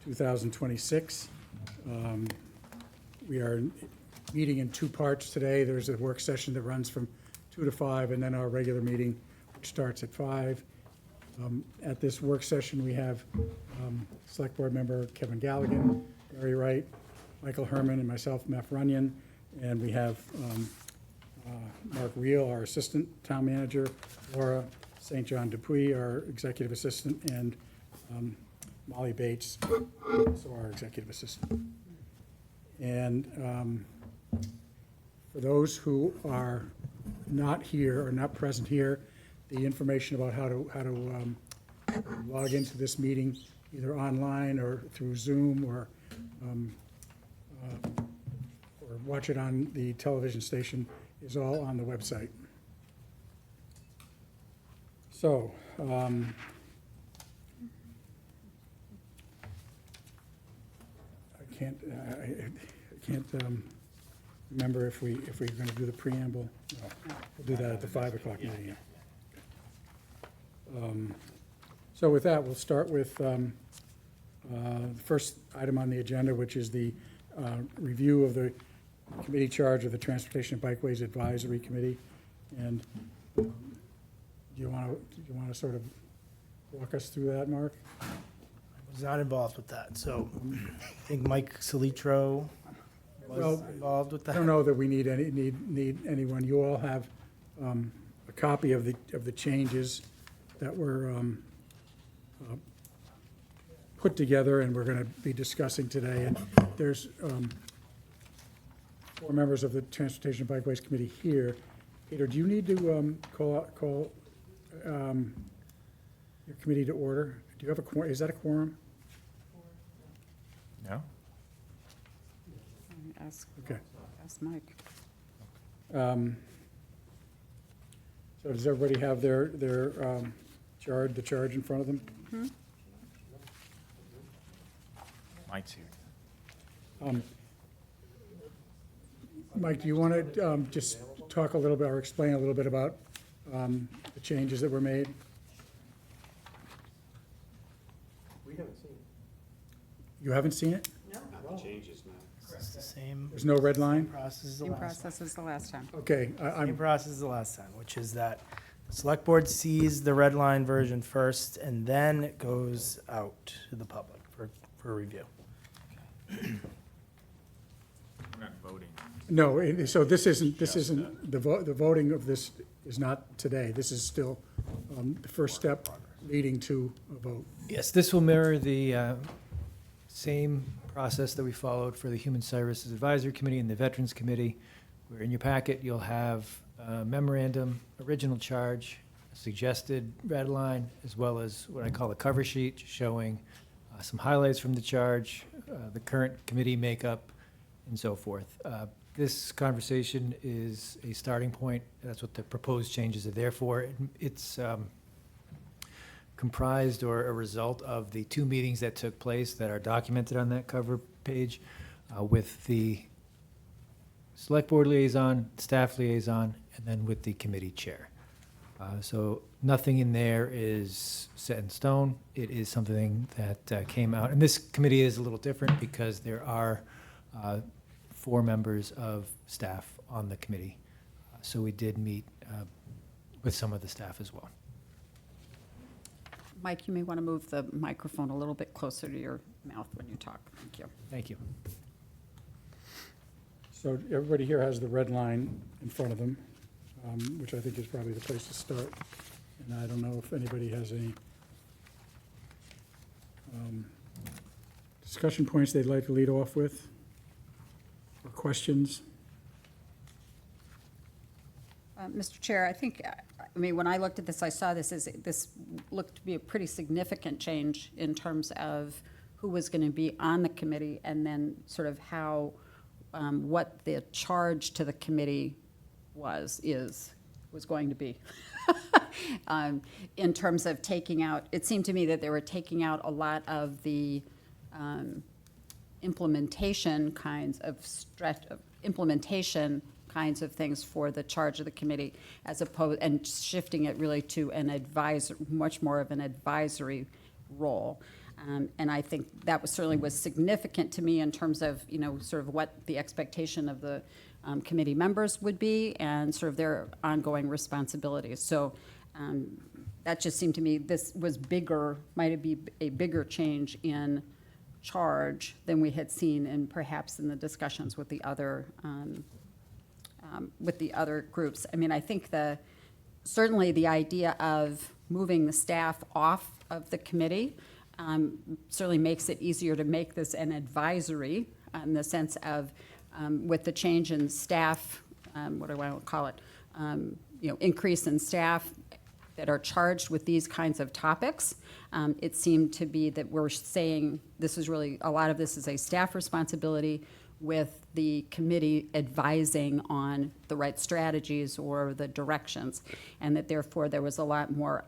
2026. We are meeting in two parts today. There's a work session that runs from 2 to 5, and then our regular meeting, which starts at 5. At this work session, we have Select Board Member Kevin Galligan, Mary Wright, Michael Herman, and myself, Matt Runyon. And we have Mark Reel, our Assistant Town Manager, Laura St. John Dupuy, our Executive Assistant, and Molly Bates, also our Executive Assistant. And for those who are not here or not present here, the information about how to log into this meeting, either online or through Zoom or watch it on the television station, is all on the website. So, I can't remember if we're going to do the preamble. No, we'll do that at the 5 o'clock meeting. So with that, we'll start with the first item on the agenda, which is the review of the committee charge of the Transportation and Bikeways Advisory Committee. And do you want to sort of walk us through that, Mark? I was not involved with that, so I think Mike Solitro was involved with that. I don't know that we need anyone. You all have a copy of the changes that were put together and we're going to be discussing today. And there's 4 members of the Transportation and Bikeways Committee here. Peter, do you need to call your committee to order? Do you have a quorum? Is that a quorum? No? Ask Okay. Mike. So does everybody have their charge in front of them? Mm-hmm. Mike's here. Mike, do you want to just talk a little bit or explain a little bit about the changes that were made? We haven't seen it. You haven't seen it? Not the changes, no. It's the same There's no red line? process as the Same last time. process as the last time. Okay, Same process as the last time, which is that the select board sees the red line version first, and then it goes out to the public for review. We're not voting. no, so this isn't, the voting of this is not today. This is still the first step leading to a vote. Yes, this will mirror the same process that we followed for the Human Services Advisory Committee and the Veterans Committee, where in your packet you'll have a memorandum, original charge, a suggested red line, as well as what I call a cover sheet showing some highlights from the charge, the current committee makeup, and so forth. This conversation is a starting point. That's what the proposed changes are there for. It's comprised or a result of the 2 meetings that took place that are documented on that cover page with the select board liaison, staff liaison, and then with the committee chair. So nothing in there is set in stone. It is something that came out. And this committee is a little different because there are 4 members of staff on the committee. So we did meet with some of the staff as well. Mike, you may want to move the microphone a little bit closer to your mouth when you talk. Thank you. Thank you. So everybody here has the red line in front of them, which I think is probably the place to start. And I don't know if anybody has any discussion points they'd like to lead off with, or questions. Mr. Chair, I think, when I looked at this, I saw this looked to be a pretty significant change in terms of who was going to be on the committee and then sort of how, what the charge to the committee was going to be. In terms of taking out, it seemed to me that they were taking out a lot of the implementation kinds of kinds of things for the charge of the committee, as opposed, and shifting it really to an advisor, much more of an advisory role. And I think that was certainly was significant to me in terms of, you know, sort of what the expectation of the committee members would be and sort of their ongoing responsibilities. So that just seemed to me, this was bigger, might be a bigger change in charge than we had seen in perhaps in the discussions with the other groups. I mean, I think certainly the idea of moving the staff off of the committee certainly makes it easier to make this an advisory in the sense of with the change in staff, what do I want to call it? You know, increase in staff that are charged with these kinds of topics. It seemed to be that we're saying this is really, a lot of this is a staff responsibility with the committee advising on the right strategies or the directions, and that therefore there was a lot more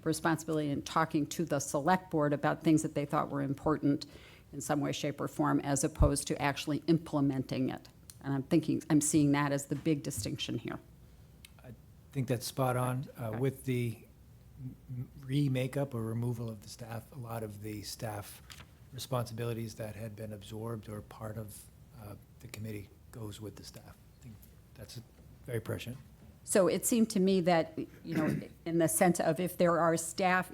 responsibility in talking to the select board about things that they thought were important in some way, shape, or form, as opposed to actually implementing it. And I'm seeing that as the big distinction here. I think that's spot on. Okay. With the re-makeup or removal of the staff, a lot of the staff responsibilities that had been absorbed or part of the committee goes with the staff. I think that's very prescient. So it seemed to me that, you know, in the sense of if there is staff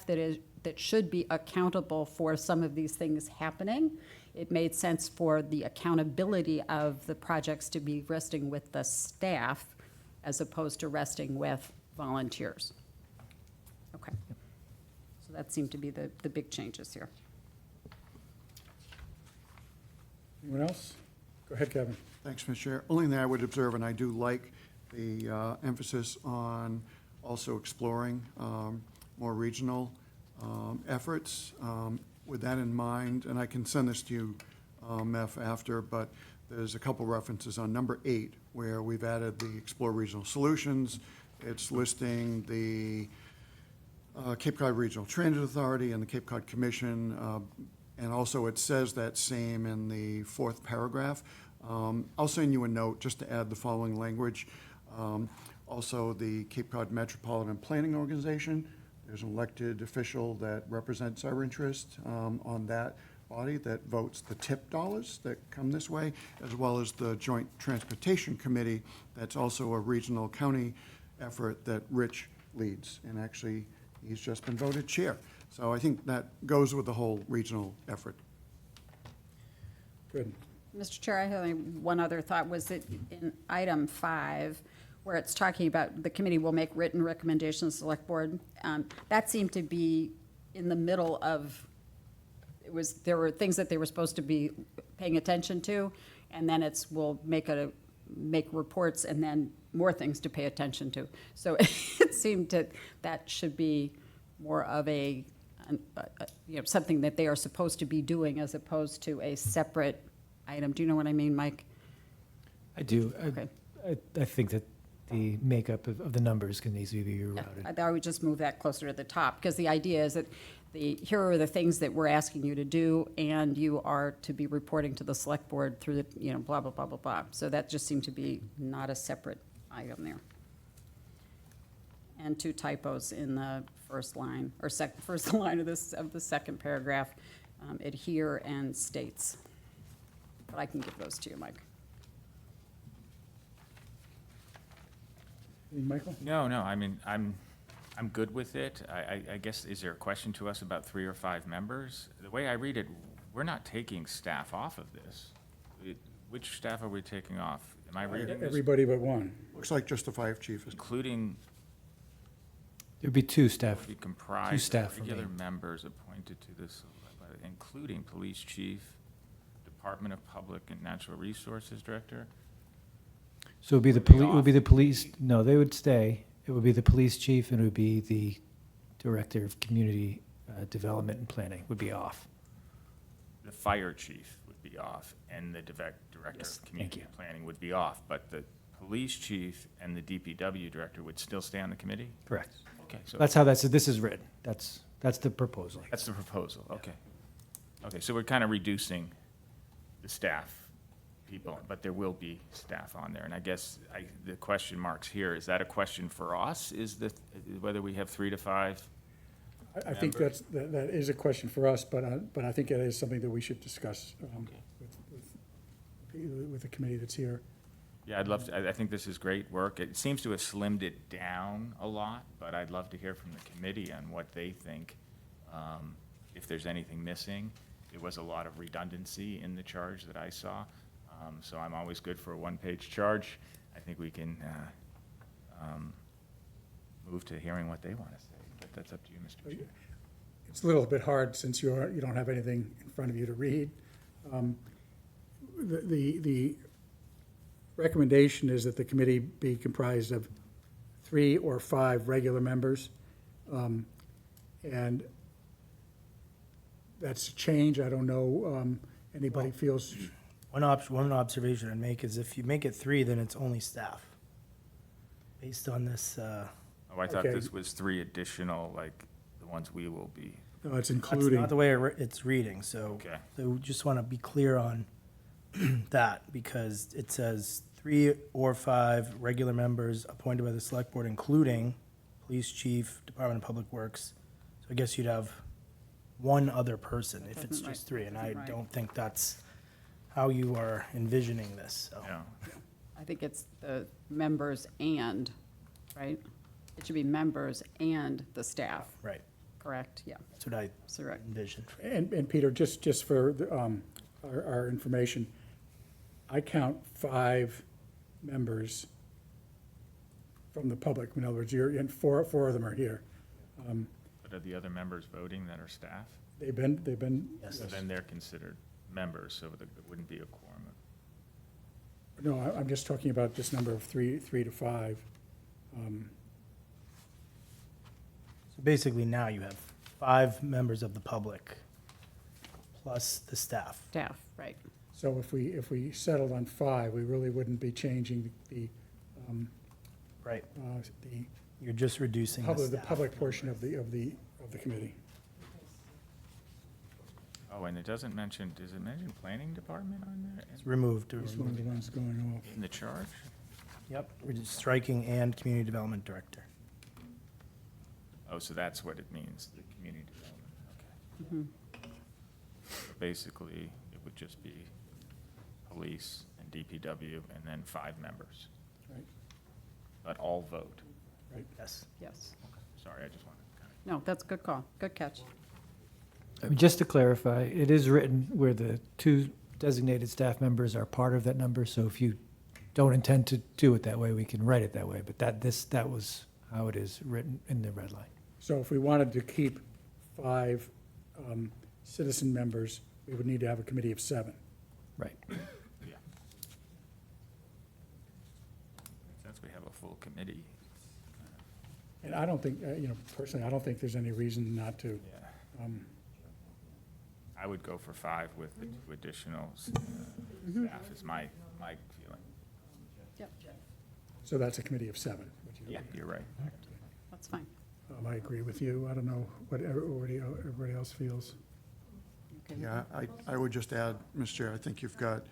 that should be accountable for some of these things happening, it made sense for the accountability of the projects to be resting with the staff as opposed to resting with volunteers. Okay. So that seemed to be the big changes here. Anyone else? Go ahead, Kevin. Thanks, Mr. Chair. Only thing I would observe, and I do like the emphasis on also exploring more regional efforts. With that in mind, and I can send this to you, Meph, after, but there's a couple references on number 8 where we've added the Explore Regional Solutions. It's listing the Cape Cod Regional Transit Authority and the Cape Cod Commission, and also it says that same in the 4th paragraph. I'll send you a note just to add the following language. Also, the Cape Cod Metropolitan Planning Organization, there's an elected official that represents our interest on that body that votes the tip dollars that come this way, as well as the Joint Transportation Committee, that's also a regional county effort that Rich leads, and actually, he's just been voted chair. So I think that goes with the whole regional effort. Good. Mr. Chair, I have only one other thought, was that in item 5, where it's talking about the committee will make written recommendations to the select board, that seemed to be in the middle of, there were things that they were supposed to be paying attention to, and then we'll make reports and then more things to pay attention to. So it seemed that should be more of a something that they are supposed to be doing as opposed to a separate item. Do you know what I mean, Mike? I do. Okay. I think that the makeup of the numbers can easily be Yeah, rerouted. I would just move that closer to the top, because the idea is that here are the things that we're asking you to do, and you are to be reporting to the select board through the, blah, blah, blah, blah, blah. So that just seemed to be not a separate item there. And 2 typos in the first line, or first line of the second paragraph, adhere and states. But I can give those to you, Mike. Michael? No, I mean, I'm good with it. I guess, is there a question to us about 3 or 5 members? The way I read it, we're not taking staff off of this. Which staff are we taking off? Am I reading this? Everybody but one. Looks like just the fire chief is. Including, There'd be 2 staff. be comprised staff of from regular me. members appointed to this, including police chief, Department of Public and Natural Resources Director. So it would be the police, no, they would stay. It would be the police chief and it would be the director of community development and planning would be off. The fire chief would be off, and the director Yes, of thank community you. planning would be off, but the police chief and the DPW director would still stay on the committee? Correct. Okay, so That's how this is written. That's the proposal. that's the proposal, okay. Okay, so we're kind of reducing the staff people, but there will be staff on there. And I guess the question marks here, is that a question for us? Whether we have 3 to 5 I think member? that is a question for us, but I think it is something that we should discuss with the committee that's here. Yeah, I'd love to, I think this is great work. It seems to have slimmed it down a lot, but I'd love to hear from the committee on what they think, if there's anything missing. There was a lot of redundancy in the charge that I saw, so I'm always good for a one-page charge. I think we can move to hearing what they want to say, but that's up to you, Mr. Chair. It's a little bit hard since you don't have anything in front of you to read. The recommendation is that the committee be comprised of 3 or 5 regular members. And that's a change. I don't know, anybody feels, One observation I'd make is if you make it 3, then it's only staff. Based on this, Oh, I thought Okay. this was 3 additional, like, the ones we will be, no, it's that's including. not the way it's reading, so. Okay. So we just want to be clear on that, because it says 3 or 5 regular members appointed by the select board, including police chief, Department of Public Works. So I guess you'd have one other person if it's Doesn't just right- 3, and I doesn't right. don't think that's how you are envisioning this, so. you know, I think it's the members and, right? It should be members and the staff, Right, correct? Yeah, that's what I that's correct. envisioned. And Peter, just for our information, I count 5 members from the public. In other words, and four of them are here. but are the other members voting that are staff? They've been. Yes. So then they're considered members, so there wouldn't be a quorum. No, I'm just talking about this number of 3 to 5. So basically now you have 5 members of the public plus the staff. Staff, right. So if we settled on 5, we really wouldn't be changing Right. the You're just reducing the staff. public portion of the committee. Oh, and it doesn't mention, does it mention planning department on there? It's removed. This one's the ones going off. In the charge? Yep, we're just striking and community development director. Oh, so that's what it means, the community development, okay. So basically, it would just be police and DPW and then 5 members, Right, but all vote. right. Yes. Yes. Sorry, I just wanted to kind of. No, that's a good call. Good catch. I mean, just to clarify, it is written where the 2 designated staff members are part of that number, so if you don't intend to do it that way, we can write it that way, but that was how it is written in the red line. So if we wanted to keep 5 citizen members, we would need to have a committee of 7. Right. Yeah. Since we have a full committee, And I don't think, personally, I don't think there's any reason not to. yeah, Um, I would go for 5 with the 2 additional staff is my feeling. Yep, So that's a committee of 7. Yeah, you're right. that's fine. I agree with you. I don't know what everybody else feels. Okay. Yeah, I would just add, Mr. Chair, I think you've got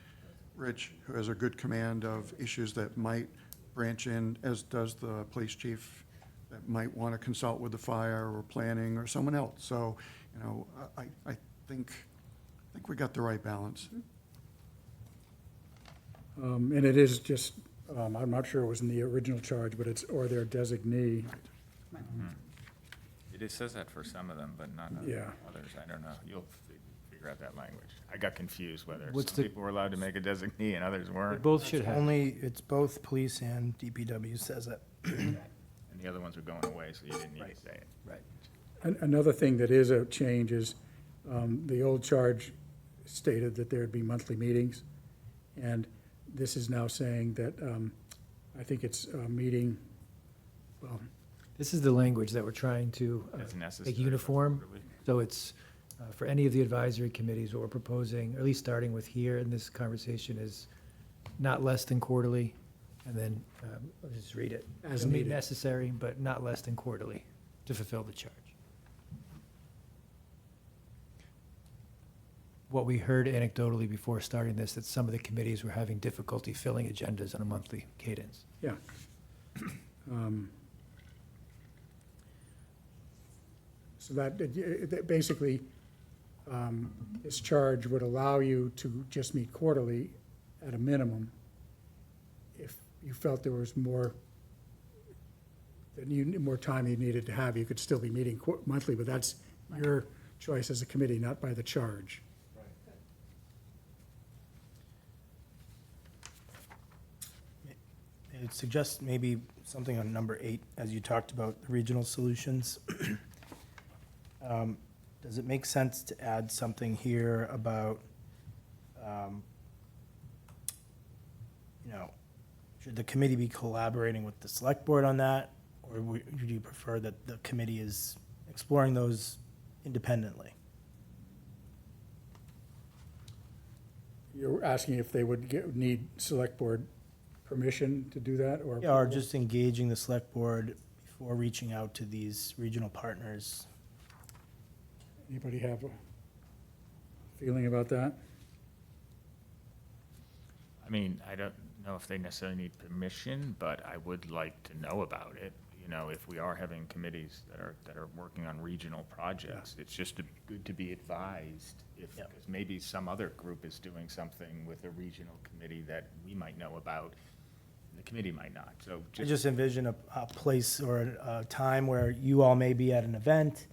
Rich, who has a good command of issues that might branch in, as does the police chief, that might want to consult with the fire or planning or someone else. So, I think we got the right balance. And it is just, I'm not sure it was in the original charge, but it's, or their designee. Right. It says that for some of them, but not Yeah. others. I don't know. You'll figure out that language. I got confused whether What's some the- people were allowed to make a designee and others They weren't. both should have. It's both police and DPW says it. And the other ones were going away, so you didn't need Right. to say it. Right. Another thing that is a change is, the old charge stated that there'd be monthly meetings. And this is now saying that, I think it's a meeting, well, This is the language that we're trying to As necessary. make uniform. Really. So it's, for any of the advisory committees, what we're proposing, or at least starting with here in this conversation, is not less than quarterly, and then, I'll just read it. As It'll be needed. necessary, but not less than quarterly to fulfill the charge. What we heard anecdotally before starting this, that some of the committees were having difficulty filling agendas on a monthly cadence. yeah. So that basically, this charge would allow you to just meet quarterly at a minimum. If you felt there was more, more time you needed to have, you could still be meeting monthly, but that's your choice as a committee, not by the charge. I would suggest maybe something on number 8, as you talked about the regional solutions. Does it make sense to add something here about, should the committee be collaborating with the select board on that? Or would you prefer that the committee is exploring those independently? You're asking if they would need select board permission to do that, or? Yeah, or just engaging the select board before reaching out to these regional partners? Anybody have a feeling about that? I mean, I don't know if they necessarily need permission, but I would like to know about it. You know, if we are having committees that are working on regional projects, it's just good to be advised if, Yeah. because maybe some other group is doing something with a regional committee that we might know about, and the committee might not. So I just envision a place or a time where you all may be at an event,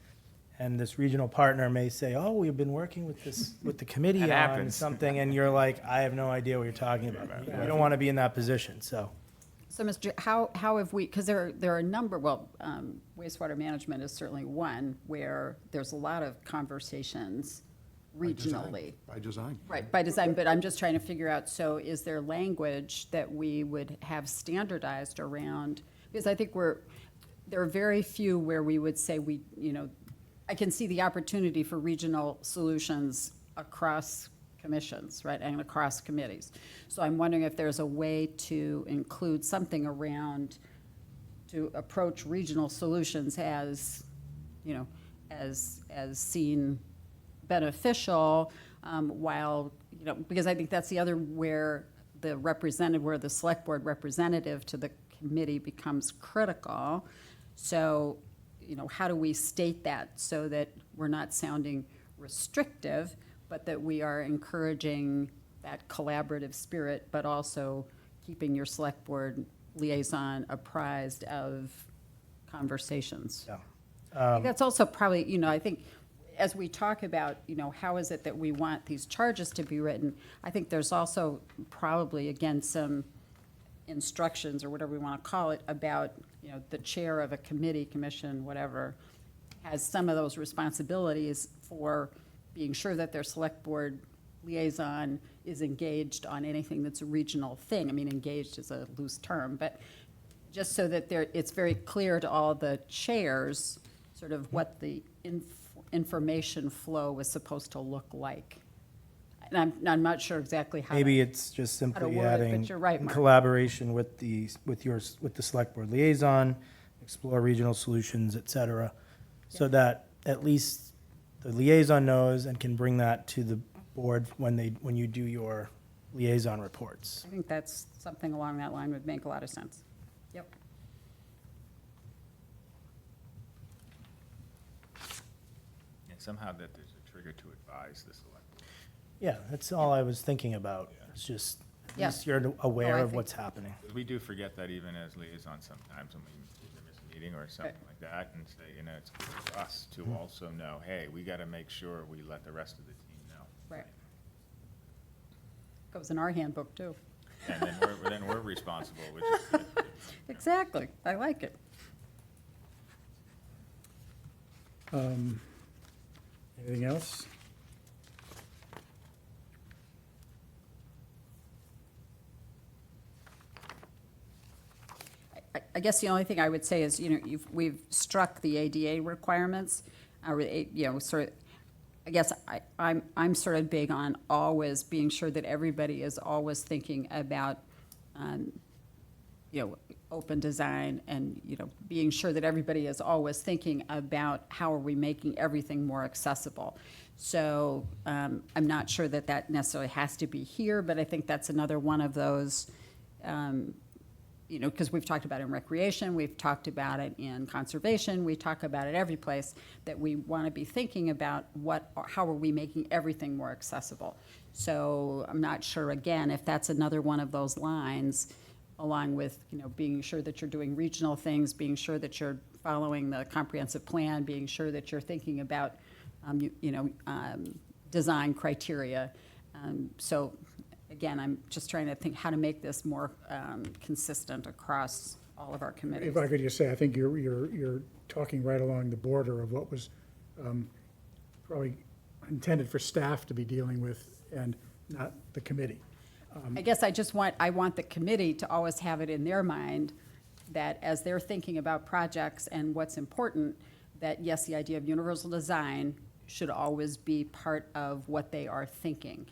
and this regional partner may say, oh, we've been working with the committee That on happens. something, and you're like, I have no idea what you're talking about. You don't want to be in that position, so. So, Mr., how have we, because there are a number, wastewater management is certainly one where there's a lot of conversations regionally. By design. Right, by design, but I'm just trying to figure out, so is there language that we would have standardized around? Because I think there are very few where we would say I can see the opportunity for regional solutions across commissions, right, and across committees. So I'm wondering if there's a way to include something around, to approach regional solutions as, as seen beneficial, while, because I think that's the other where the select board representative to the committee becomes critical. So, how do we state that so that we're not sounding restrictive, but that we are encouraging that collaborative spirit, but also keeping your select board liaison apprised of conversations? Yeah. I think that's also probably, I think as we talk about, how is it that we want these charges to be written, I think there's also probably, again, some instructions or whatever we want to call it about, the chair of a committee, commission, whatever, has some of those responsibilities for being sure that their select board liaison is engaged on anything that's a regional thing. I mean, engaged is a loose term, but just so that it's very clear to all the chairs sort of what the information flow is supposed to look like. And I'm not sure exactly how. Maybe it's just simply word it, but adding, you're right, in Mark. collaboration with the select board liaison, explore regional solutions, et cetera, so that at least the liaison knows and can bring that to the board when you do your liaison reports. I think that's something along that line would make a lot of sense. Yep. And somehow that there's a trigger to advise the select board. Yeah, that's all I was thinking about. It's just, at Yeah. least you're aware I of think- what's happening. Because we do forget that even as liaisons sometimes when we either miss a meeting or something Right. like that, and say, it's good for us to also know, hey, we got to make sure we let the rest of the team know. Right. Goes in our handbook, too. And then we're responsible, which is good. Exactly. I like it. Anything else? I guess the only thing I would say is, we've struck the ADA requirements, sort of, I guess I'm sort of big on always being sure that everybody is always thinking about, open design and, being sure that everybody is always thinking about how are we making everything more accessible. So I'm not sure that necessarily has to be here, but I think that's another one of those because we've talked about it in recreation, we've talked about it in conservation, we talk about it every place, that we want to be thinking about how are we making everything more accessible. So I'm not sure, again, if that's another one of those lines, along with, being sure that you're doing regional things, being sure that you're following the comprehensive plan, being sure that you're thinking about, design criteria. So again, I'm just trying to think how to make this more consistent across all of our committees. If I could just say, I think you're talking right along the border of what was probably intended for staff to be dealing with and not the committee. I guess I want the committee to always have it in their mind that as they're thinking about projects and what's important, that yes, the idea of universal design should always be part of what they are thinking.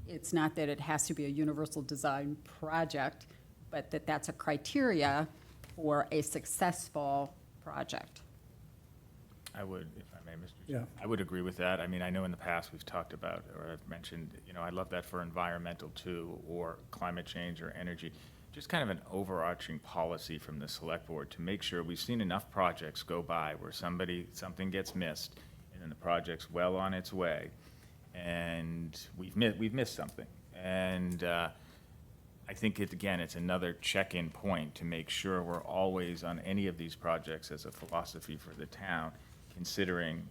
It's not that it has to be a universal design project, but that that's a criteria for a successful project. I would, if I may, Mr. Yeah. Chair. I would agree with that. I mean, I know in the past we've talked about, or I've mentioned, I love that for environmental too, or climate change or energy. Just kind of an overarching policy from the select board to make sure we've seen enough projects go by where something gets missed, and then the project's well on its way, and we've missed something. And I think it's another check-in point to make sure we're always on any of these projects as a philosophy for the town, considering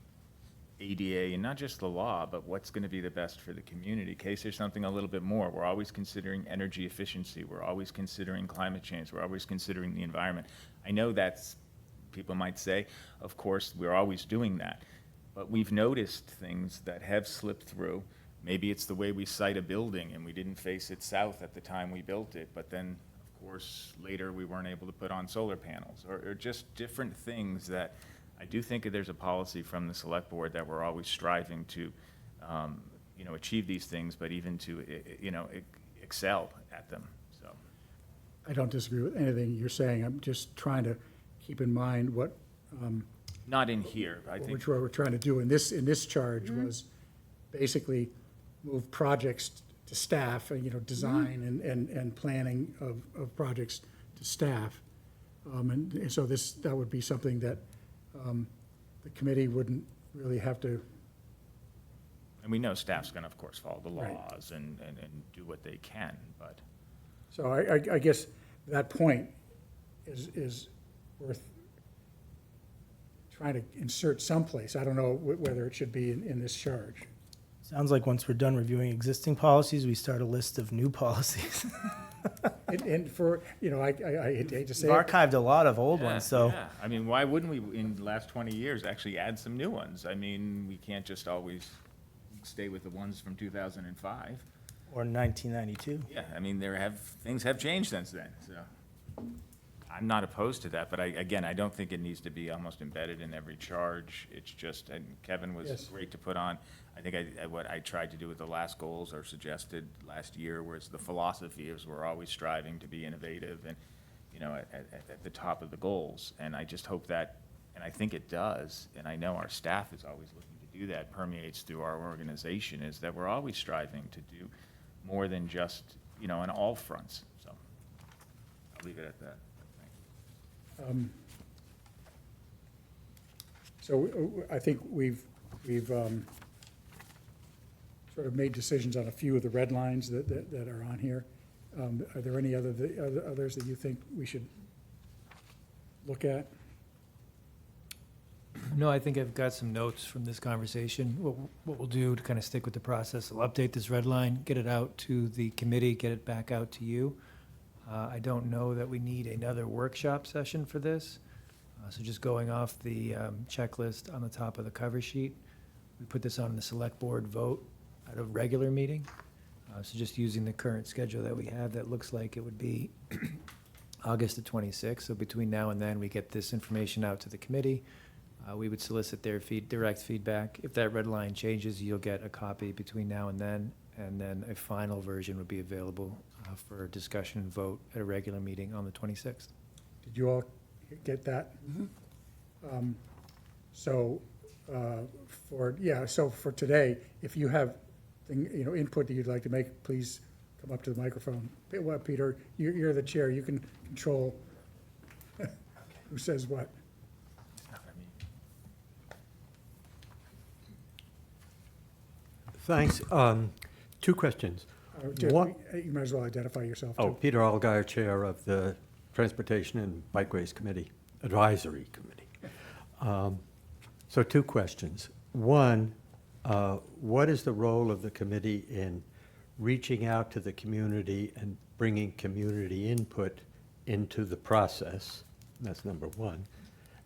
ADA and not just the law, but what's going to be the best for the community. In case there's something a little bit more, we're always considering energy efficiency. We're always considering climate change. We're always considering the environment. I know people might say, of course, we're always doing that. But we've noticed things that have slipped through. Maybe it's the way we site a building and we didn't face it south at the time we built it, but then, of course, later we weren't able to put on solar panels, or just different things that I do think that there's a policy from the select board that we're always striving to, achieve these things, but even to, excel at them, so. I don't disagree with anything you're saying. I'm just trying to keep in mind what Not in here, I think. which we're trying to do in this charge was basically move projects to staff, design and planning of projects to staff. And so that would be something that the committee wouldn't really have to, And we know staff's gonna, of course, follow the Right. laws and do what they can, but. so I guess that point is worth trying to insert someplace. I don't know whether it should be in this charge. Sounds like once we're done reviewing existing policies, we start a list of new policies. And for, I hate to say We've it, archived a lot of old ones, so. Yeah. I mean, why wouldn't we, in the last 20 years, actually add some new ones? I mean, we can't just always stay with the ones from 2005. Or 1992. Yeah, I mean, things have changed since then, so. I'm not opposed to that, but I don't think it needs to be almost embedded in every charge. It's just, and Kevin was Yes. great to put on. I think what I tried to do with the last goals or suggested last year was the philosophy is we're always striving to be innovative and, at the top of the goals. And I just hope that, and I think it does, and I know our staff is always looking to do that, permeates through our organization, is that we're always striving to do more than just, on all fronts. So I'll leave it at that. So I think we've sort of made decisions on a few of the red lines that are on here. Are there any others that you think we should look at? No, I think I've got some notes from this conversation. What we'll do to kind of stick with the process, we'll update this red line, get it out to the committee, get it back out to you. I don't know that we need another workshop session for this. So just going off the checklist on the top of the cover sheet, we put this on the select board vote at a regular meeting. So just using the current schedule that we have, that looks like it would be August the 26th. So between now and then, we get this information out to the committee. We would solicit their direct feedback. If that red line changes, you'll get a copy between now and then a final version would be available for discussion and vote at a regular meeting on the 26th. Did you all get that? So for today, if you have input that you'd like to make, please come up to the microphone. Well, Peter, you're the chair, you can control who says what. Thanks. Two questions. One- You might as well identify yourself, Oh, too. Peter Allgaier, Chair of the Transportation and Bikeways Committee, Advisory Committee. So two questions. One, what is the role of the committee in reaching out to the community and bringing community input into the process? That's number one.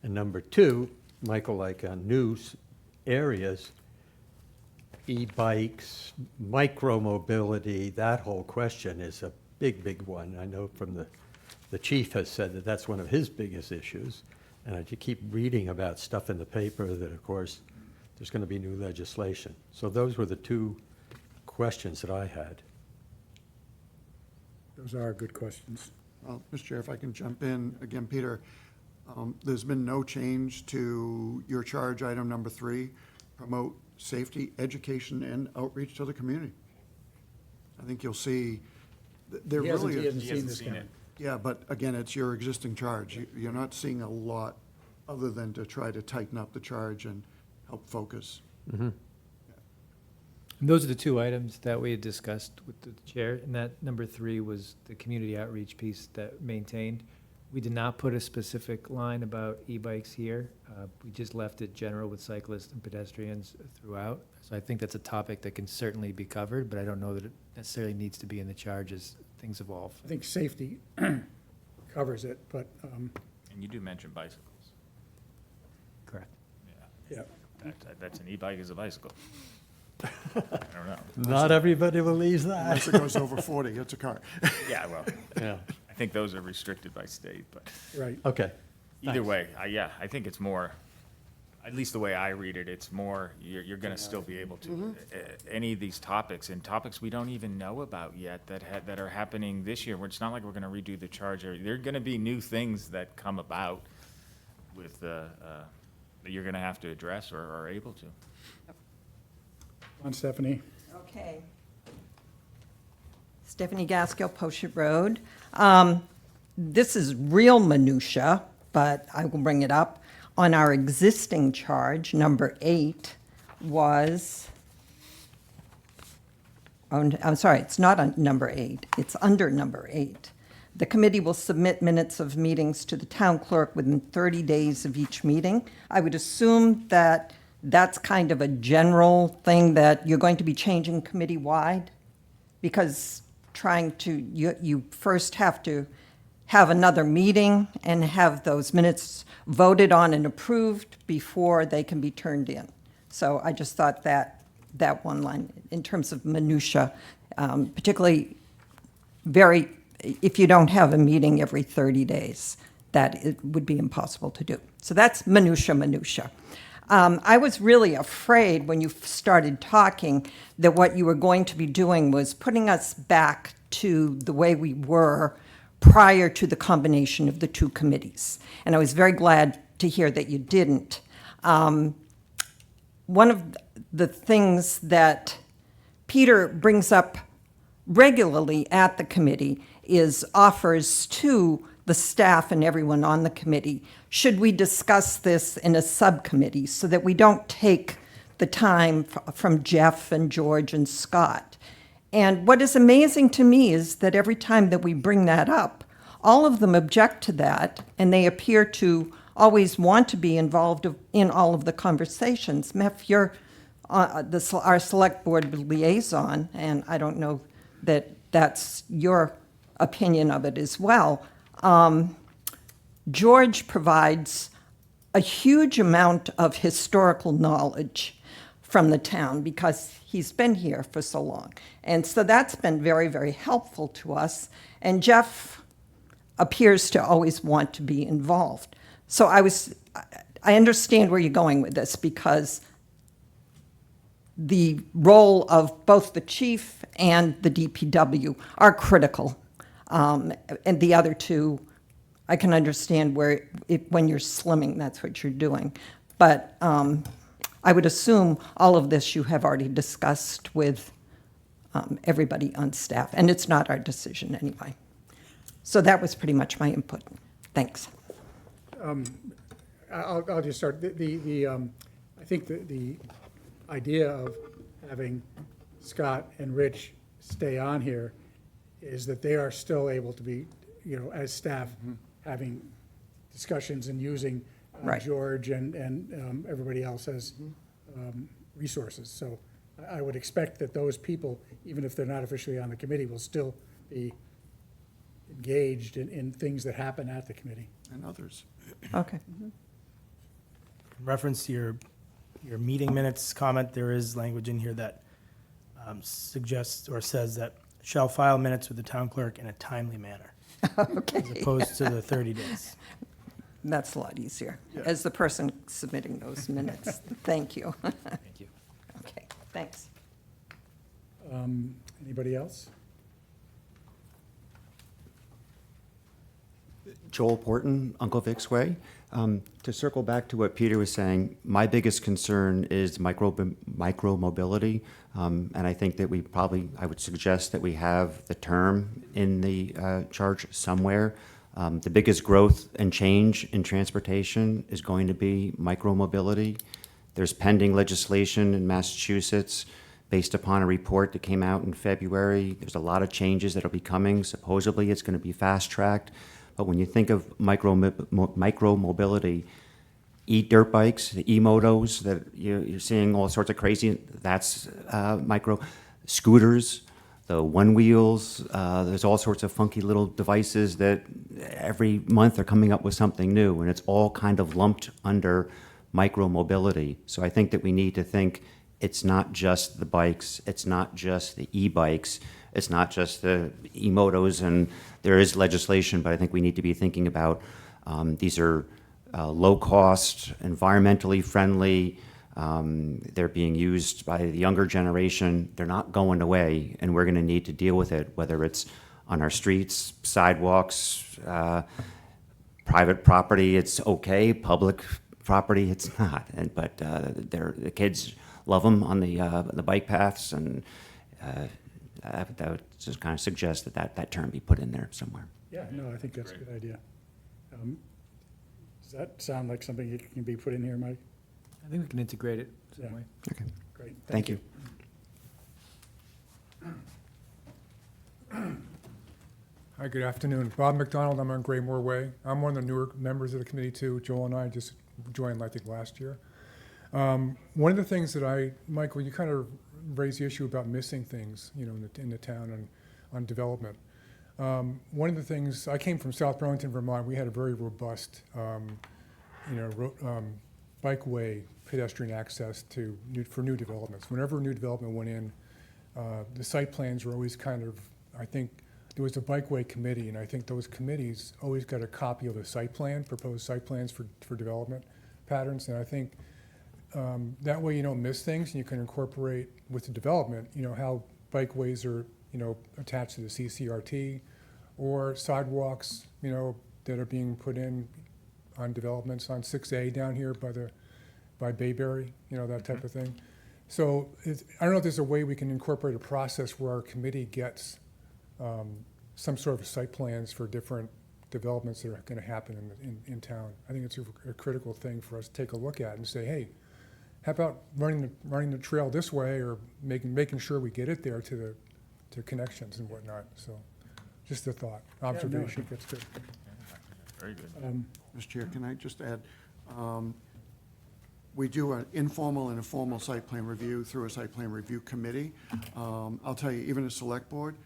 And number two, Michael, like on news areas, e-bikes, micro-mobility, that whole question is a big, big one. I know from the chief has said that that's one of his biggest issues. And I just keep reading about stuff in the paper that, of course, there's going to be new legislation. So those were the two questions that I had. Those are good questions. Well, Mr. Chair, if I can jump in, again, Peter, there's been no change to your charge item number 3, promote safety, education, and outreach to the community. I think you'll see, there He hasn't really is. seen this coming. Yeah, but again, it's your existing charge. You're not seeing a lot other than to try to tighten up the charge and help focus. And those are the two items that we had discussed with the chair, and that number 3 was the community outreach piece that maintained. We did not put a specific line about e-bikes here. We just left it general with cyclists and pedestrians throughout. So I think that's a topic that can certainly be covered, but I don't know that it necessarily needs to be in the charge as things evolve. I think safety covers it, but, And you do mention bicycles. Correct. Yeah, yeah. that's an e-bike is a bicycle. I don't know. Not everybody believes that. Unless it goes over 40, it's a car. Yeah, well, Yeah, I think those are restricted by state, but Right. okay. either Thanks. way, yeah, I think it's more, at least the way I read it, it's more, you're gonna still be able to, any of these topics, and topics we don't even know about yet that are happening this year, where it's not like we're gonna redo the charge, there are gonna be new things that come about with, that you're gonna have to address or are able to. On Stephanie. Okay. Stephanie Gaskill, Pochette Road. This is real minutia, but I will bring it up. On our existing charge, number 8 was, oh, I'm sorry, it's not on number 8, it's under number 8. The committee will submit minutes of meetings to the town clerk within 30 days of each meeting. I would assume that that's kind of a general thing that you're going to be changing committee-wide, because you first have to have another meeting and have those minutes voted on and approved before they can be turned in. So I just thought that one line, in terms of minutia, particularly if you don't have a meeting every 30 days, that it would be impossible to do. So that's minutia. I was really afraid when you started talking that what you were going to be doing was putting us back to the way we were prior to the combination of the two committees. And I was very glad to hear that you didn't. One of the things that Peter brings up regularly at the committee is offers to the staff and everyone on the committee, should we discuss this in a subcommittee so that we don't take the time from Jeff and George and Scott. And what is amazing to me is that every time that we bring that up, all of them object to that, and they appear to always want to be involved in all of the conversations. Meph, you're our select board liaison, and I don't know that that's your opinion of it as well. George provides a huge amount of historical knowledge from the town because he's been here for so long. And so that's been very, very helpful to us. And Jeff appears to always want to be involved. So I understand where you're going with this, because the role of both the chief and the DPW are critical. And the other two, I can understand when you're slimming, that's what you're doing. But I would assume all of this you have already discussed with everybody on staff, and it's not our decision anyway. So that was pretty much my input. Thanks. I'll just start. I think the idea of having Scott and Rich stay on here is that they are still able to be, as staff, having discussions and using Right. George and everybody else as resources. So I would expect that those people, even if they're not officially on the committee, will still be engaged in things that happen at the committee. And others. Okay. In reference to your meeting minutes comment, there is language in here that suggests or says that shall file minutes with the town clerk in a timely manner, as Okay. opposed to the 30 days. That's a lot easier, as the person submitting those minutes. Thank you. Thank you. Okay, thanks. Anybody else? Joel Porton, Uncle Vic's Way. To circle back to what Peter was saying, my biggest concern is micro-mobility. And I think that I would suggest that we have the term in the charge somewhere. The biggest growth and change in transportation is going to be micro-mobility. There's pending legislation in Massachusetts based upon a report that came out in February. There's a lot of changes that will be coming. Supposedly, it's going to be fast-tracked. But when you think of micro-mobility, e-dirt bikes, the e-motos that you're seeing all sorts of crazy, that's micro. Scooters, the one-wheels, there's all sorts of funky little devices that every month are coming up with something new, and it's all kind of lumped under micro-mobility. So I think that we need to think it's not just the bikes, it's not just the e-bikes, it's not just the e-motos, and there is legislation, but I think we need to be thinking about these are low-cost, environmentally friendly. They're being used by the younger generation. They're not going away, and we're going to need to deal with it, whether it's on our streets, sidewalks, private property, it's okay. Public property, it's not. But the kids love them on the bike paths, and that would just kind of suggest that term be put in there somewhere. Yeah, no, I think that's a good idea. Does that sound like something that can be put in here, Mike? I think we can integrate it some Yeah. way. Okay. Great. Thank you. Hi, good afternoon. Bob McDonald, I'm on Graymore Way. I'm one of the newer members of the committee too. Joel and I just joined, I think, last year. One of the things that Michael, you kind of raised the issue about missing things, in the town on development. One of the things, I came from South Burlington, Vermont. We had a very robust, bikeway pedestrian access for new developments. Whenever a new development went in, the site plans were always I think there was a bikeway committee, and I think those committees always got a copy of the proposed site plans for development patterns. And I think that way you don't miss things, and you can incorporate with the development, how bikeways are, attached to the CCRT, or sidewalks, that are being put in on developments on 6A down here by Bayberry, that type of thing. So I don't know if there's a way we can incorporate a process where our committee gets some sort of site plans for different developments that are going to happen in town. I think it's a critical thing for us to take a look at and say, hey, how about running the trail this way, or making sure we get it there to connections and whatnot. So just a thought, observation. That's good. Very good. Mr. Chair, can I just add, we do an informal and a formal site plan review through a site plan review committee. I'll tell you, even a select board,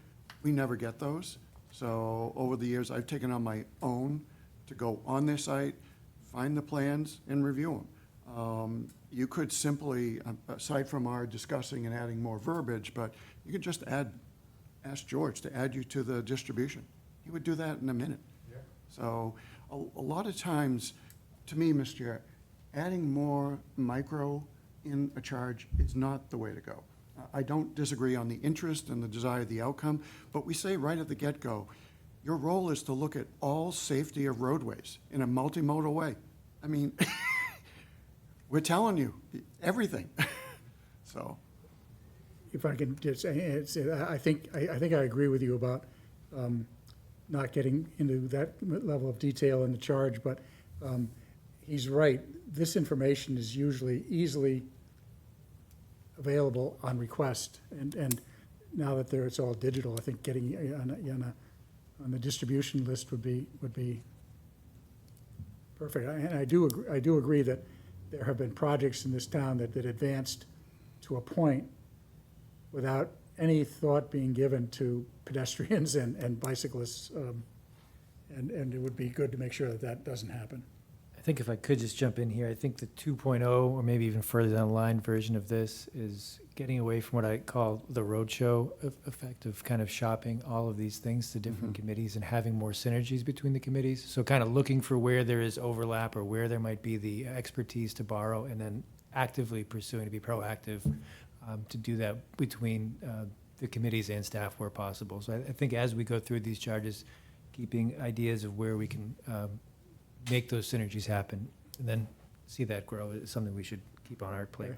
we never get those. So over the years, I've taken on my own to go on their site, find the plans, and review them. You could simply, aside from our discussing and adding more verbiage, but you could just ask George to add you to the distribution. He would do that in a minute. Yeah. So a lot of times, to me, Mr. Chair, adding more micro in a charge is not the way to go. I don't disagree on the interest and the desire of the outcome, but we say right at the get-go, your role is to look at all safety of roadways in a multimodal way. I mean, we're telling you everything. So, if I can just, I think I agree with you about not getting into that level of detail in the charge, but he's right. This information is usually easily available on request, and now that it's all digital, I think getting on the distribution list would be perfect. And I do agree that there have been projects in this town that advanced to a point without any thought being given to pedestrians and bicyclists, and it would be good to make sure that that doesn't happen. I think if I could just jump in here, I think the 2.0, or maybe even further down the line version of this, is getting away from what I call the roadshow effect of kind of shopping all of these things to different committees and having more synergies between the committees. So kind of looking for where there is overlap or where there might be the expertise to borrow, and then actively pursuing to be proactive to do that between the committees and staff where possible. So I think as we go through these charges, keeping ideas of where we can make those synergies happen, and then see that grow is something we should keep on our plate.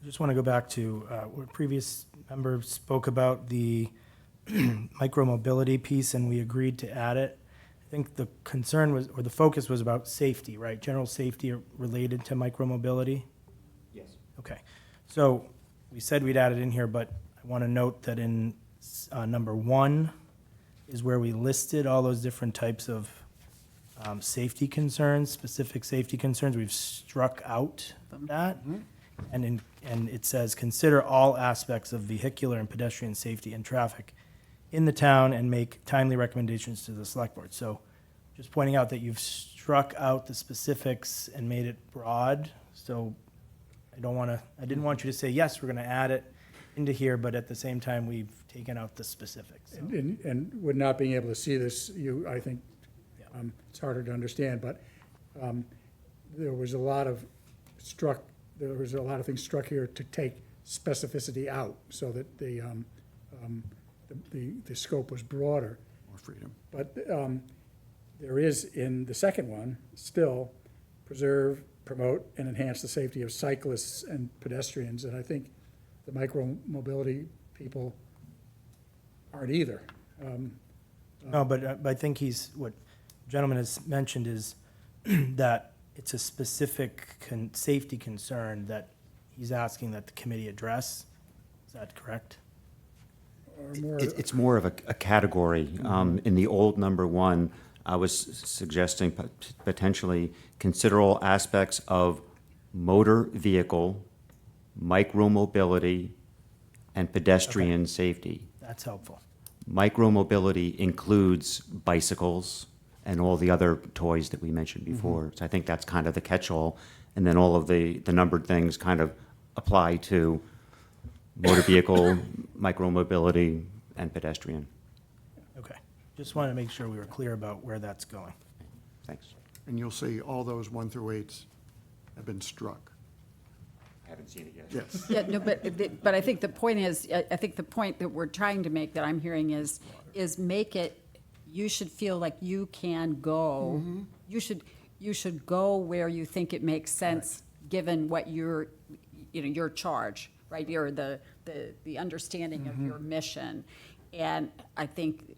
I just want to go back to what previous member spoke about, the micromobility piece, and we agreed to add it. I think the concern was, or the focus was about safety, right? General safety related to micromobility? Yes. Okay. So we said we'd add it in here, but I want to note that in number 1 is where we listed all those different types of safety concerns, specific safety concerns. We've struck out that. And it says, consider all aspects of vehicular and pedestrian safety and traffic in the town and make timely recommendations to the select board. So just pointing out that you've struck out the specifics and made it broad. So I didn't want you to say, yes, we're going to add it into here, but at the same time, we've taken out the specifics. So. And with not being able to see this, I think it's harder to understand, but there was a lot of things struck here to take specificity out so that the scope was broader. More freedom. But there is, in the second one, still preserve, promote, and enhance the safety of cyclists and pedestrians, and I think the micro-mobility people aren't either. No, but I think what the gentleman has mentioned is that it's a specific safety concern that he's asking that the committee address. Is that correct? Or more, It's more of a category. In the old number 1, I was suggesting potentially consider all aspects of motor vehicle, micromobility, and pedestrian safety. That's helpful. Micromobility includes bicycles and all the other toys that we mentioned before. So I think that's kind of the catch-all. And then all of the numbered things kind of apply to motor vehicle, micromobility, and pedestrian. Okay. Just wanted to make sure we were clear about where that's going. Thanks. And you'll see all those 1 through 8s have been struck. I haven't seen it yet. Yes. Yeah, no, but I think the point is, I think the point that we're trying to make, that I'm hearing is make it, you should feel like you can go, you should go where you think it makes sense, given what your charge, right? The understanding of your mission. And I think,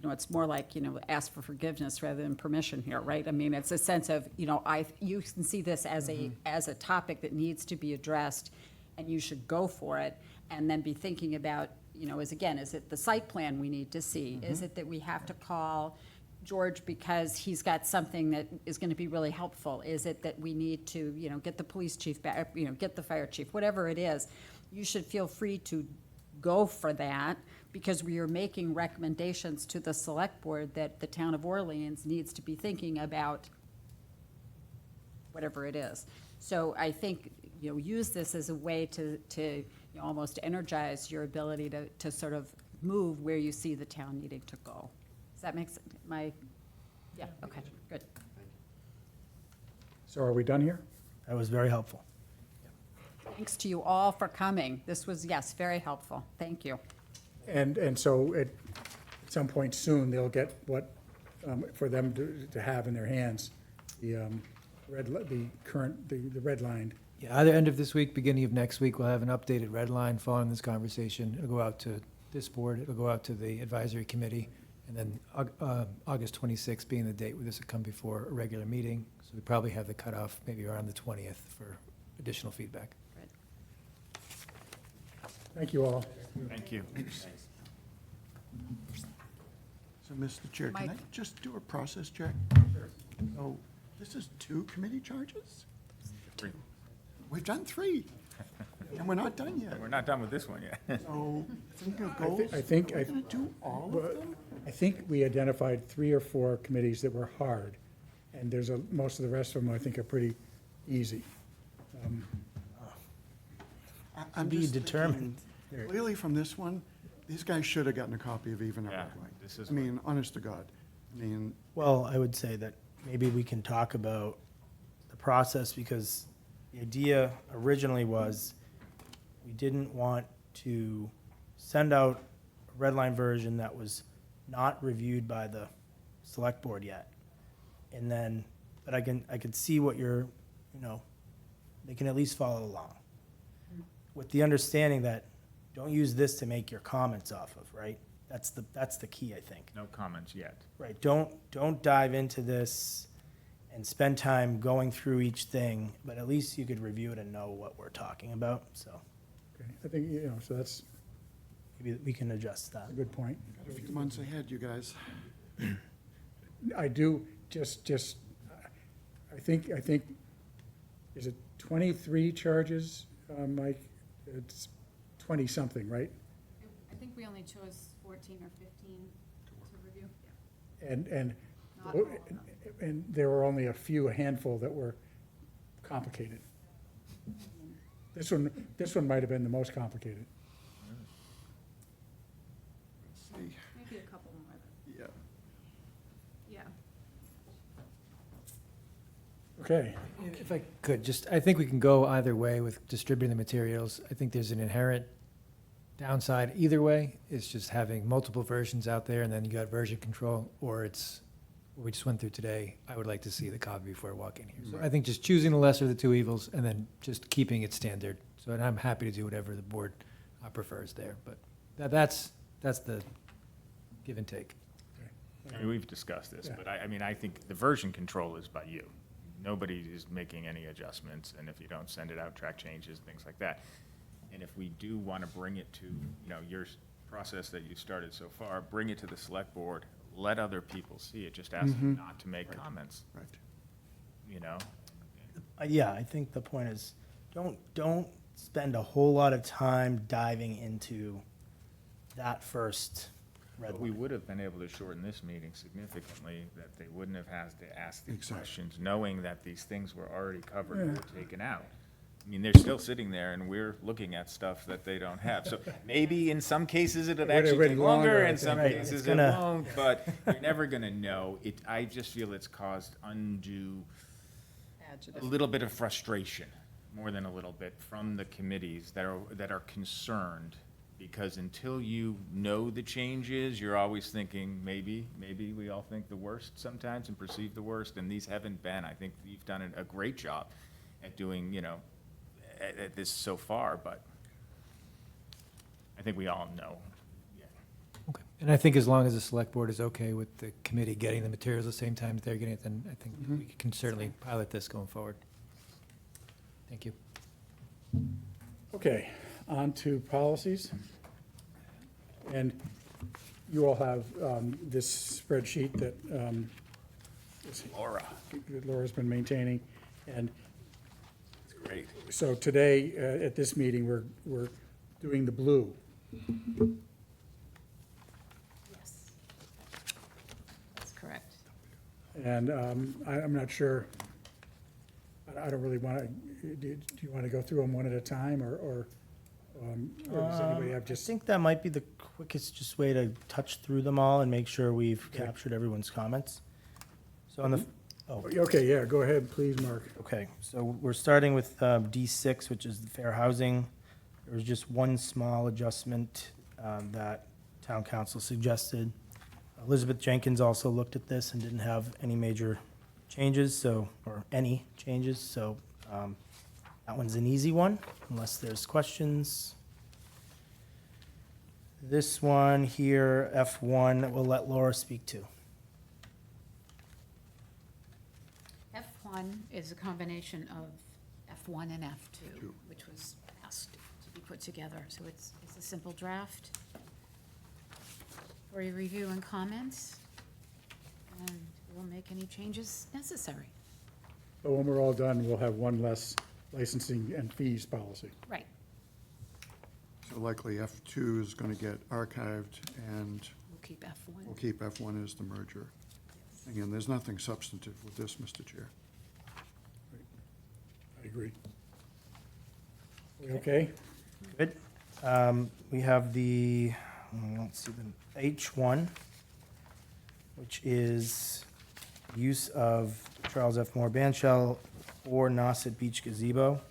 it's more like, ask for forgiveness rather than permission here, right? I mean, it's a sense of, you can see this as a topic that needs to be addressed, and you should go for it, and then be thinking about, is it the site plan we need to see? Is it that we have to call George because he's got something that is going to be really helpful? Is it that we need to, get the police chief back, get the fire chief, whatever it is? You should feel free to go for that, because we are making recommendations to the select board that the town of Orleans needs to be thinking about, whatever it is. So I think, use this as a way to almost energize your ability to sort of move where you see the town needing to go. Does that make sense? Yeah, okay, good. so are we done here? That was very helpful. Thanks to you all for coming. This was, yes, very helpful. Thank you. And so at some point soon, they'll get what, for them to have in their hands, the redlined Yeah, either end of this week, beginning of next week, we'll have an updated red line following this conversation. It'll go out to this board, it'll go out to the advisory committee, and then August 26th being the date where this will come before a regular meeting. So we probably have the cutoff maybe around the 20th for additional feedback. Thank you all. Thank you. So, Mr. Chair, can I Mike. just do a process check? So, this is 2 committee charges? Three. We've done 3, and we're not done yet. We're not done with this one yet. So, thinking of goals, I think- are we going to do all Well, of them? I think we identified 3 or 4 committees that were hard, and most of the rest of them, I think, are pretty easy. I'm be just determined. thinking, clearly from this one, these guys should have gotten a copy of even a Yeah, red line. this is I mean, honest to God. I mean, Well, I would say that maybe we can talk about the process, because the idea originally was we didn't want to send out a red line version that was not reviewed by the select board yet. And then, but I can see what you're, they can at least follow along. With the understanding that don't use this to make your comments off of, right? That's the key, I think. No comments yet. Right, don't dive into this and spend time going through each thing, but at least you could review it and know what we're talking about, so Okay, I think, so that's maybe we can adjust that. a good point. got a few months ahead, you guys. I do, I think, is it 23 charges, Mike? It's 20-something, right? I think we only chose 14 or 15 to review. And Not all of them. and there were only a handful that were complicated. This one might have been the most complicated. Let's see, Maybe a couple more, yeah. yeah. Okay, If I could, I think we can go either way with distributing the materials. I think there's an inherent downside either way. It's just having multiple versions out there, and then you got version control, or it's what we just went through today. I would like to see the copy before I walk in here. So I think just choosing the lesser of the 2 evils, and then just keeping it standard. So, and I'm happy to do whatever the board prefers there, but that's the give and take. I mean, we've discussed this, Yeah. but I think the version control is by you. Nobody is making any adjustments, and if you don't send it out, track changes, things like that. And if we do want to bring it to, your process that you started so far, bring it to the select board, let other people see it, just ask them not to make comments, Right. Yeah, I think the point is, don't spend a whole lot of time diving into that first red But we line. would have been able to shorten this meeting significantly, that they wouldn't have had to ask these Exactly. questions, knowing that these things were already covered and Yeah. were taken out. I mean, they're still sitting there, and we're looking at stuff that they don't have. So maybe in some cases it'd It would've actually been take longer, longer, I in some think. Right, it's cases it gonna- won't, but you're never gonna know. I just feel it's caused undue, a little bit of frustration, more than a little bit, from the committees that are concerned. Because until you know the changes, you're always thinking, maybe we all think the worst sometimes and perceive the worst, and these haven't been. I think you've done a great job at doing, at this so far, but I think we all know. Okay. And I think as long as the select board is okay with the committee getting the materials at the same time that they're getting it, then I think we can certainly pilot this going forward. Thank you. okay, on to policies. And you all have this spreadsheet that Laura's been maintaining. And Great. so today, at this meeting, we're doing the blue. Yes. That's correct. And I'm not sure, I don't really want to, do you want to go through them one at a time, or does anybody have I just? think that might be the quickest just way to touch through them all and make sure we've Okay. captured everyone's comments. So on the, Okay, yeah, go ahead, please, Mark. okay, so we're starting with D6, which is the fair housing. There was just one small adjustment that town council suggested. Elizabeth Jenkins also looked at this and didn't have any major changes, or any changes, so That one's an easy one, unless there's questions. This one here, F1, we'll let Laura speak to. F1 is a combination of F1 and F2, which was asked to be put together. So it's a simple draft for your review and comments, and we'll make any changes necessary. So when we're all done, we'll have one less licensing and fees policy. Right. So likely F2 is going to get archived, and We'll keep F1. we'll keep F1 as the merger. Again, there's nothing substantive with this, Mr. Chair. I agree. We okay? Good. We have the, let's see, the H1, which is use of Charles F. Moore bandshell or Nauset Beach gazebo,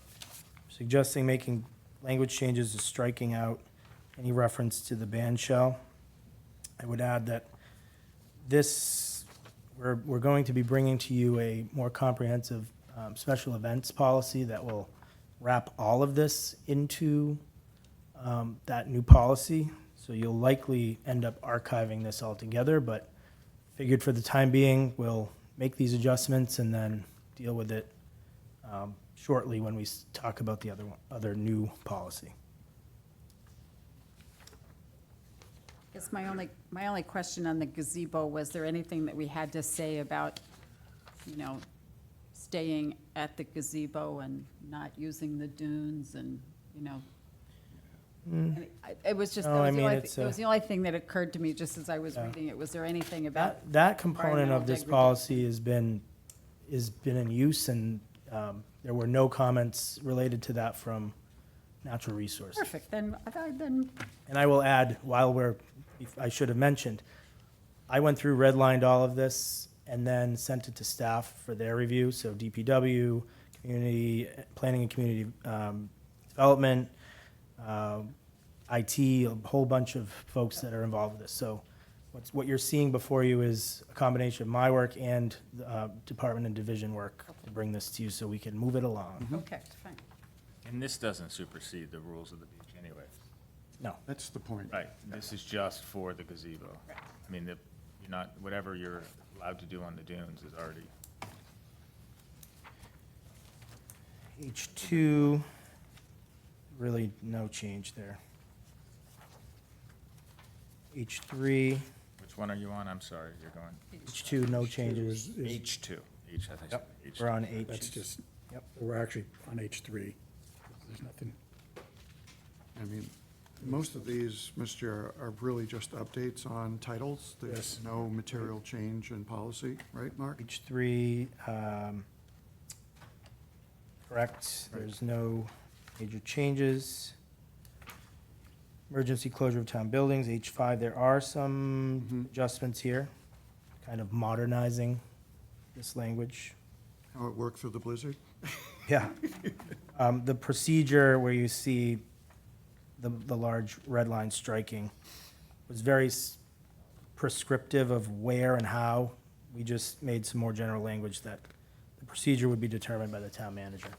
suggesting making language changes to striking out any reference to the bandshell. I would add that this, we're going to be bringing to you a more comprehensive special events policy that will wrap all of this into that new policy. So you'll likely end up archiving this all together, but figured for the time being, we'll make these adjustments and then deal with it shortly when we talk about the other new policy. I guess my only question on the gazebo, was there anything that we had to say about, staying at the gazebo and not using the dunes and, And it was just, No, that I was the mean, only it's, that was the only thing that occurred to me just as I was reading it. Was there anything about? That component of environmental this degradation? policy has been in use, and there were no comments related to that from Natural Resources. Perfect, then, And I will add, I should have mentioned, I went through, redlined all of this, and then sent it to staff for their review, so DPW, community, planning and community development, IT, a whole bunch of folks that are involved with this. So what you're seeing before you is a combination of my work and department and division work to bring this to you so we can move it along. okay, fine. And this doesn't supersede the rules of the beach anyway. No. That's the point. Right, this is just for the gazebo. I mean, you're not, whatever you're allowed to do on the dunes is already, H2, really no change there. H3, which one are you on? I'm sorry, you're going, H2, no changes. H2. H, I think, Yep, H. we're on H. That's just, Yep. we're actually on H3. There's nothing, I mean, most of these, Mr. Chair, are really just updates on titles. There's Yes. no material change in policy, right, Mark? H3, correct, there's no major changes. Emergency closure of town buildings, H5, there are some adjustments here, kind of modernizing this language. How it worked through the blizzard? Yeah. The procedure where you see the large red line striking was very prescriptive of where and how. We just made some more general language that the procedure would be determined by the town manager.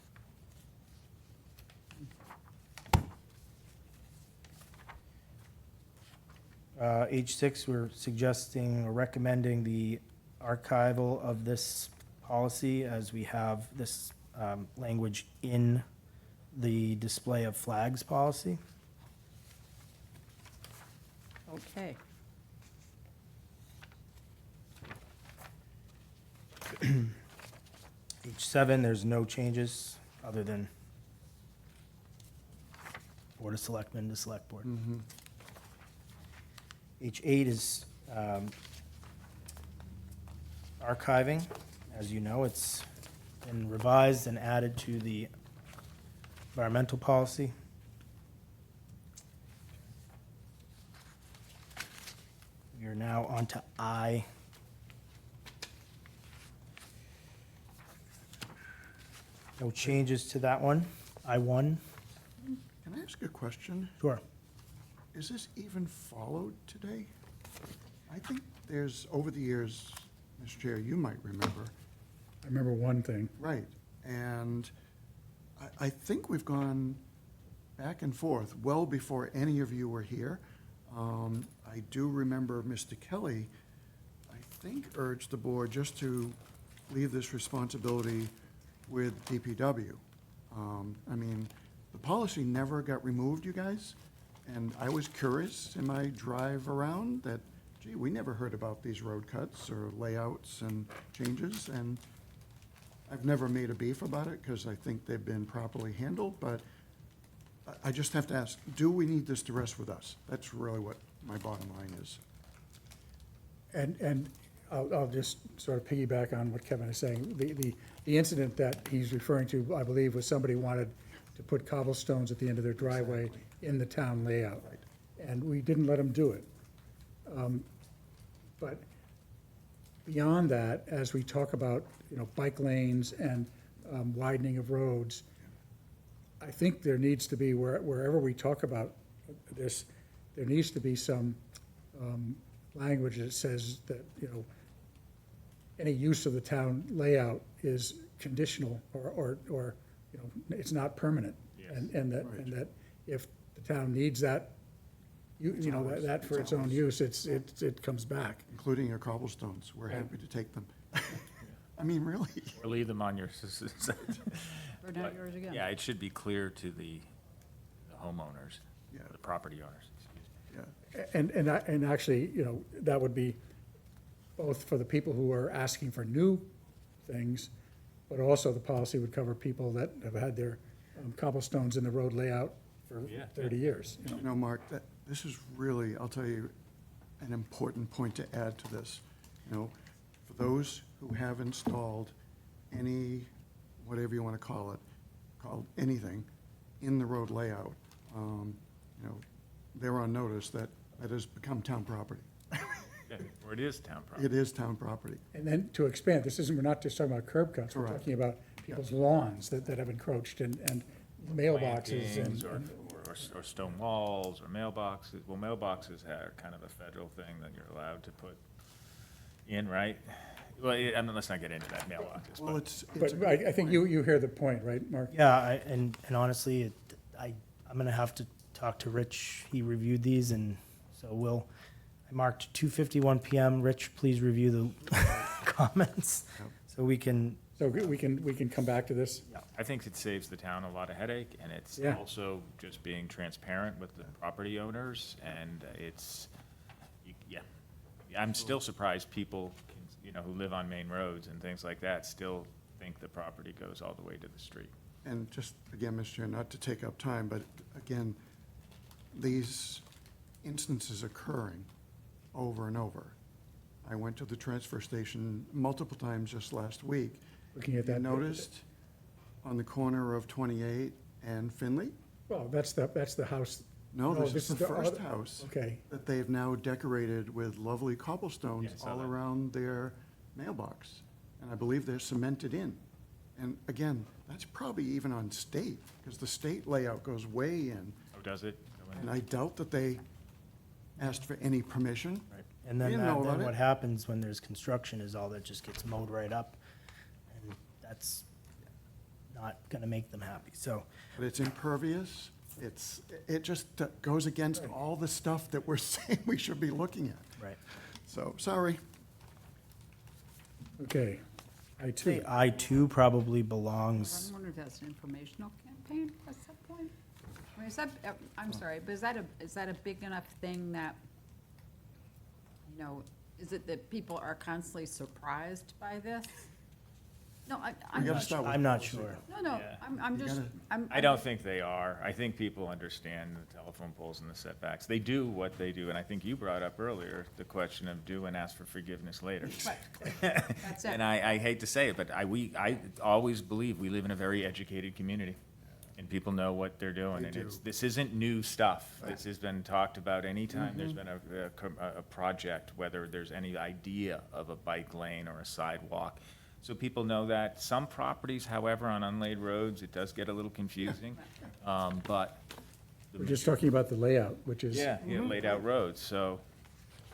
H6, we're suggesting or recommending the archival of this policy as we have this language in the display of flags policy. Okay. H7, there's no changes other than Board of Selectmen to Select Board. H8 is archiving. As you know, it's been revised and added to the environmental policy. We are now on to I. No changes to that one. I1, Can I ask a question? sure. Is this even followed today? I think there's, over the years, Mr. Chair, you might remember, I remember one thing. right, and I think we've gone back and forth well before any of you were here. I do remember Mr. Kelly, I think, urged the board just to leave this responsibility with DPW. I mean, the policy never got removed, you guys, and I was curious in my drive around that, gee, we never heard about these road cuts or layouts and changes, and I've never made a beef about it because I think they've been properly handled, but I just have to ask, do we need this to rest with us? That's really what my bottom line is. And I'll just sort of piggyback on what Kevin is saying. The incident that he's referring to, I believe, was somebody wanted to put cobblestones at the end of their driveway in the town layout. And we didn't let them do it. But beyond that, as we talk about, bike lanes and widening of roads, I think there needs to be, wherever we talk about this, there needs to be some language that says that, any use of the town layout is conditional or it's not permanent. Yes. And that if the town needs that, that for its own use, it comes back. Including your cobblestones, we're happy to take them. I mean, really? Or leave them on your. Or not yours again. Yeah, it should be clear to the homeowners, Yeah. the property owners, excuse me. Yeah. And actually, that would be both for the people who are asking for new things, but also the policy would cover people that have had their cobblestones in the road layout for Yeah. 30 years. Mark, this is really, I'll tell you, an important point to add to this. For those who have installed any, whatever you want to call it, called anything, in the road layout, they're on notice that that has become town property. Yeah, or it is town property. It is town property. And then to expand, we're not just talking about curb cuts, we're Correct. talking about people's lawns that have encroached and mailboxes Plantings and. or stone walls or mailboxes. Well, mailboxes are kind of a federal thing that you're allowed to put in, right? Well, let's not get into that, mailboxes. Well, but- it's. But I think you hear the point, right, Mark? Yeah, and honestly, I'm gonna have to talk to Rich. He reviewed these, and so I marked 2:51 PM. Rich, please review the comments, so we can. So we can come back to this? I think it saves the town a lot of headache, and it's Yeah. also just being transparent with the property owners, and yeah. I'm still surprised people, who live on main roads and things like that, still think the property goes all the way to the street. And just, again, Mr. Chair, not to take up time, but again, these instances occurring over and over. I went to the transfer station multiple times just last week. Looking at You that. noticed on the corner of 28 and Finley? Well, that's the house. No, this is the first other- house Okay, that they've now decorated with lovely cobblestones Yeah, I saw all that. around their mailbox. And I believe they're cemented in. And again, that's probably even on state, because the state layout goes way in. Oh, does it? And I doubt that they asked for any permission. And then, We didn't know about what it. happens when there's construction is all that just gets mowed right up, and that's not gonna make them happy, so. But it's impervious. It just goes against all the stuff that we're saying we should be looking at. Right. So, sorry. okay. I think I2 probably belongs, I wonder if that's an informational campaign at some point? I mean, is that, I'm sorry, but is that a big enough thing that, is it that people are constantly surprised by this? No, We gotta start with I'm not policy. sure. no, Yeah. I'm just, gotta- I don't think they are. I think people understand the telephone poles and the setbacks. They do what they do, and I think you brought up earlier the question of do and ask for forgiveness later. Right. That's it. And I hate to say it, but I always believe we live in a very educated community, and people know what they're doing. They And do. this isn't new stuff. This has been talked about anytime there's been a project, whether there's any idea of a bike lane or a sidewalk. So people know that. Some properties, however, on unlaid roads, it does get a little confusing, but. the We're just talking about the layout, which is. Yeah, laid out roads, so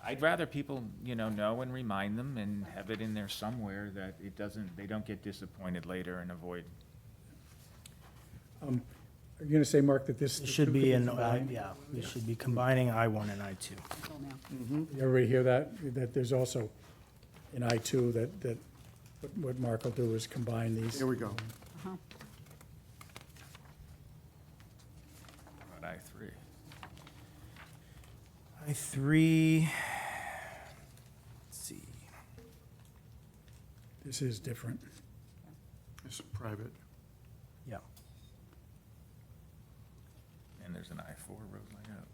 I'd rather people, know and remind them and have it in there somewhere that they don't get disappointed later and avoid. Are you going to say, Mark, that this? It should be in, combined? yeah, we should be combining I-1 and I-2. Until now. Everybody hear that? That there's also in I-2 that what Mark will do is combine these. Here we go. Uh-huh. About I3. I-3, let's see. This is different. It's private. Yeah. And there's an I4 road layout.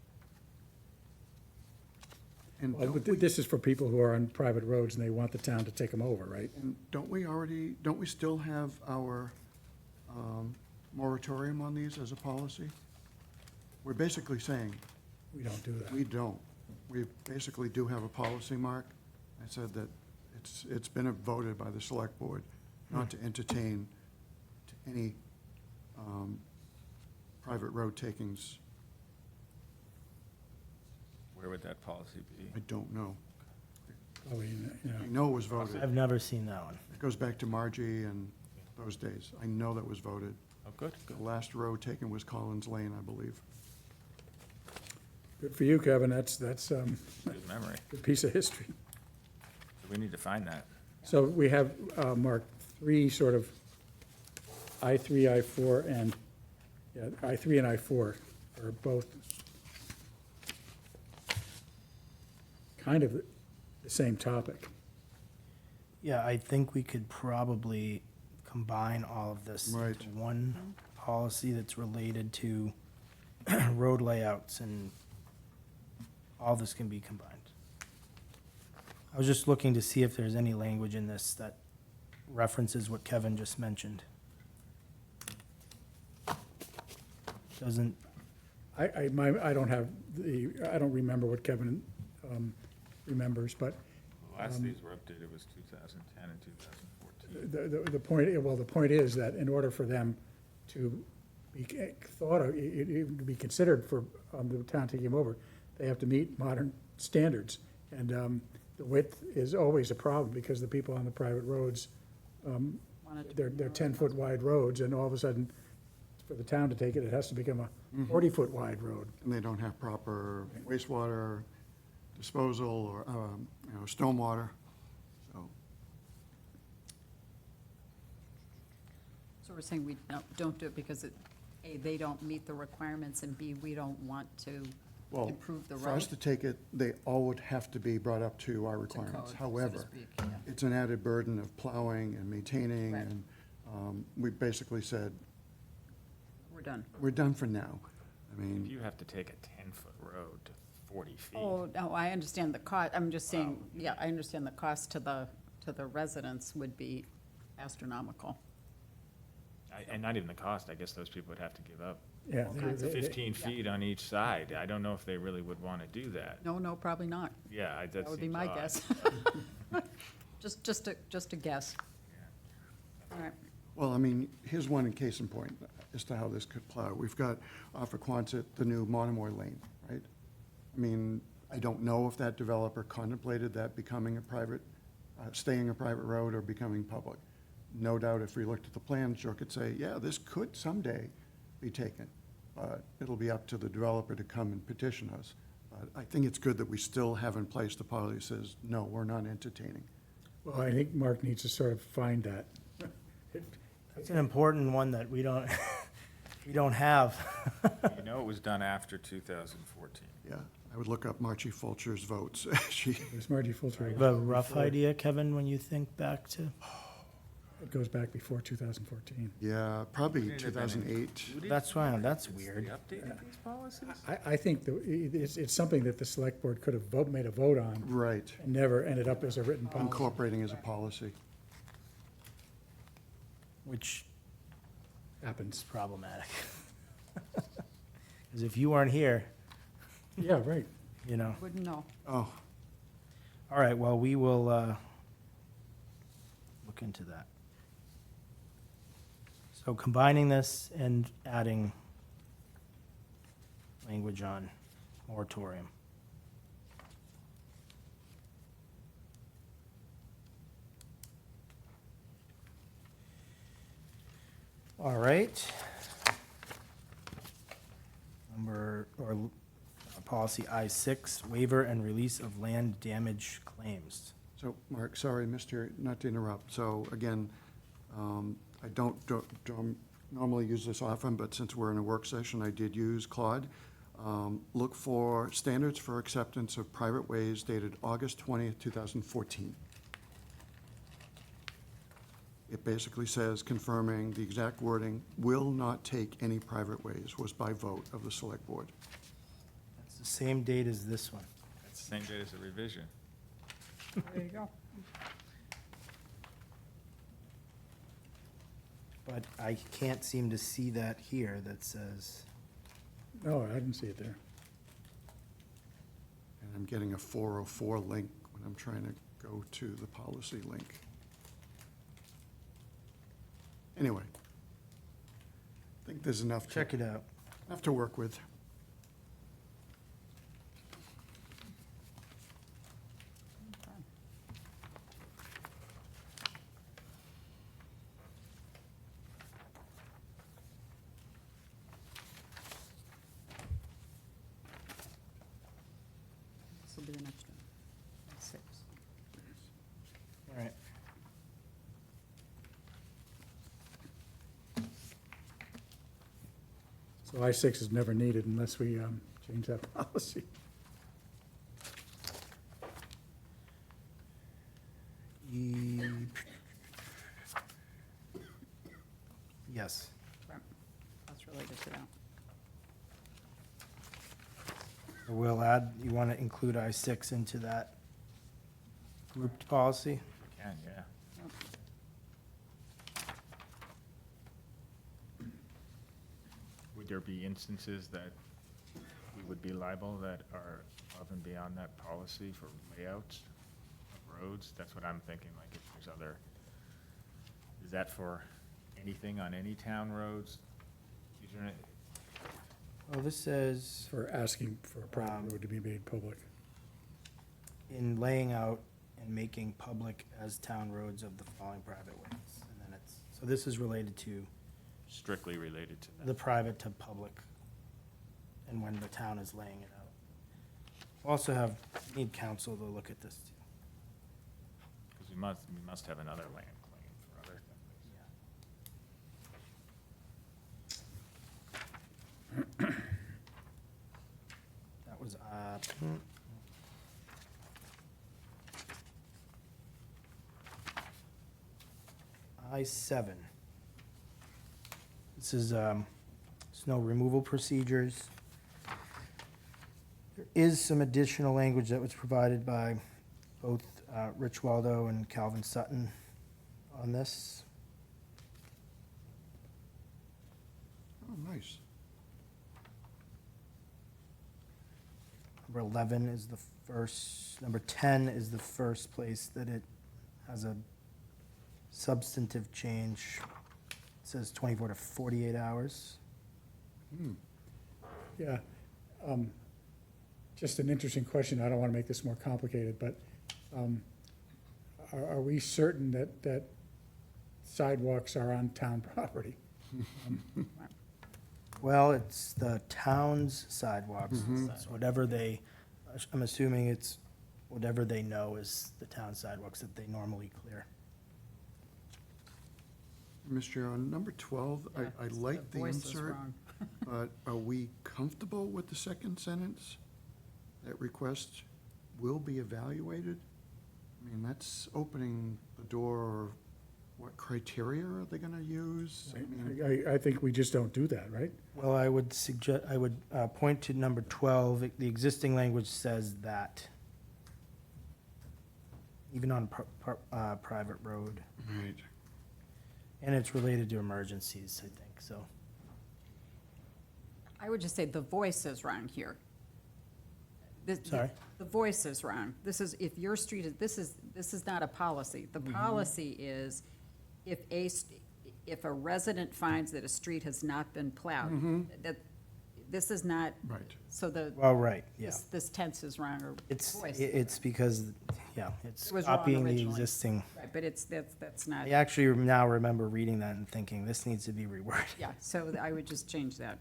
And Well, don't but we- this is for people who are on private roads and they want the town to take them over, right? and don't we still have our moratorium on these as a policy? We're basically saying, We don't do that. we don't. We basically do have a policy, Mark. I said that it's been voted by the select board not to entertain any private road takings. Where would that policy be? I don't know. Probably, you I know, know it was voted. I've never seen that one. It goes back to Margie and those days. I know that was voted. Oh, good, The good. last road taken was Collins Lane, I believe. good for you, Kevin. That's Good memory. a piece of history. We need to find that. So we have, Mark, three sort of I3, I4, and, yeah, I3 and I4 are both kind of the same topic. Yeah, I think we could probably combine all of this Right. into one policy that's related to road layouts, and all this can be combined. I was just looking to see if there's any language in this that references what Kevin just mentioned. Doesn't, I don't have I don't remember what Kevin remembers, but The last these were updated was 2010 and 2014. the point, well, the point is that in order for them to be thought of, it be considered for the town taking them over, they have to meet modern standards. And the width is always a problem because the people on the private roads, Want it to be they're more 10-foot wide roads, and all of a sudden, for the town to take it, it has to become a 40-foot wide road. And they don't have proper wastewater disposal or, stormwater. So, So we're saying we don't do it because A, they don't meet the requirements, and B, we don't want to well, improve the for road. us to take it, they all would have to be brought up to our To requirements. code, so to However, speak, yeah. it's an added burden of plowing and maintaining, Right. and we basically said, We're done. we're done for now. I If mean, you have to take a 10-foot road to 40 feet. Oh, no, I understand the cost, I'm just saying, yeah, I understand the cost to the residents would be astronomical. And not even the cost, I guess those people would have to give up Yeah. All kinds of 15 Yeah. feet on each side. I don't know if they really would want to do that. No, probably not. Yeah, that That would be seems my odd. guess. Just a guess. All right. well, I mean, here's one in case in point as to how this could play out. We've got off of Quonset, the new Monomoy Lane, right? I mean, I don't know if that developer contemplated that becoming a private, staying a private road or becoming public. No doubt if we looked at the plans, Joe could say, yeah, this could someday be taken, but it'll be up to the developer to come and petition us. But I think it's good that we still have in place the policy that says, no, we're not entertaining. Well, I think Mark needs to sort of find that. that's an important one that we don't, we don't have. You know it was done after 2014. Yeah, I would look up Marchie Fulcher's votes. She, There's Margie Fulcher. You have a rough idea, Kevin, when you think back to? It goes back before 2014. yeah, probably Wouldn't it have been 2008. included? That's fine, that's Since weird. they updated these policies? I think it's something that the select board could have made a vote on Right, and never ended up as a written policy. incorporating as a policy. Which Happens. is problematic. Because if you weren't here, Yeah, right. you know. Wouldn't know. Oh, All right, well, we will look into that. So combining this and adding language on moratorium. All right. Policy I-6, waiver and release of land damage claims. So, Mark, sorry, not to interrupt. So again, I don't normally use this often, but since we're in a work session, I did use Claude. Look for standards for acceptance of private ways dated August 20th, 2014. It basically says confirming the exact wording, will not take any private ways, was by vote of the select board. That's the same date as this one. That's the same date as the revision. There you go. But I can't seem to see that here that says, No, I didn't see it there. And I'm getting a 404 link when I'm trying to go to the policy link. Anyway, I think there's enough check it out. to work with. This will be the next one. 6. All right. So I-6 is never needed unless we change that policy. Yes. Right. That's related to that. We'll add, you want to include I-6 into that grouped policy? Can, yeah. Would there be instances that we would be liable that are above and beyond that policy for layouts of roads? That's what I'm thinking, like if there's other, is that for anything on any town roads? Is there any- Well, this says, For asking for a private road to be made public. in laying out and making public as town roads of the following private ways. And then it's, so this is related to strictly related to the that? private to public and when the town is laying it out. We'll also need council to look at this too. Because we must have another land claim for other things. That was, I-7. This is, snow removal procedures. There is some additional language that was provided by both, Rich Waldo and Calvin Sutton on this. Oh, nice. Number 11 is the first, number 10 is the first place that it has a substantive change. It says 24 to 48 hours. Yeah. Just an interesting question. I don't want to make this more complicated, but are we certain that sidewalks are on town property? Well, it's the town's sidewalks. It's whatever they, I'm assuming it's whatever they know is the town sidewalks that they normally clear. Mr. Chair, on number 12, Yeah, I like the voice is insert, wrong. but are we comfortable with the second sentence? That request will be evaluated? I mean, that's opening the door, what criteria are they gonna use? I mean, I think we just don't do that, right? Well, I would suggest, I would point to number 12. The existing language says that, even on private road. Right. And it's related to emergencies, I think, so. I would just say the voice is wrong here. Sorry? The voice is wrong. This is, if your street is, this is not a policy. The policy is if a resident finds that a street has not been plowed, that, this is not. Right. So Well, right, yeah. this tense is wrong, or It's, voice. it's because, yeah, it's It was wrong copying the originally. existing. Right, but that's not, I actually now remember reading that and thinking, this needs to be reworded. yeah, so I would just change that.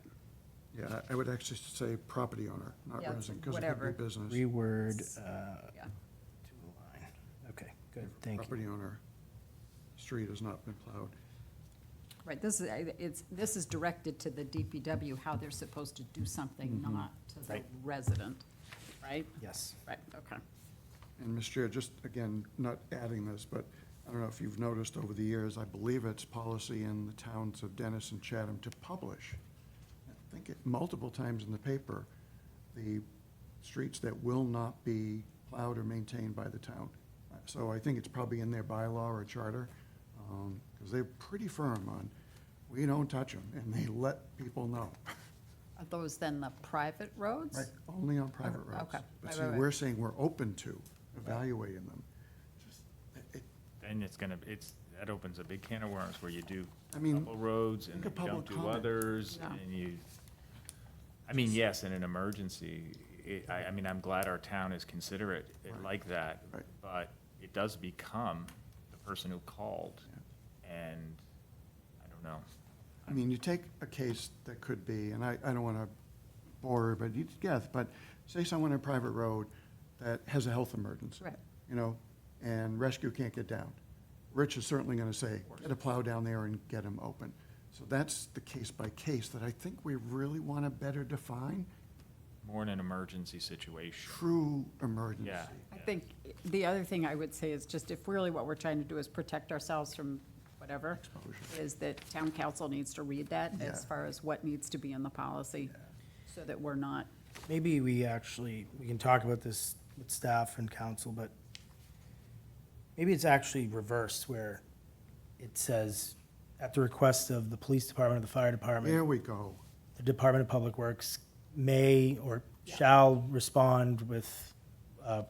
Yeah, I would actually say property owner, not Yeah, resident, because it whatever. could be business. Reword, Yeah. to align. Okay, good, thank you. Property owner, street has not been plowed. Right, this is directed to the DPW, how they're supposed to do something, not to the Right. resident, right? Yes. Right, okay. And, Mr. Chair, just again, not adding this, but I don't know if you've noticed over the years, I believe it's policy in the towns of Dennis and Chatham to publish, I think it multiple times in the paper, the streets that will not be plowed or maintained by the town. So I think it's probably in their bylaw or charter, because they're pretty firm on, we don't touch them, and they let people know. Are those then the private roads? Right, only on private roads. Okay. But Right, see, right, right. we're saying we're open to evaluating them. Just, it- And that opens a big can of worms where you do I a mean, couple roads and think you of don't public do comment. others, Yeah. and you, I mean, yes, in an emergency, I mean, I'm glad our town is considerate like that. Right. But it does become the person who called, and I don't know. I mean, you take a case that could be, and I don't want to bore everybody to death, but say someone on a private road that has a health emergency. Right. You know, and rescue can't get down. Rich is certainly going to say, get a plow down there and get them open. So that's the case by case that I think we really want to better define More in an emergency situation. true emergency. Yeah. I think the other thing I would say is just if really what we're trying to do is protect ourselves from whatever, is that town council needs to read that Yeah. as far as what needs to be in the policy, so that we're not, Maybe we can talk about this with staff and council, but maybe it's actually reversed where it says, at the request of the police department or the fire department, There we go. the Department of Public Works may or shall respond with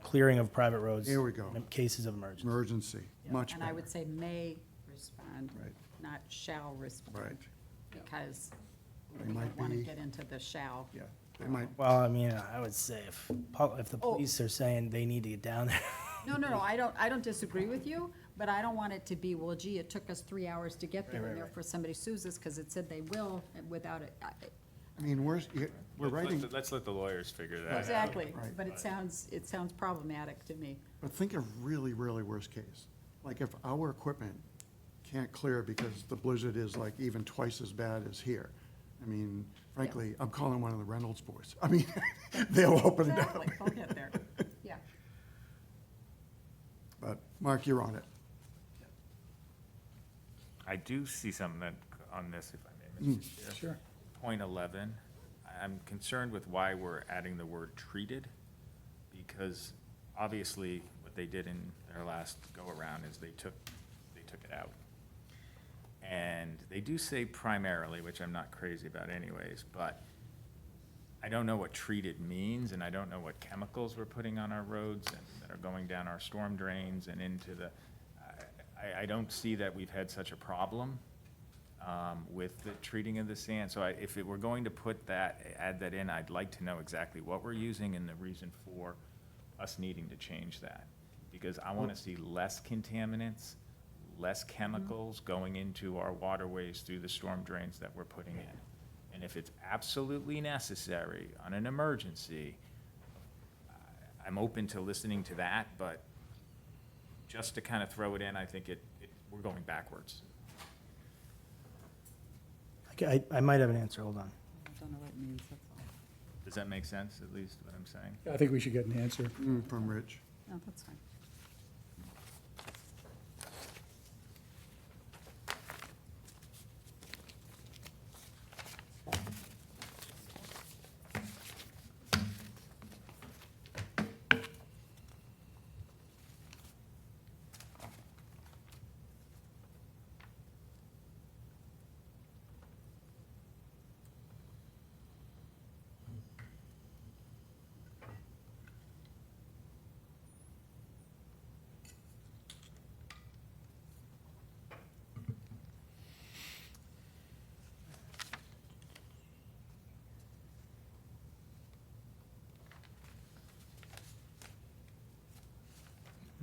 clearing of private roads. Here we go. In cases of emergency. Emergency, much and I better. would say may respond, Right. not shall respond. Right, Because They we might don't want to be- get into the shall. yeah. They might, Well, I mean, I would say if the Oh. police are saying they need to get down there. No, I don't disagree with you, but I don't want it to be, well, gee, it took us 3 hours to get there, Right, and right, therefore somebody sues us because it said they will, and without it. I mean, we're writing, Let's let the lawyers figure that out. Exactly, Right. but it sounds problematic to me. but think of really, really worst case. Like if our equipment can't clear because the blizzard is like even twice as bad as here. I mean, frankly, I'm calling one of the Reynolds boys. I mean, they'll open it up. Exactly, we'll get there, yeah. But, Mark, you're on it. I do see something that, on this, if I may, Mr. Chair. Sure. Point 11, I'm concerned with why we're adding the word treated, because obviously what they did in their last go-around is they took it out. And they do say primarily, which I'm not crazy about anyways, but I don't know what treated means, and I don't know what chemicals we're putting on our roads and that are going down our storm drains and into the, I don't see that we've had such a problem with the treating of the sand. So if it were going to add that in, I'd like to know exactly what we're using and the reason for us needing to change that. Because I want to see less contaminants, less chemicals going into our waterways through the storm drains that we're putting in. And if it's absolutely necessary on an emergency, I'm open to listening to that, but just to kind of throw it in, I think we're going backwards. Okay, I might have an answer, hold on. I don't know what it means, that's all. Does that make sense, at least, what I'm saying? I think we should get an answer. From Rich. No, that's fine.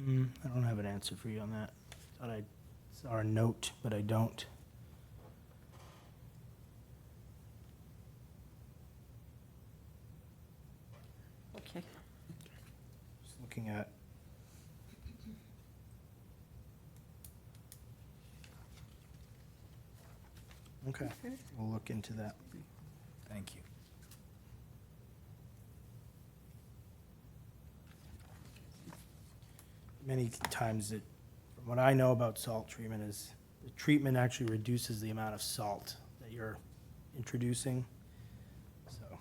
I don't have an answer for you on that. Thought I saw a note, but I don't. looking at. Okay, we'll look into that. Thank you. Many times it, from what I know about salt treatment is, the treatment actually reduces the amount of salt that you're introducing. So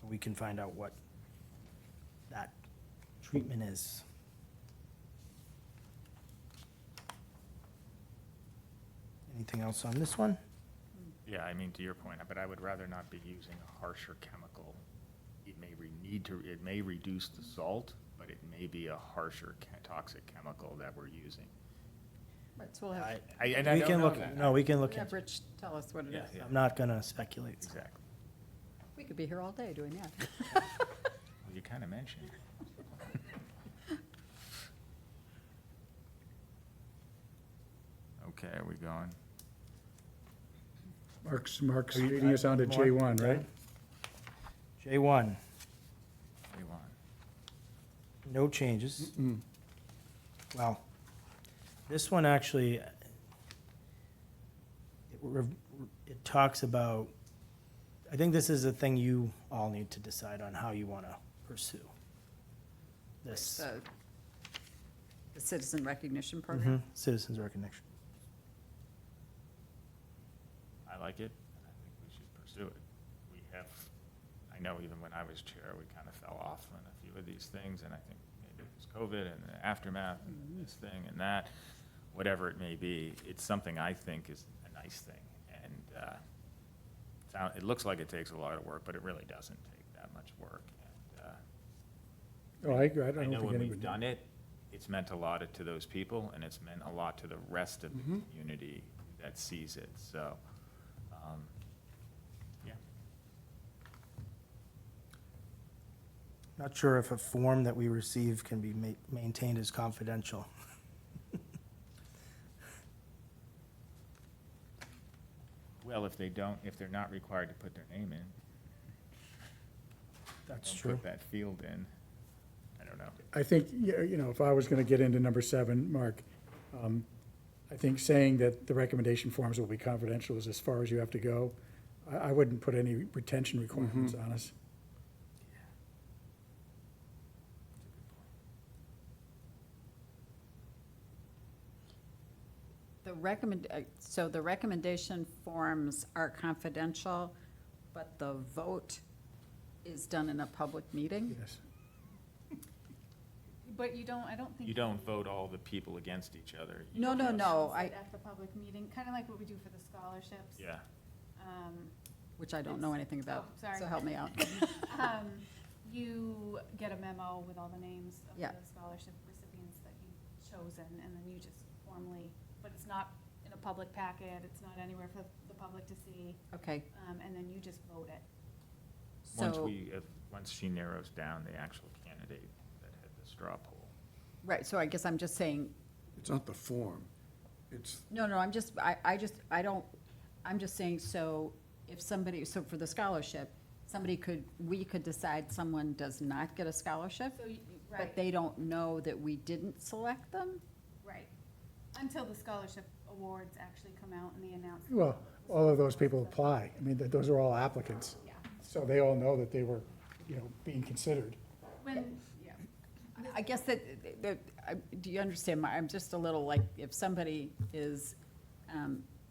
we can find out what that treatment is. Anything else on this one? Yeah, I mean, to your point, but I would rather not be using a harsher chemical. It may reduce the salt, but it may be a harsher toxic chemical that we're using. Right, so we'll have, I We don't can know look, that. no, we can we'll look have into it. Rich tell us what it Yeah, is. yeah. I'm not gonna speculate. Exactly. We could be here all day doing that. Well, you kind of mentioned. Okay, are we going? Mark's leading us on to J1, right? J1, We want. no changes. Well, this one actually, it talks about, I think this is a thing you all need to decide on how you want to pursue this. The citizen recognition program. Mhm, Citizens recognition. I like it, and I think we should pursue it. We have, I know even when I was chair, we kind of fell off on a few of these things, and I think maybe it was COVID and the aftermath and this thing and that, whatever it may be, it's something I think is a nice thing. And it looks like it takes a lot of work, but it really doesn't take that much work. And Oh, I agree. I I don't know think when anyone. we've done it, it's meant a lot to those people, and it's meant a lot to the rest of the community that sees it, so, yeah. Not sure if a form that we receive can be maintained as confidential. Well, if they're not required to put their name in. That's don't true. Put that field in, I don't know. I think, if I was going to get into number 7, Mark, I think saying that the recommendation forms will be confidential is as far as you have to go. I wouldn't put any retention requirements on us. So the recommendation forms are confidential, but the vote is done in a public meeting? Yes. But you don't, I don't think. You don't vote all the people against each other. You No, no, just- no, Announce it At the public meeting, kind of like what we do for the scholarships. Yeah, which I don't know anything about, Oh, sorry. so help me out. You get a memo with all the names of Yeah. the scholarship recipients that you've chosen, and then you just formally, but it's not in a public packet, it's not anywhere for the public to see, Okay, and then you just vote it. so, once she narrows down the actual candidate that had the straw poll. right, so I guess I'm just saying, It's not the form. It's, no, I'm just saying, so if somebody, so for the scholarship, we could decide someone does not get a scholarship, So, but right, they don't know that we didn't select them? right. Until the scholarship awards actually come out and they announce. Well, all of those people apply. I mean, those are all applicants. Yeah. So they all know that they were, being considered. When, yeah. I guess do you understand, I'm just a little like, if somebody is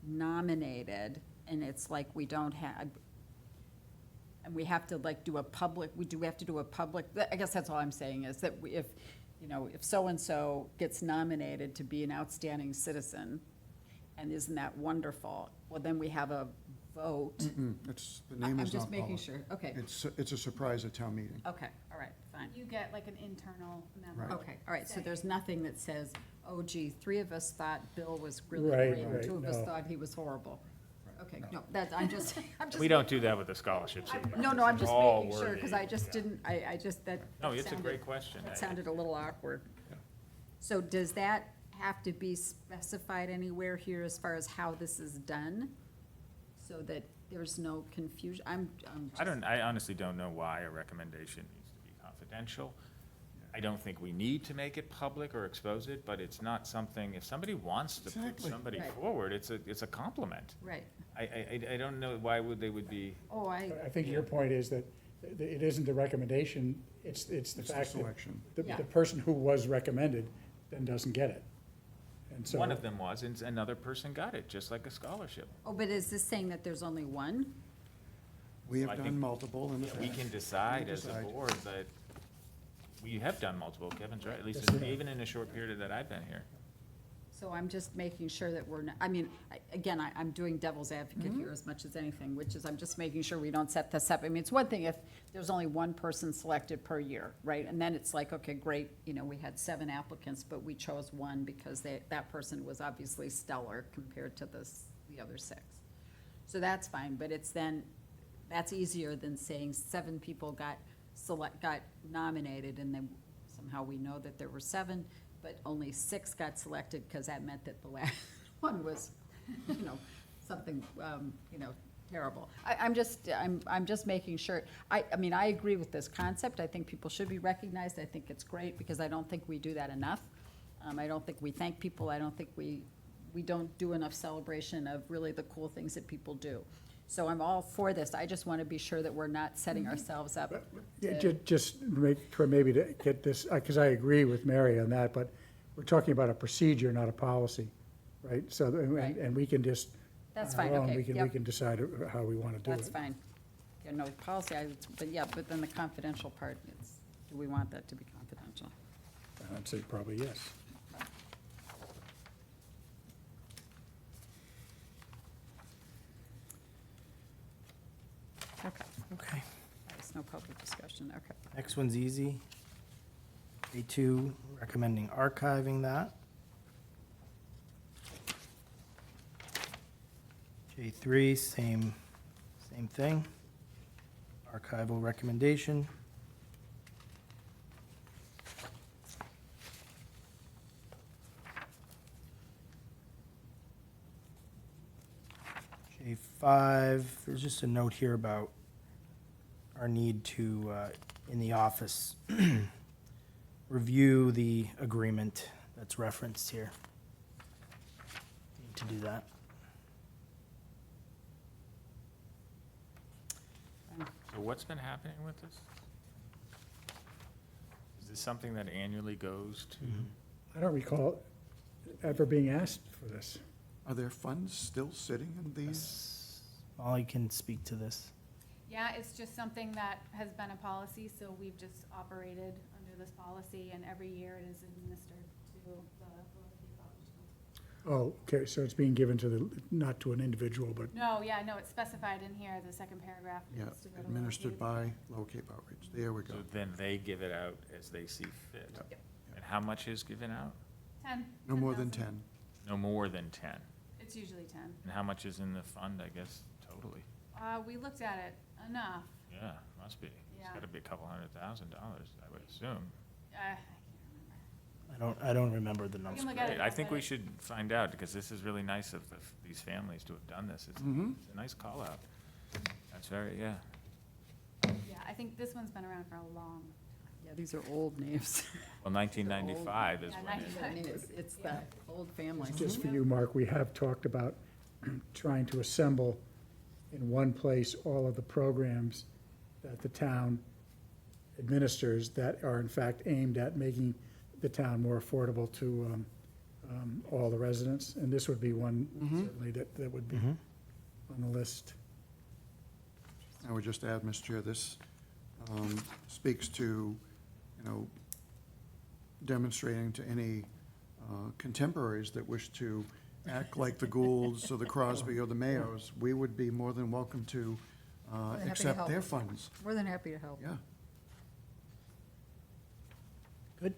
nominated, and it's like we don't have, and we have to like do a public, we have to do a public, I guess that's all I'm saying, is that if so-and-so gets nominated to be an outstanding citizen, and isn't that wonderful, well, then we have a vote. the name I'm is just not making public. sure, okay, It's a surprise at town meeting. okay, all right, fine. You get like an internal memo. Right. Okay, all right, so there's saying- nothing that says, oh gee, 3 of us thought Bill was really Right, great, and right, 2 of us no. thought he was horrible. Okay, no, that, I'm just. We don't do that with the scholarships either. No, I'm just All making sure, because wordy. I just didn't, I just, that. No, that it's a sounded- great question. That sounded a little awkward. So does that have to be specified anywhere here as far as how this is done? So that there's no confusion? I'm just. I honestly don't know why a recommendation needs to be confidential. I don't think we need to make it public or expose it, but it's not something, if somebody wants to put Exactly. somebody Right. forward, it's a compliment. Right. I don't know why would they would be, Oh, I think your point is that it isn't the recommendation, it's the It's the fact that selection. Yeah. the person who was recommended then doesn't get it. And so. one of them was, and another person got it, just like a scholarship. oh, but is this saying that there's only one? We I have think- done multiple in the We past. can decide We as a decide. board that, we have done multiple, Kevin's right, at least Yes, we have. even in a short period that I've been here. So I'm just making sure that we're not, I mean, again, I'm doing devil's advocate here as much as anything, which is I'm just making sure we don't set this up. I mean, it's one thing if there's only one person selected per year, right? And then it's like, okay, great, we had 7 applicants, but we chose one because that person was obviously stellar compared to the other 6. So that's fine, but it's then, that's easier than saying 7 people got nominated, and then somehow we know that there were 7, but only 6 got selected, because that meant that the last one was, something, terrible. I'm just making sure, I mean, I agree with this concept. I think people should be recognized. I think it's great, because I don't think we do that enough. I don't think we thank people. I don't think we don't do enough celebration of really the cool things that people do. So I'm all for this. I just want to be sure that we're not setting ourselves up. Yeah, to- just maybe to get this, because I agree with Mary on that, but we're talking about a procedure, not a policy, right? So, Right. and we can just. That's on our fine, own, okay, We yep. can decide how we want to do it. That's fine. Yeah, no, policy, but then the confidential part, do we want that to be confidential? I'd say probably yes. Okay, Okay. there's no public discussion, okay. Next one's easy. A2, recommending archiving that. J3, same thing. Archival recommendation. J5, there's just a note here about our need to, in the office, review the agreement that's referenced here. Need to do that. So what's been happening with this? Is this something that annually goes to? I don't recall ever being asked for this. Are there funds still sitting in these? Molly can speak to this. Yeah, it's just something that has been a policy, so we've just operated under this policy, and every year it is administered to the Little Cape Outreach Council. Oh, okay, so it's being given to not to an individual, but, No, yeah, no, it's specified in here, the second paragraph. Yeah, It's to go to Little administered Cape. by Low Cape Outreach. There we go. So then they give it out as they see fit? Yep. And how much is given out? 10. No more than 10,000. 10. No more than 10. It's usually 10. And how much is in the fund, I guess, totally? We looked at it enough. Yeah, must be. It's Yeah. gotta be a couple $100,000, I would assume. I can't remember. I don't remember the We numbers. can look at it. Great. I think but we it- should find out, because this is really nice of these families to have done this. It's Mhm. it's a nice call out. That's very, yeah. Yeah, I think this one's been around for a long. Yeah, these are old names. Well, 1995 is Yeah, when it, I mean, it's the old families. just for you, Mark, we have talked about trying to assemble in one place all of the programs that the town administers that are in fact aimed at making the town more affordable to all the residents. And this would be one certainly that would be on the list. I would just add, Mr. Chair, this speaks to, demonstrating to any contemporaries that wish to act like the Goulds or the Crosby or the Mayos, we would be more than welcome to happy to accept help. their funds. More than happy to help. Yeah. Good.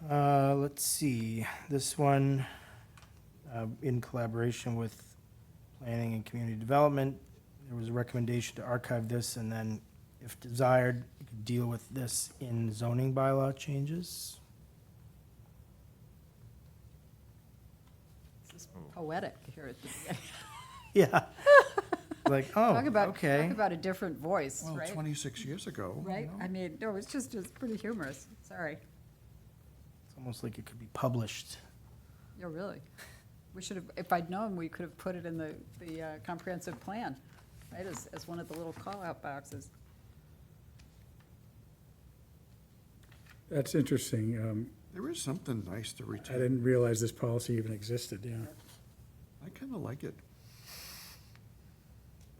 Let's see, this one, in collaboration with Planning and Community Development, there was a recommendation to archive this, and then, if desired, you could deal with this in zoning bylaw changes. Poetic here at the beginning. Yeah. Like, oh, Talk okay. about a different voice, Well, right? 26 years ago. you Right? know? I mean, no, it's pretty humorous. Sorry. It's almost like it could be published. Yeah, really. We should have, if I'd known, we could have put it in the comprehensive plan, right, as one of the little call-out boxes. That's interesting. There is something nice to I retain. didn't realize this policy even existed, yeah. I kind of like it.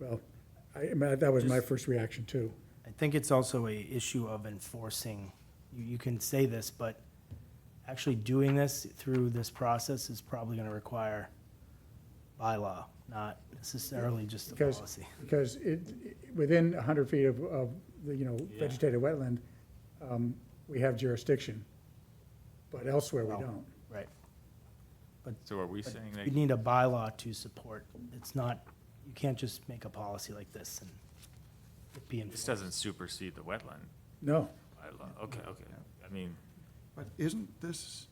Well, that was my first reaction, too. I think it's also a issue of enforcing, you can say this, but actually doing this through this process is probably gonna require bylaw, not necessarily just a Because, policy. because within 100 feet of the, Yeah. vegetated wetland, we have jurisdiction, but elsewhere we Well, don't. Right. So are we saying You that, need a bylaw to support, it's not, you can't just make a policy like this and it be this enforced. doesn't supersede the wetland No, bylaw? Okay, okay. I mean, But doesn't this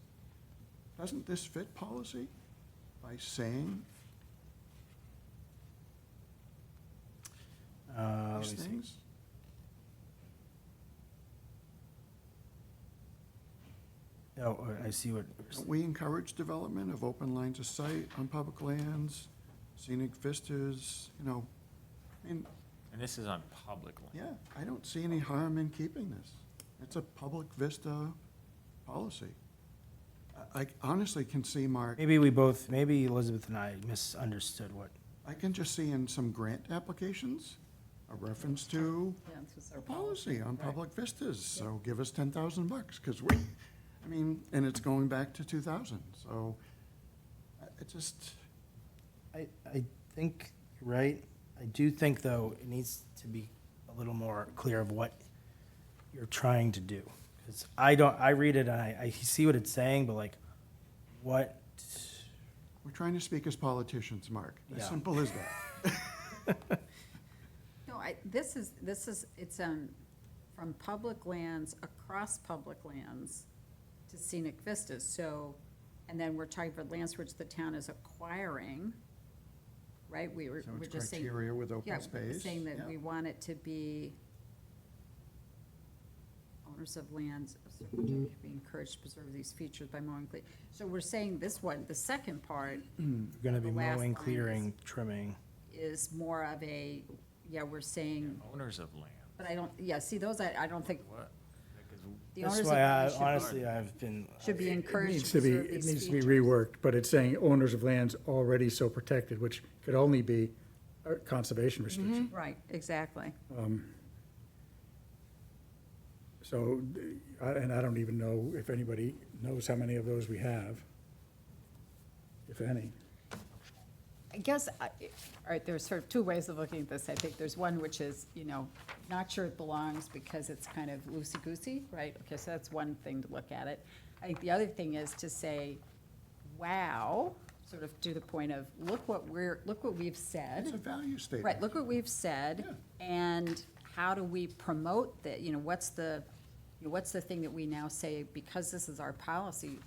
fit policy by saying Let these me see. things? Oh, I see what, Don't we encourage development of open lines of sight on public lands, scenic vistas, I mean, and this is on public land. yeah, I don't see any harm in keeping this. It's a public vista policy. I honestly can see, Mark, maybe we both, maybe Elizabeth and I misunderstood what, I can just see in some grant applications, a reference to Yeah, this is our a policy on Right. public vistas, so give us $10,000, because and it's going back to 2000, so it just, I think you're right. I do think, though, it needs to be a little more clear of what you're trying to do. Because I read it and I see what it's saying, but like, what, we're trying to speak as politicians, Mark, as Yeah. simple as that. No, it's from public lands, across public lands to scenic vistas, so, and then we're talking about lands which the town is acquiring, right? So We're it's just saying. criteria with Yeah, open space. saying that yeah. we want it to be owners of lands be encouraged to preserve these features by mowing clear. So we're saying this one, the second part you're gonna be The last mowing, line clearing, trimming. is more of a, yeah, we're saying, Owners of land. but I don't, yeah, see, those, I don't think, What? Because the That's owners of why land should be- honestly, I've been, should be it encouraged needs to to be, preserve it these needs to be features. reworked, but it's saying owners of lands already so protected, which could only be a conservation restriction. Right, exactly. So, and I don't even know if anybody knows how many of those we have, if any. I guess, all right, there's sort of two ways of looking at this. I think there's one which is, not sure it belongs because it's kind of loosey-goosey, right? Okay, so that's one thing to look at it. I think the other thing is to say, wow, sort of to the point of, look what we've said. It's a value statement. Right, look what we've said, and how do we promote that, what's the thing that we now say, because this is our policy,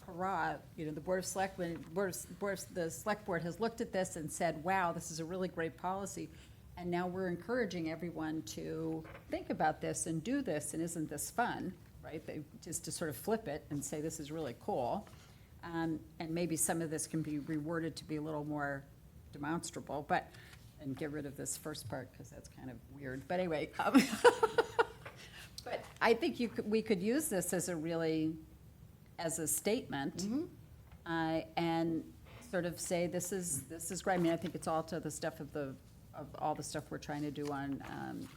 hurrah, the Board of Selectmen, the Select Board has looked at this and said, wow, this is a really great policy, and now we're encouraging everyone to think about this and do this, and isn't this fun, right? Just to sort of flip it and say, this is really cool. And maybe some of this can be reworded to be a little more demonstrable, and get rid of this first part, because that's kind of weird. But anyway, but I think we could use this as a statement, and sort of say, this is great. I mean, I think it's all to the stuff of all the stuff we're trying to do on,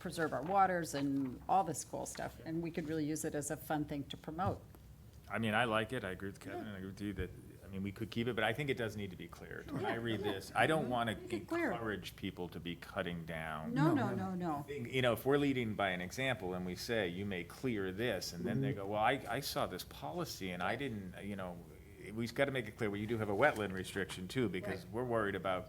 preserve our waters and all this cool stuff, and we could really use it as a fun thing to promote. I mean, I like it, I agree with Kevin, and I agree with you that, we could keep it, but I think it does need to be clear. When I read this, I don't want to Make it clear. encourage people to be cutting down. No. If we're leading by an example and we say, you may clear this, and then they go, well, I saw this policy and I didn't, we've got to make it clear, well, you do have a wetland restriction too, because we're worried about,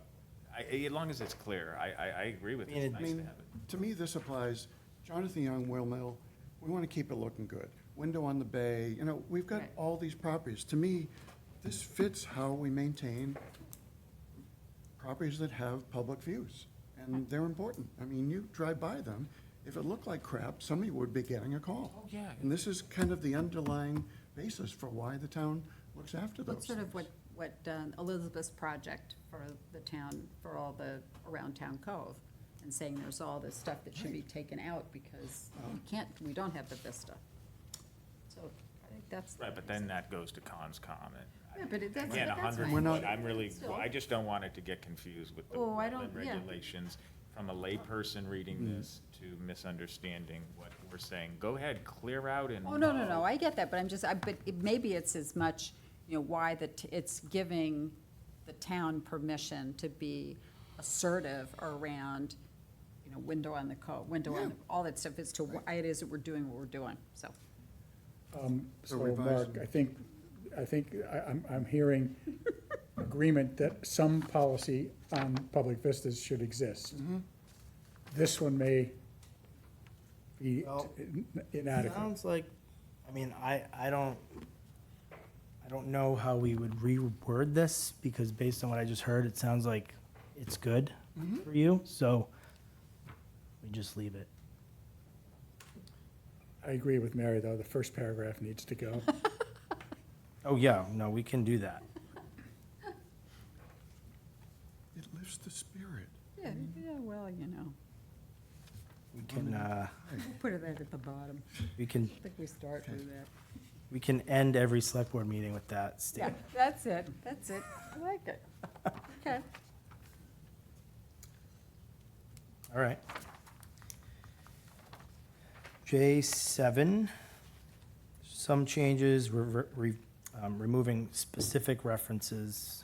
as long as it's clear, I agree with it, it's I nice to have it. To me, this applies, Jonathan Young, Will Mill, we want to keep it looking good. Window on the Bay, we've got Right. all these properties. To me, this fits how we maintain properties that have public views, and they're important. I mean, you drive by them, if it looked like crap, somebody would be getting a call. Oh, yeah. And this is kind of the underlying basis for why the town looks after those That's sort of things. what Elizabeth's project for the town, for all the around Town Cove, and saying there's all this stuff that should be taken out because we don't have the vista. So I think that's. Right, but then that goes to CONSCOM. Yeah, but it- that's- Again, but that's 100 fine. We're not- foot, I'm really, Still. I just don't want it to get confused with the Oh, I don't- wetland yeah. regulations. From a layperson reading this to misunderstanding what we're saying. Go ahead, clear out and. Oh, no, I get that, but I'm just, but maybe it's as much, why it's giving the town permission to be assertive around, window on the code, window on, all that stuff as to why it is that we're doing what we're doing, so. So, revise Mark, I'm hearing agreement that some policy on public vistas should exist. This one may be Well, inadequate. Sounds like, I don't know how we would reword this, because based on what I just heard, it sounds like it's good for you, so we just leave it. I agree with Mary, though, the first paragraph needs to go. Oh, yeah, no, we can do that. It lifts the spirit. Yeah, well, We can, we'll put it at the bottom. we can, I think we start with that. we can end every select board meeting with that Yeah, statement. that's it, I like it. Okay. All right. J7, some changes, removing specific references,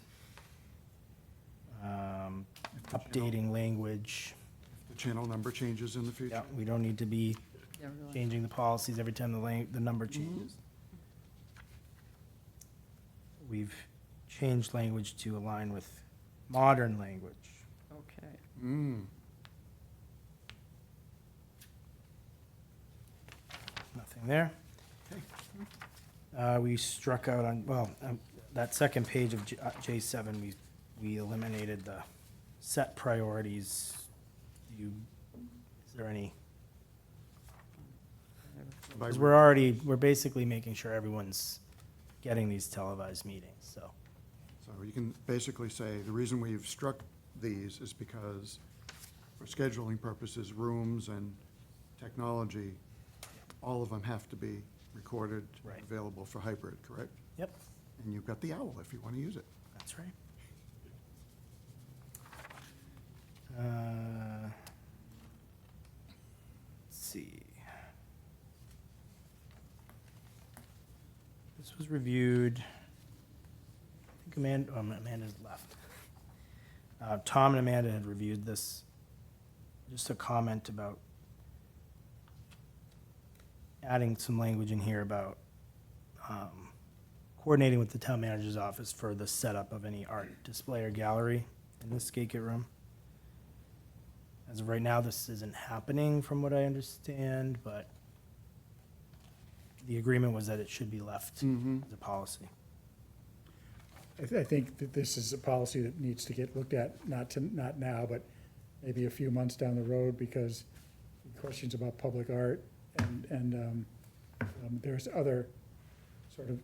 updating language. The channel number changes in the future. Yeah, we don't need to be Yeah, really. changing the policies every time the number changes. We've changed language to align with modern language. Okay. Nothing there. We struck out on, that second page of J7, we eliminated the set priorities. Is there any? By Because we're basically making sure everyone's getting these televised meetings, so. So you can basically say, the reason we've struck these is because for scheduling purposes, rooms and technology, all of them have to be recorded, Right. available for hybrid, correct? Yep, And you've got the owl if you want to use it. that's right. Let's see. This was reviewed, I think Amanda's left. Tom and Amanda had reviewed this. Just a comment about adding some language in here about coordinating with the town manager's office for the setup of any art display or gallery in the Skaket room. As of right now, this isn't happening from what I understand, but the agreement was that it should be left as a policy. I think that this is a policy that needs to get looked at, not now, but maybe a few months down the road, because questions about public art and there's other sort of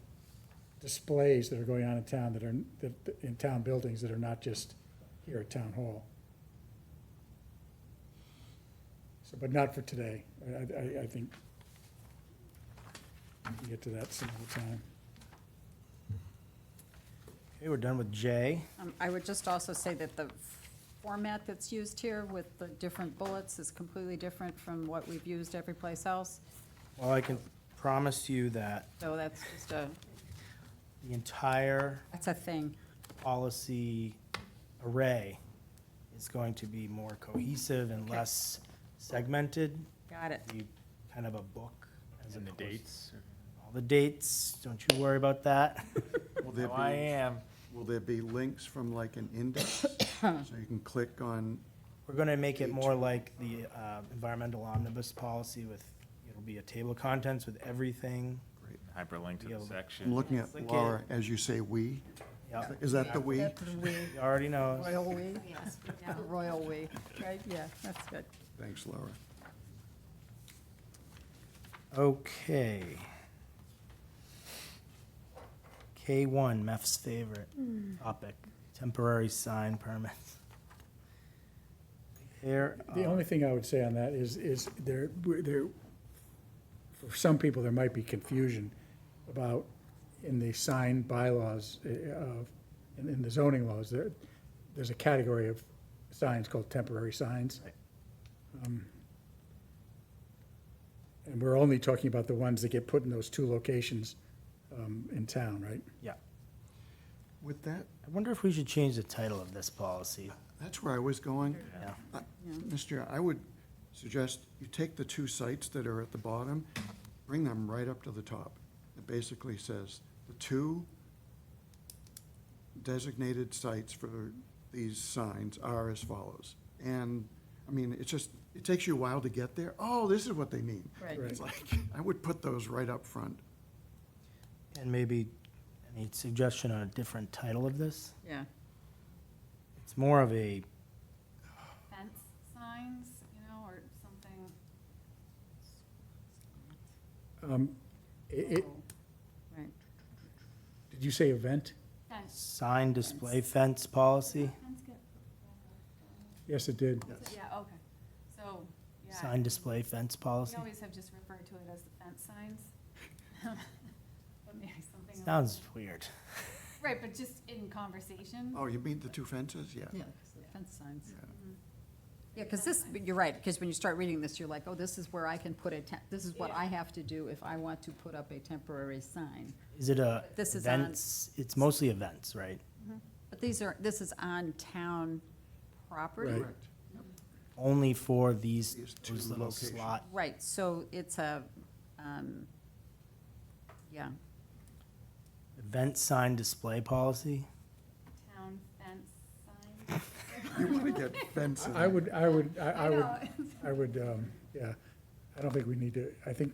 displays that are going on in town that in town buildings that are not just here at Town Hall. So, but not for today. I think we can get to that some other time. Okay, we're done with J. I would just also say that the format that's used here with the different bullets is completely different from what we've used every place else. Well, I can promise you that So that's just the entire that's a thing. policy array is going to be more cohesive and less segmented. Got it. Be kind of a book as And the opposed- dates? All the dates, don't you worry about that. Will there No, I be, am. will there be links from like an index? So you can click on, We're gonna make it more like the environmental omnibus policy with, it'll be a table of contents with everything. Hyperlink to the Yeah. section. I'm looking at Click it. Laura, as you say, we. Yeah, Is that the we? That's the we, you already know. royal we, Yes, the royal we, right? Yeah, that's good. Thanks, Laura. Okay. K1, Meth's favorite topic, temporary sign permits. Here, The only thing I would say on that is there, for some people, there might be confusion about in the sign bylaws, in the zoning laws, there's a category of signs called temporary signs. And we're only talking about the ones that get put in those two locations in town, right? yeah. With that, I wonder if we should change the title of this policy. that's where I was going. Yeah. Mr. Chair, I would suggest you take the two sites that are at the bottom, bring them right up to the top. It basically says, the two designated sites for these signs are as follows. And, I mean, it's just, it takes you a while to get there. Oh, this is what they mean. Right. It's like, I would put those right up front. And maybe any suggestion on a different title of this? Yeah. It's more of a, Fence signs, or something. It, Right. did you say event? Fence. sign display fence policy, Fence get- Yes, it did. Yeah, okay. So, yeah. sign display fence We policy. always have just referred to it as the fence signs. But maybe something. Sounds weird. Right, but just in conversation. Oh, you mean the two fences? Yeah. Yeah, so fence signs. Yeah, because this, you're right, because when you start reading this, you're like, oh, this is where I can put this is what I have to do if I want to put up a temporary sign. Is it a This is on- events? It's mostly events, right? But this is on town property. Right. Only for these, These two those little locations. slot. Right, so it's a, yeah, Event sign display policy? Town fence sign. You want to get fences. I would, know. yeah, I don't think we need to, I think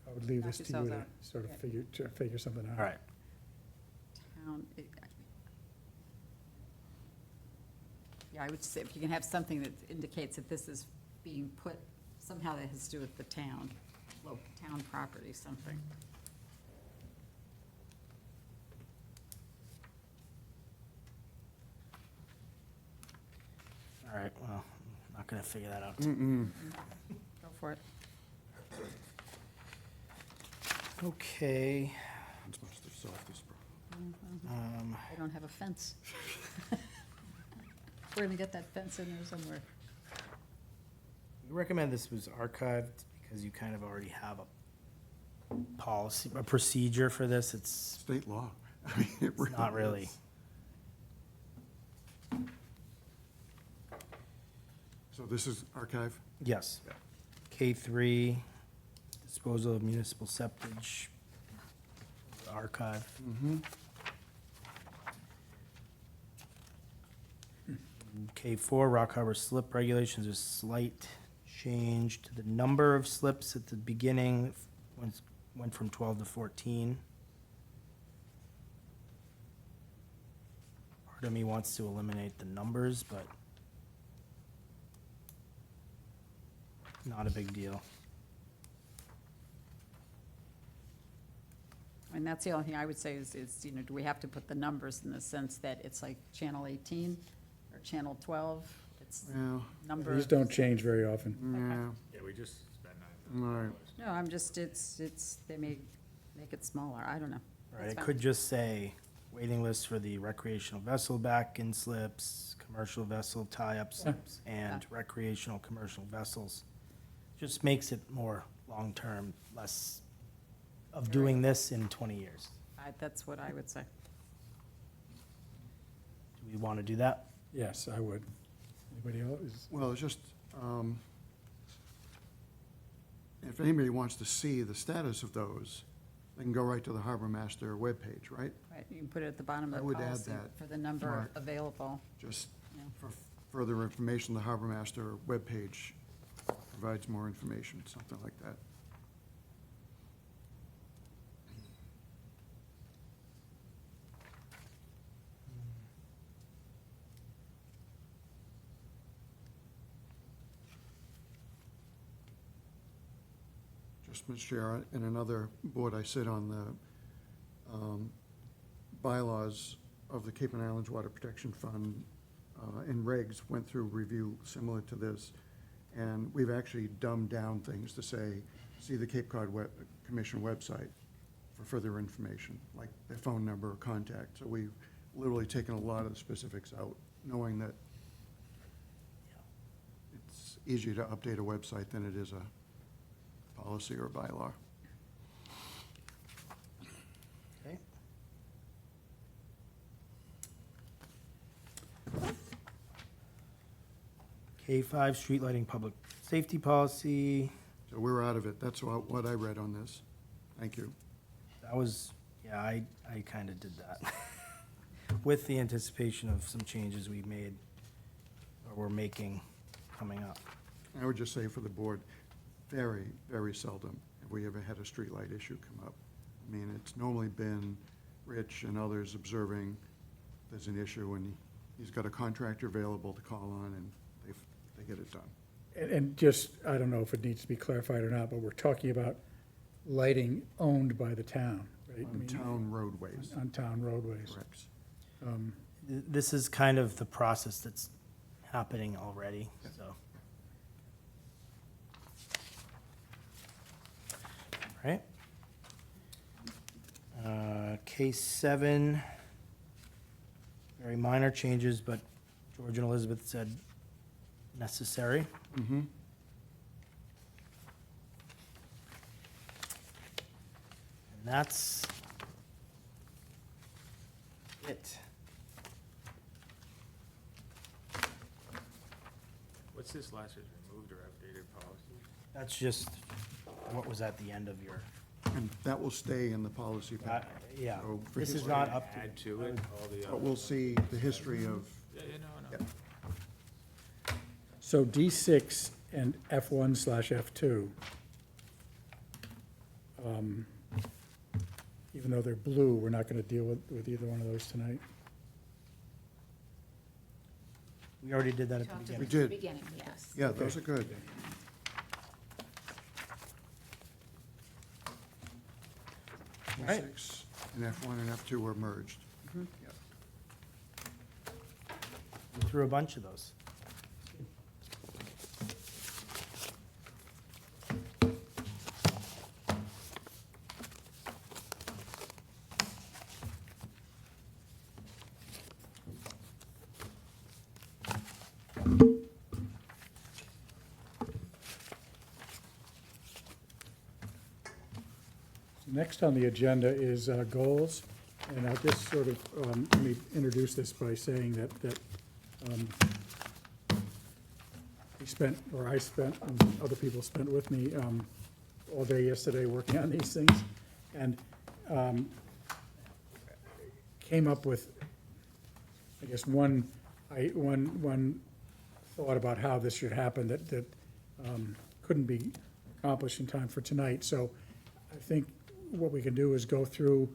I would leave Knock this to you yourselves to out. sort of Yeah. figure something out. All right. town. Yeah, I would say if you can have something that indicates that this is being put, somehow that has to do with the town, town property, something. All right, well, I'm not gonna figure that out. Go for it. Okay, Fence must have solved this problem. I don't have a fence. We're gonna get that fence in there somewhere. we recommend this was archived because you kind of already have a policy, a procedure for this. It's State law. I mean, it really not really. is. So this is archive? Yes. K3, disposal of municipal septage, archive. K4, Rock Harbor slip regulations, a slight change to the number of slips at the beginning, went from 12 to 14. Part of me wants to eliminate the numbers, but not a big deal. And that's the only thing I would say is, do we have to put the numbers in the sense that it's like channel 18 or channel 12? It's Yeah, number. These don't change very often. yeah, Yeah, we just spent all right. No, I'm just, they may make it smaller, I don't know. Right, That's it fine. could just say waiting list for the recreational vessel back-in slips, commercial vessel tie-up slips, and recreational commercial vessels. Just makes it more long-term, less of doing this in 20 years. That's what I would say. Do we want to do that? Yes, I would. Anybody else? Well, it's just, if anybody wants to see the status of those, they can go right to the Harbor Master webpage, right? Right, you can put it at the bottom I of the would add policy that, for the number Mark. available. Just Yeah. for further information, the Harbor Master webpage provides more information, something like that. just Mr. Chair, in another board I sit on, the bylaws of the Cape and Islands Water Protection Fund and regs went through review similar to this. And we've actually dumbed down things to say, see the Cape Cod Commission website for further information, like their phone number or contact. So we've literally taken a lot of the specifics out, knowing that it's easier to update a website than it is a policy or a bylaw. Okay. K5, street lighting public safety policy. So we're out of it. That's what I read on this. Thank you. That was, yeah, I kind of did that. With the anticipation of some changes we made, or we're making, coming up. I would just say for the board, very, very seldom have we ever had a streetlight issue come up. I mean, it's normally been Rich and others observing there's an issue, and he's got a contractor available to call on, and they get it done. And just, I don't know if it needs to be clarified or not, but we're talking about lighting owned by the town, right? I On mean, town roadways. On town roadways. Correct. This is kind of the process that's happening already, so. Right. Case 7, very minor changes, but George and Elizabeth said necessary. Mm-hmm. And that's it. What's this last, is removed or updated policy? That's just what was at the end of your, And that will stay in the policy pack. yeah, So for this is history- not up to. Add to it, all the other. But we'll see the history of, Yeah, no. Yep. So D6 and F1/F2, even though they're blue, we're not going to deal with either one of those tonight. We already did that at the Talked beginning. We at the did. beginning, yes. yeah, those are good. Right. F6 and F1 and F2 were merged. Yep. Through a bunch of those. Next on the agenda is goals, and I'll just sort of, let me introduce this by saying that we spent, or I spent, and other people spent with me all day yesterday working on these things, and came up with, I guess, one thought about how this should happen that couldn't be accomplished in time for tonight. So I think what we can do is go through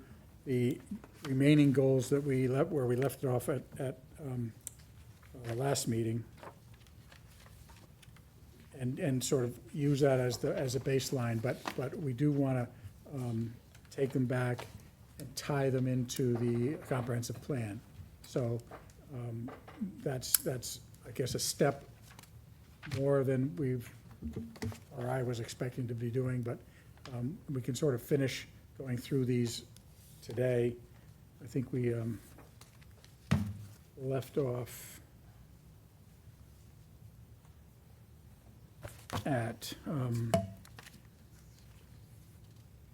the remaining goals that where we left it off at our last meeting, and sort of use that as a baseline, but we do want to take them back and tie them into the comprehensive plan. So that's, I guess, a step more than I was expecting to be doing, but we can sort of finish going through these today. I think we left off at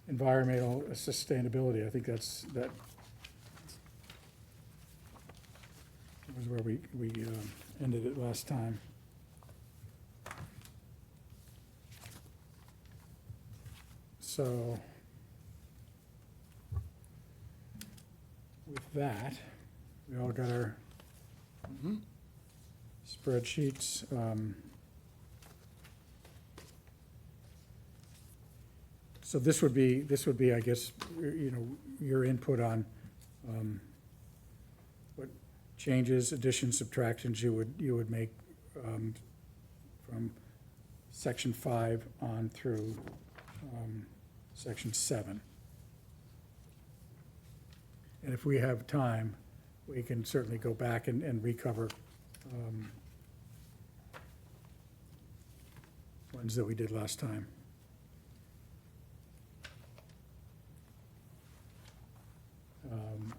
environmental sustainability. I think that was where we ended it last time. So with that, we all got our spreadsheets. So this would be, I guess, your input on what changes, additions, subtractions you would make from section 5 on through section 7. And if we have time, we can certainly go back and recover ones that we did last time.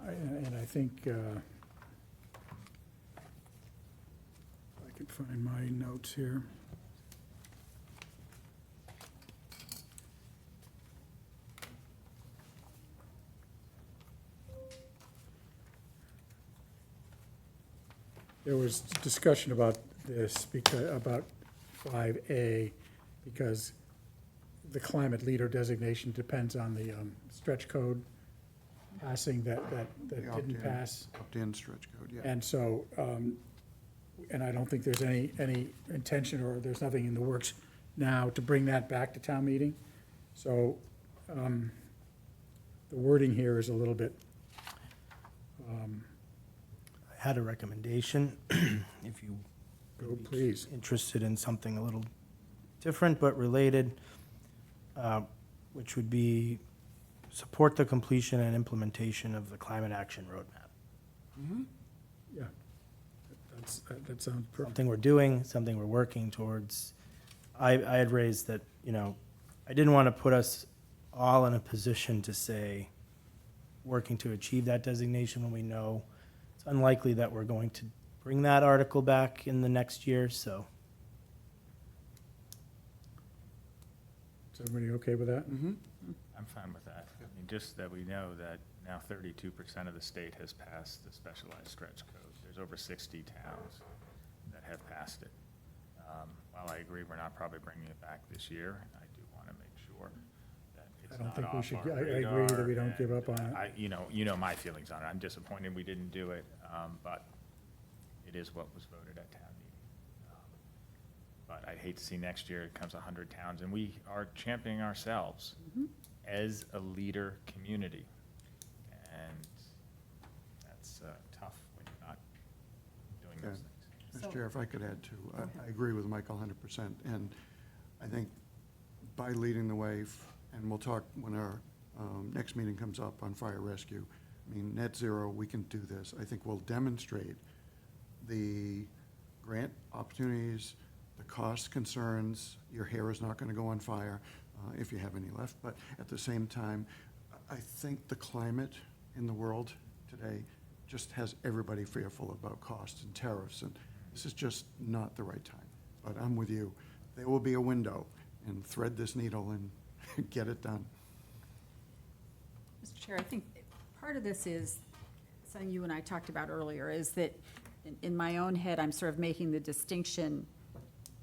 And I think, I can find my notes here. There was discussion about this, about 5A, because the climate leader designation depends on the stretch code passing that The didn't opt-in- pass. Opt-in stretch code, yeah. And so, and I don't think there's any intention, or there's nothing in the works now to bring that back to town meeting. So, the wording here is a little bit, I had a recommendation, if you go please. interested in something a little different but related, which would be support the completion and implementation of the climate action roadmap. Yeah. That sounds perfect. Something we're doing, something we're working towards. I had raised that, I didn't want to put us all in a position to say, working to achieve that designation when we know it's unlikely that we're going to bring that article back in the next year, so. Is everybody okay with that? Mhm. I'm fine with that. I mean, just that we know that now 32% of the state has passed the specialized stretch code. There's over 60 towns that have passed it. While I agree we're not probably bringing it back this year, I do want to make sure that it's I don't not think we off should- our I agree radar, that we don't give up and on it. you know my feelings on it. I'm disappointed we didn't do it, but it is what was voted at town meeting. But I'd hate to see next year it comes 100 towns, and we are championing ourselves as a leader community. And that's tough when you're not doing those Okay. things. Mr. Chair, if I could add too, I agree with Michael 100%. And I think by leading the way, and we'll talk when our next meeting comes up on fire rescue, I mean, net zero, we can do this. I think we'll demonstrate the grant opportunities, the cost concerns. Your hair is not going to go on fire if you have any left. But at the same time, I think the climate in the world today just has everybody fearful about costs and tariffs, and this is just not the right time. But I'm with you. There will be a window, and thread this needle and get it done. Mr. Chair, I think part of this is something you and I talked about earlier, is that in my own head, I'm sort of making the distinction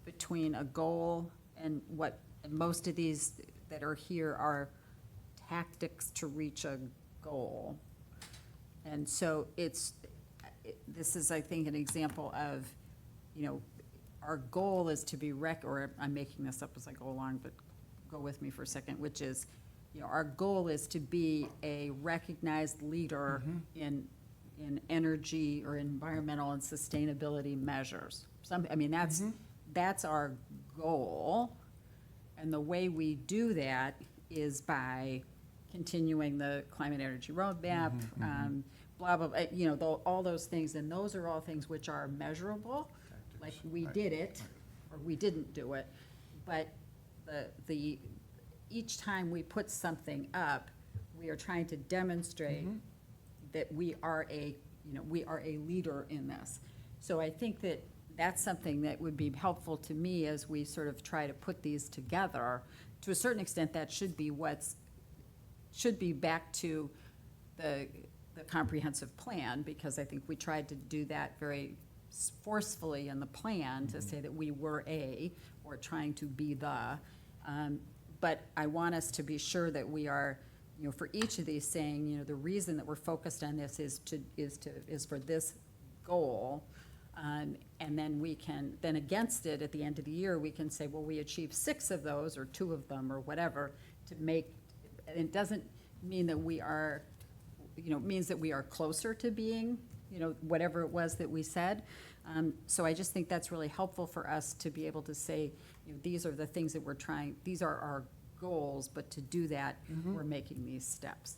between a goal and what, and most of these that are here are tactics to reach a goal. And so this is, I think, an example of, our goal is to be or I'm making this up as I go along, but go with me for a second, which is, our goal is to be a recognized leader in energy or environmental and sustainability measures. That's our goal. And the way we do that is by continuing the climate energy roadmap, blah, blah, blah, all those things. And those are all things which are measurable, like we did it, or we didn't do it. But each time we put something up, we are trying to demonstrate that we are a leader in this. So I think that that's something that would be helpful to me as we sort of try to put these together. To a certain extent, that should be back to the comprehensive plan, because I think we tried to do that very forcefully in the plan to say that we were or trying to be the. But I want us to be sure that we are, for each of these saying, the reason that we're focused on this is for this goal. And then we can, against it, at the end of the year, we can say, well, we achieved 6 of those, or 2 of them, or whatever, to make, and it doesn't mean that we are, means that we are closer to being, whatever it was that we said. So I just think that's really helpful for us to be able to say, these are the things that we're trying, these are our goals, but to do that, we're making these steps.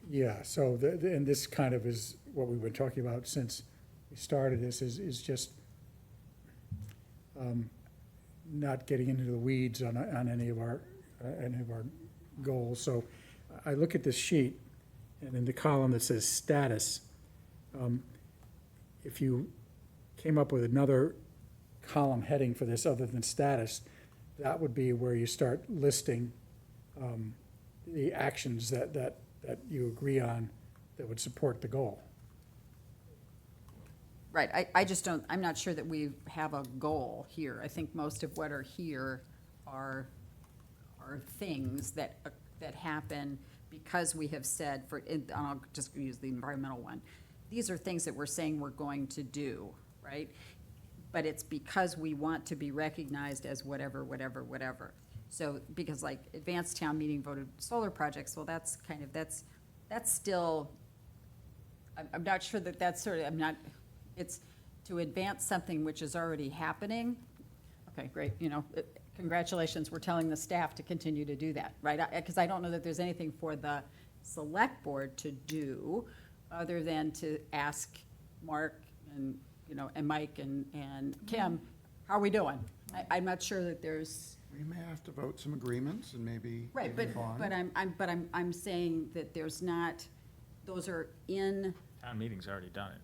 Yeah, so, and this kind of is what we've been talking about since we started this, is just not getting into the weeds on any of our goals. So I look at this sheet, and in the column that says status, if you came up with another column heading for this other than status, that would be where you start listing the actions that you agree on that would support the goal. Right, I just don't, I'm not sure that we have a goal here. I think most of what are here are things that happen because we have said, I'll just use the environmental one. These are things that we're saying we're going to do, right? But it's because we want to be recognized as whatever. So, because like advanced town meeting voted solar projects, well, that's kind of, that's still, I'm not sure that that's sort of, it's to advance something which is already happening. Okay, great, congratulations, we're telling the staff to continue to do that, right? Because I don't know that there's anything for the select board to do other than to ask Mark and, and Mike and Kim, how are we doing? I'm not sure that there's. We may have to vote some agreements and maybe Right, move on. I'm saying that there's not, those are in. Town meeting's already done it.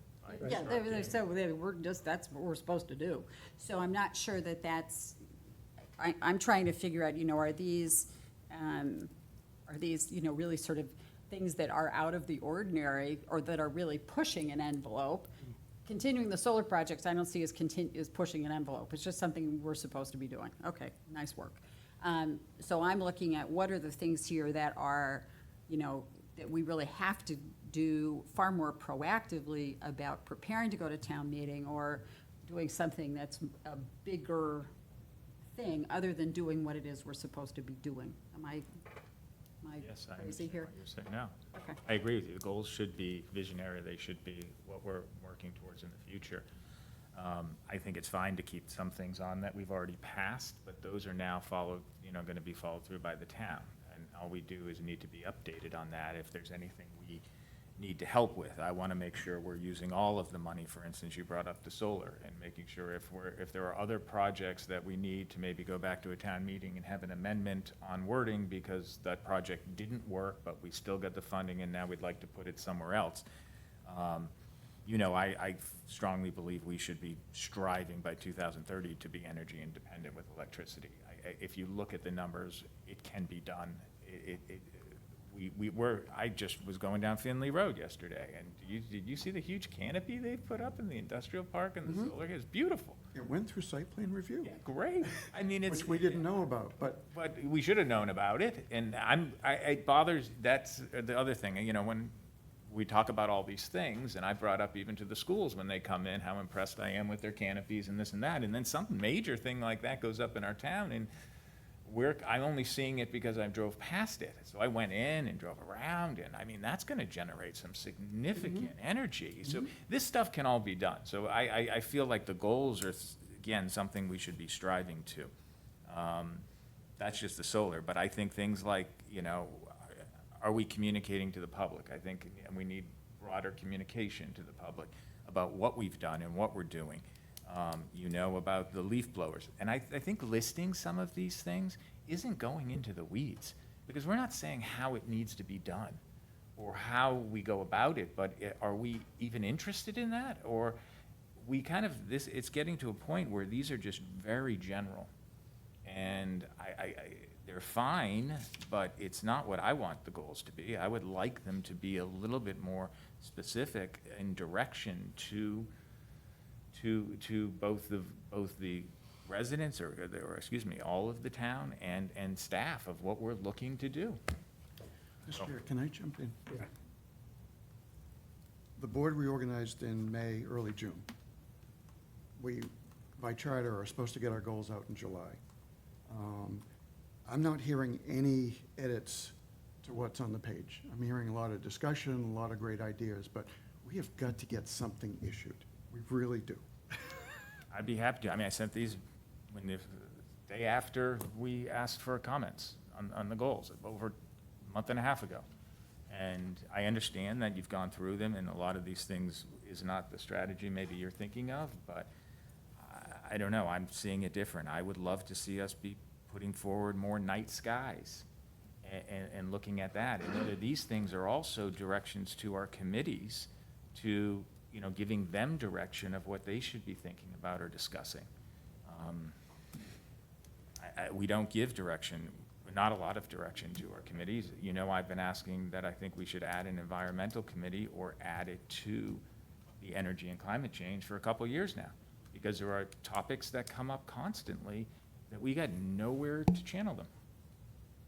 Yeah, they said, that's what we're supposed to do. So I'm not sure that that's, I'm trying to figure out, are these, really sort of things that are out of the ordinary or that are really pushing an envelope? Continuing the solar projects, I don't see as pushing an envelope. It's just something we're supposed to be doing. Okay, nice work. So I'm looking at what are the things here that are, that we really have to do far more proactively about preparing to go to town meeting or doing something that's a bigger thing other than doing what it is we're supposed to be doing. Am I Yes, I crazy understand here? what you're saying now. Okay. I agree with you. The goals should be visionary. They should be what we're working towards in the future. I think it's fine to keep some things on that we've already passed, but those are now followed, going to be followed through by the town. And all we do is need to be updated on that if there's anything we need to help with. I want to make sure we're using all of the money. For instance, you brought up the solar, and making sure if there are other projects that we need to maybe go back to a town meeting and have an amendment on wording because that project didn't work, but we still got the funding and now we'd like to put it somewhere else. I strongly believe we should be striving by 2030 to be energy independent with electricity. If you look at the numbers, it can be done. I just was going down Finley Road yesterday, and did you see the huge canopy they put up in the industrial park and the solar? It's beautiful. It went through site plan review. Yeah, great. I mean, it's. Which we didn't know about, but. But we should have known about it, and it bothers, that's the other thing, when we talk about all these things, and I brought up even to the schools when they come in, how impressed I am with their canopies and this and that, and then some major thing like that goes up in our town, and I'm only seeing it because I drove past it. So I went in and drove around, and I mean, that's gonna generate some significant energy. So this stuff can all be done. So I feel like the goals are, again, something we should be striving to. That's just the solar, but I think things like, are we communicating to the public? I think we need broader communication to the public about what we've done and what we're doing. About the leaf blowers. And I think listing some of these things isn't going into the weeds, because we're not saying how it needs to be done or how we go about it, but are we even interested in that? Or it's getting to a point where these are just very general. And they're fine, but it's not what I want the goals to be. I would like them to be a little bit more specific in direction to both the residents or excuse me, all of the town and staff of what we're looking to do. Mr. Chair, can I jump in? Yeah. The board reorganized in May, early June. We, by charter, are supposed to get our goals out in July. I'm not hearing any edits to what's on the page. I'm hearing a lot of discussion, a lot of great ideas, but we have got to get something issued. We really do. I'd be happy to. I mean, I sent these when the day after we asked for comments on the goals, over a month and a half ago. And I understand that you've gone through them, and a lot of these things is not the strategy maybe you're thinking of, but I don't know, I'm seeing it different. I would love to see us be putting forward more night skies and looking at that. And these things are also directions to our committees to, you know, giving them direction of what they should be thinking about or discussing. We don't give direction, not a lot of direction to our committees. You know, I've been asking that I think we should add an environmental committee or add it to the energy and climate change for a couple of years now, because there are topics that come up constantly that we got nowhere to channel them,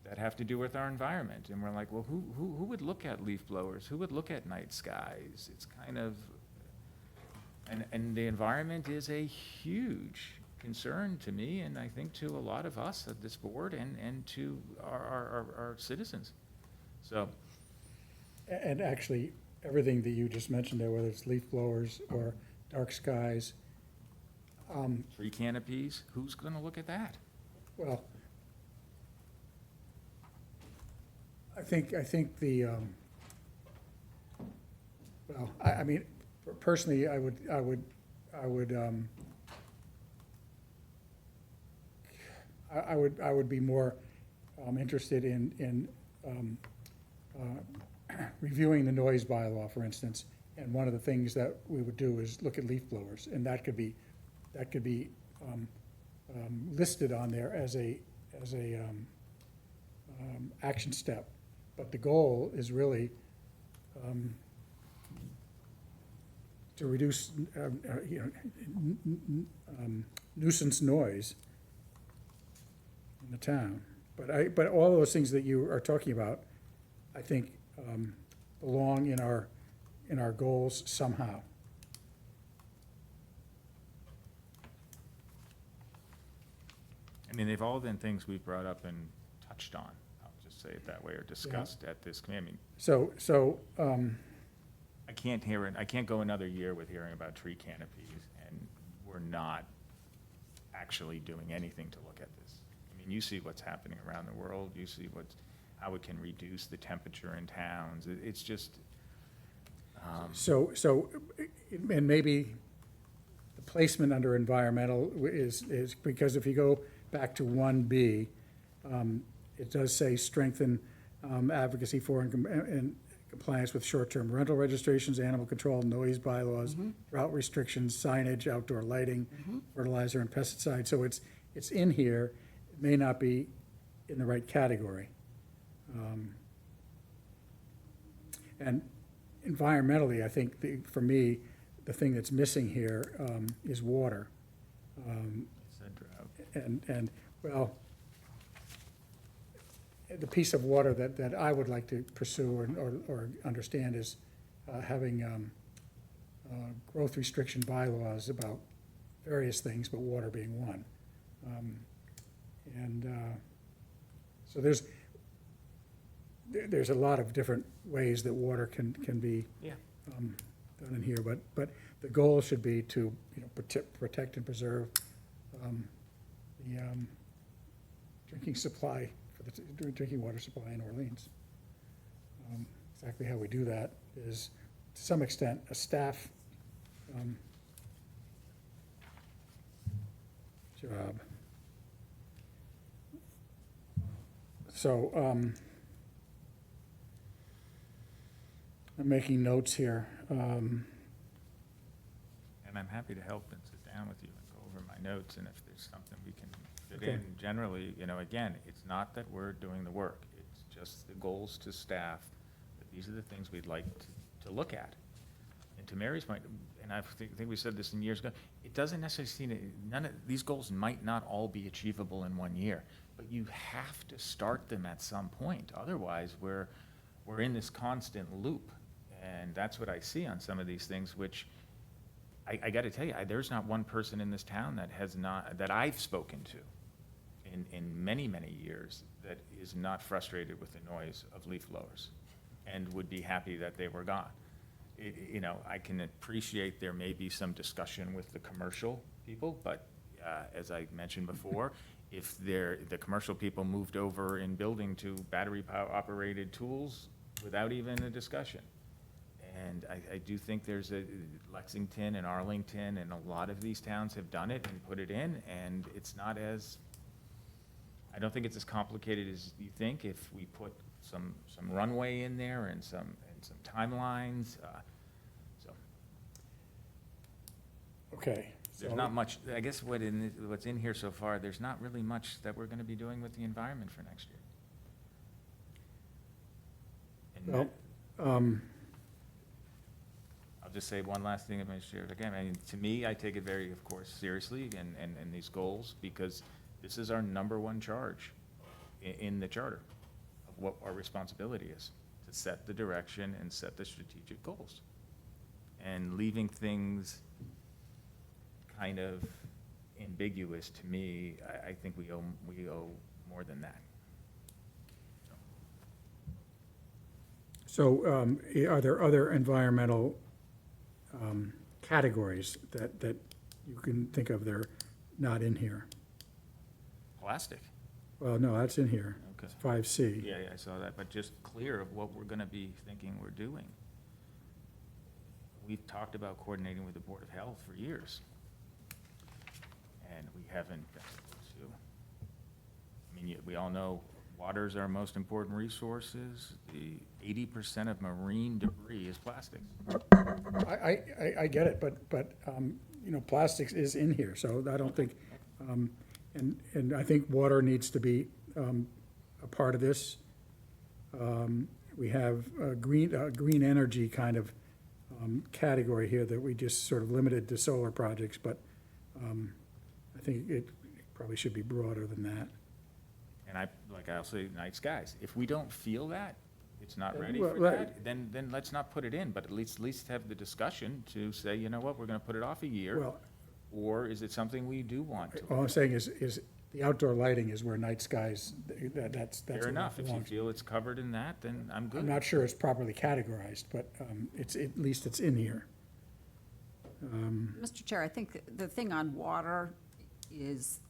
that have to do with our environment. And we're like, well, who would look at leaf blowers? Who would look at night skies? It's kind of, and the environment is a huge concern to me, and I think to a lot of us at this board and to our citizens. So, And actually, everything that you just mentioned there, whether it's leaf blowers or dark skies, tree canopies, who's gonna look at that? well, I think the, well, I mean, personally, I would be more interested in reviewing the noise bylaw, for instance. And one of the things that we would do is look at leaf blowers, and that could be listed on there as a action step. But the goal is really to reduce nuisance noise in the town. But all those things that you are talking about, I think, belong in our goals somehow. I mean, they've all been things we've brought up and touched on, I'll just say it that way, or discussed at this committee. I mean, So, I can't go another year with hearing about tree canopies, and we're not actually doing anything to look at this. I mean, you see what's happening around the world, you see how it can reduce the temperature in towns. It's just, and maybe the placement under environmental is because if you go back to 1B, it does say strengthen advocacy for and compliance with short-term rental registrations, animal control, noise bylaws, drought restrictions, signage, outdoor lighting, fertilizer and pesticide. So it's in here. It may not be in the right category. And environmentally, I think for me, the thing that's missing here is water. it's a drought. And, well, the piece of water that I would like to pursue or understand is having growth restriction bylaws about various things, but water being one. So there's a lot of different ways that water can be Yeah. done in here, but the goal should be to, protect and preserve the drinking supply, for the drinking water supply in Orleans. Exactly how we do that is, to some extent, a staff job. So, I'm making notes here. And I'm happy to help and sit down with you and go over my notes, and if there's something we can fit Okay. in. Generally, again, it's not that we're doing the work, it's just the goals to staff, that these are the things we'd like to look at. And to Mary's point, and I think we said this in years ago, it doesn't necessarily none of these goals might not all be achievable in 1 year, but you have to start them at some point. Otherwise, we're in this constant loop. And that's what I see on some of these things, which I got to tell you, there's not one person in this town that I've spoken to in many, many years that is not frustrated with the noise of leaf blowers and would be happy that they were gone. I can appreciate there may be some discussion with the commercial people, but as I mentioned before, if the commercial people moved over in building to battery power operated tools without even a discussion. And I do think there's Lexington and Arlington and a lot of these towns have done it and put it in, and it's not as, I don't think it's as complicated as you think if we put some runway in there and some timelines, so. Okay. There's so- not much, I guess what's in here so far, there's not really much that we're gonna be doing with the environment for next year. And Well, I'll just say one last thing, Mr. Chair, again, I mean, to me, I take it very, of course, seriously and these goals, because this is our number one charge in the charter of what our responsibility is, to set the direction and set the strategic goals. And leaving things kind of ambiguous, to me, I think we owe more than that. So are there other environmental categories that you can think of that are not in here? Plastic. Well, no, that's in here. Okay. It's 5C. Yeah, I saw that, but just clear of what we're gonna be thinking we're doing. We've talked about coordinating with the Board of Health for years, and we haven't been able to. I mean, we all know water's our most important resources. The 80% of marine debris is plastic. I get it, but, you know, plastics is in here, so I don't think, and I think water needs to be a part of this. We have a green energy kind of category here that we just sort of limited to solar projects, but I think it probably should be broader than that. And I'll say, night skies. If we don't feel that, it's not ready Well, for that, then let's not put it in, but at least have the discussion to say, you know what, we're gonna put it off a year. Well, Or is it something we do want to? all I'm saying is the outdoor lighting is where night skies, that's. Fair where it enough. If you belongs. feel it's covered in that, then I'm good. I'm not sure it's properly categorized, but at least it's in here. Mr. Chair, I think the thing on water is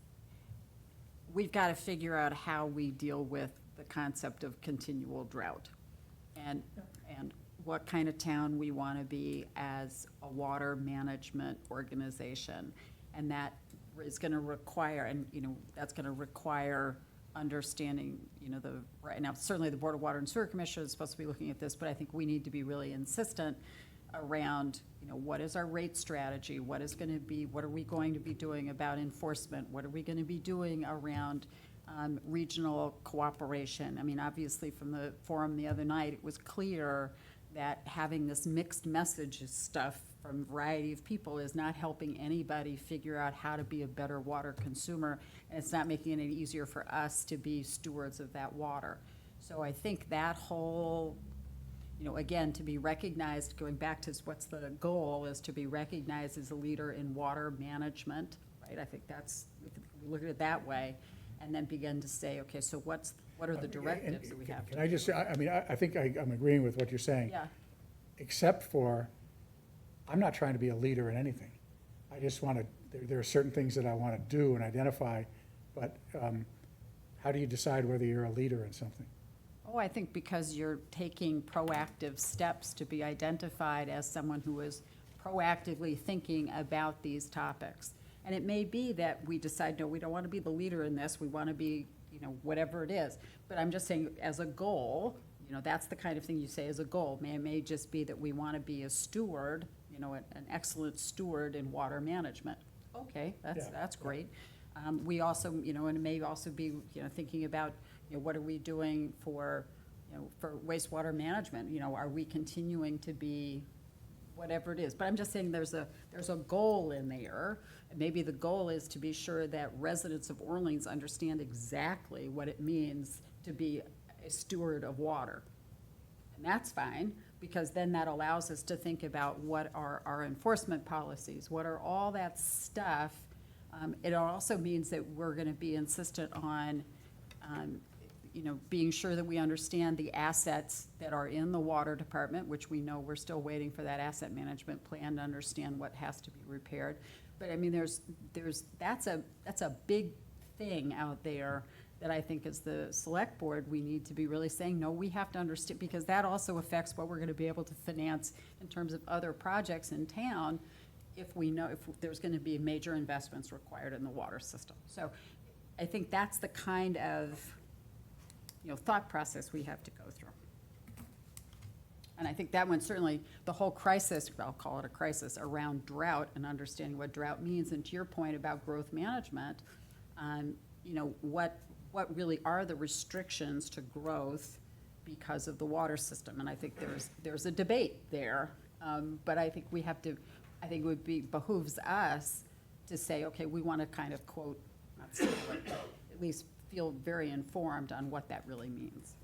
we've got to figure out how we deal with the concept of continual drought and what kind of town we want to be as a water management organization. And that is going to require, and, you know, that's going to require understanding, you know, right now, certainly the Board of Water and Sewer Commission is supposed to be looking at this, but I think we need to be really insistent around, you know, what is our rate strategy? What is going to be, what are we going to be doing about enforcement? What are we going to be doing around regional cooperation? I mean, obviously, from the forum the other night, it was clear that having this mixed message stuff from a variety of people is not helping anybody figure out how to be a better water consumer, and it's not making it any easier for us to be stewards of that water. So I think that whole, you know, again, to be recognized, going back to what's the goal, is to be recognized as a leader in water management, right? I think that's, we look at it that way, and then begin to say, okay, so what are the directives that we have Can to? I just, I mean, I think I'm agreeing with what you're saying. Yeah, Except for, I'm not trying to be a leader in anything. I just want to, there are certain things that I want to do and identify, but how do you decide whether you're a leader in something? oh, I think because you're taking proactive steps to be identified as someone who is proactively thinking about these topics. And it may be that we decide, no, we don't want to be the leader in this, we want to be, you know, whatever it is. But I'm just saying, as a goal, you know, that's the kind of thing you say as a goal. It may just be that we want to be a steward, you know, an excellent steward in water management. Okay, that's great. We also, you know, and it may also be, you know, thinking about, you know, what are we doing for, you know, for wastewater management? You know, are we continuing to be whatever it is? But I'm just saying there's a goal in there. And maybe the goal is to be sure that residents of Orleans understand exactly what it means to be a steward of water. And that's fine, because then that allows us to think about what are our enforcement policies, what are all that stuff. It also means that we're gonna be insistent on, you know, being sure that we understand the assets that are in the water department, which we know we're still waiting for that asset management plan to understand what has to be repaired. But I mean, that's a big thing out there that I think as the select board, we need to be really saying, no, we have to understand, because that also affects what we're gonna be able to finance in terms of other projects in town if we know, if there's gonna be major investments required in the water system. So I think that's the kind of, thought process we have to go through. And I think that one, certainly, the whole crisis, I'll call it a crisis, around drought and understanding what drought means, and to your point about growth management, what really are the restrictions to growth because of the water system? And I think there's a debate there, but I think we have to, I think it would behooves us to say, okay, we want to kind of quote, not say, but at least feel very informed on what that really means.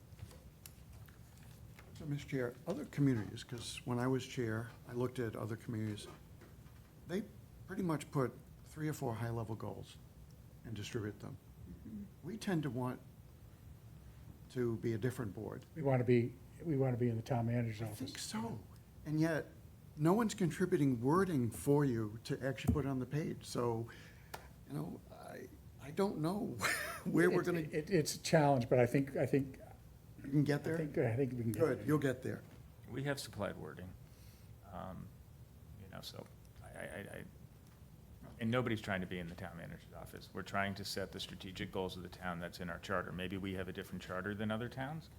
So, Mr. Chair, other communities, because when I was chair, I looked at other communities, they pretty much put 3 or 4 high-level goals and distribute them. We tend to want to be a different board. We want to be in the town manager's I office. think so. And yet, no one's contributing wording for you to actually put on the page. So, I don't know where we're going to, It's a challenge, but I think you can get there? I think we can get Good, there. you'll get there. We have supplied wording, so and nobody's trying to be in the town manager's office. We're trying to set the strategic goals of the town that's in our charter. Maybe we have a different charter than other towns,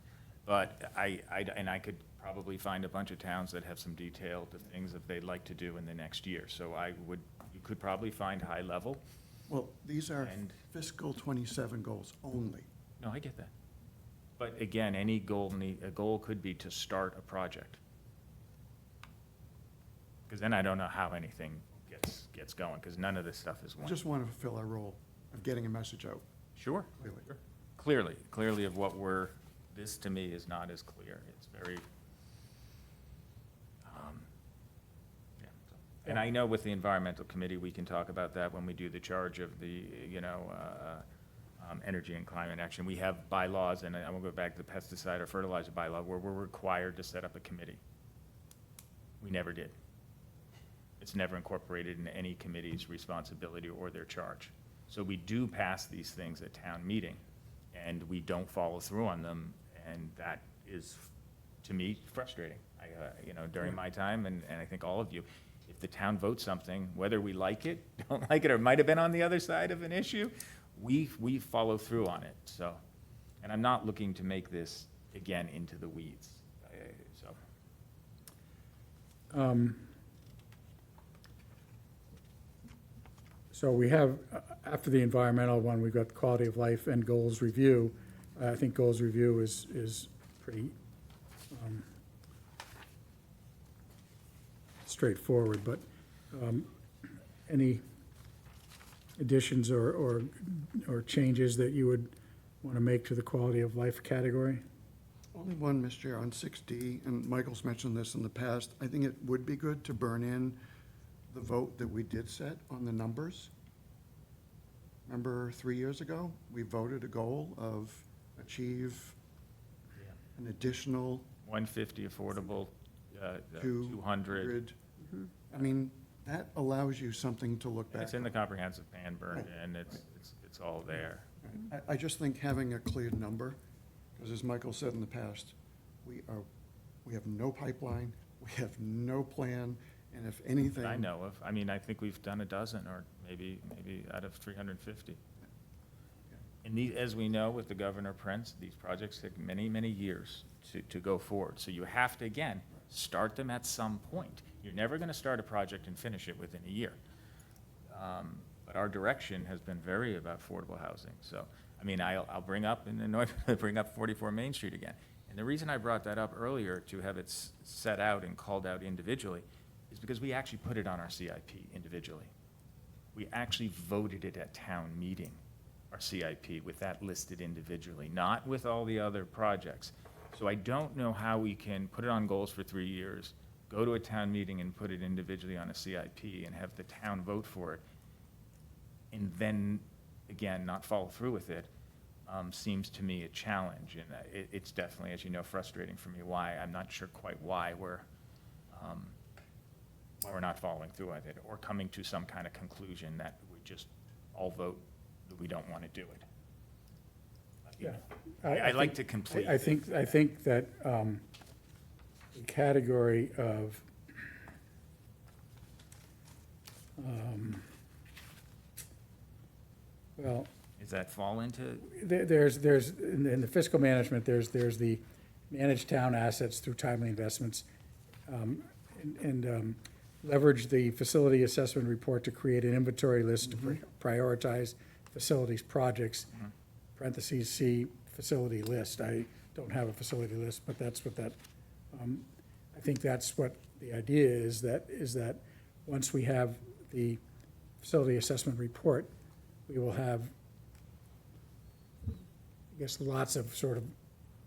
but I could probably find a bunch of towns that have some detailed things that they'd like to do in the next year. So you could probably find high level. Well, these are And- fiscal '27 goals only. No, I get that. But again, any goal, a goal could be to start a project. Because then I don't know how anything gets going, because none of this stuff is We one. just want to fulfill our role of getting a message out, Sure. clearly. Clearly of what this to me is not as clear. It's very, yeah. And I know with the environmental committee, we can talk about that when we do the charge of the, energy and climate action. We have bylaws, and I won't go back to the pesticide or fertilizer bylaw, where we're required to set up a committee. We never did. It's never incorporated in any committee's responsibility or their charge. So we do pass these things at town meeting, and we don't follow through on them, and that is, to me, frustrating. During my time, and I think all of you, if the town votes something, whether we like it, don't like it, or might have been on the other side of an issue, we follow through on it, so. And I'm not looking to make this, again, into the weeds, so. So we have, after the environmental one, we've got quality of life and goals review. I think goals review is pretty straightforward, but any additions or changes that you would want to make to the quality of life category? Only one, Mr. Chair, on 6D, and Michael's mentioned this in the past, I think it would be good to burn in the vote that we did set on the numbers. Remember 3 years ago, we voted a goal of achieve an additional 150 affordable, 200. 200. I mean, that allows you something to look back It's in the on. comprehensive plan, Bert, and it's all there. I just think having a clear number, because as Michael said in the past, we have no pipeline, we have no plan, and if anything. That I know of. I think we've done a dozen, or maybe out of 350. And as we know with the Governor Prince, these projects take many, many years to go forward. So you have to, again, start them at some point. You're never going to start a project and finish it within a year. But our direction has been very about affordable housing. So, I'll bring up, in the north, bring up 44 Main Street again. And the reason I brought that up earlier, to have it set out and called out individually, is because we actually put it on our CIP individually. We actually voted it at town meeting, our CIP, with that listed individually, not with all the other projects. So I don't know how we can put it on goals for 3 years, go to a town meeting and put it individually on a CIP and have the town vote for it, and then, again, not follow through with it, seems to me a challenge. And it's definitely, as you know, frustrating for me why, I'm not sure quite why we're not following through with it, or coming to some kind of conclusion that we just all vote we don't want to do it. You Yeah. know, I like to complete. I think that the category of well, Does that fall into, there's, in the fiscal management, there's the manage town assets through timely investments, and leverage the facility assessment report to create an inventory list to prioritize facilities projects, parentheses, see facility list. I don't have a facility list, but that's what that, I think that's what the idea is that once we have the facility assessment report, we will have, I guess, lots of sort of,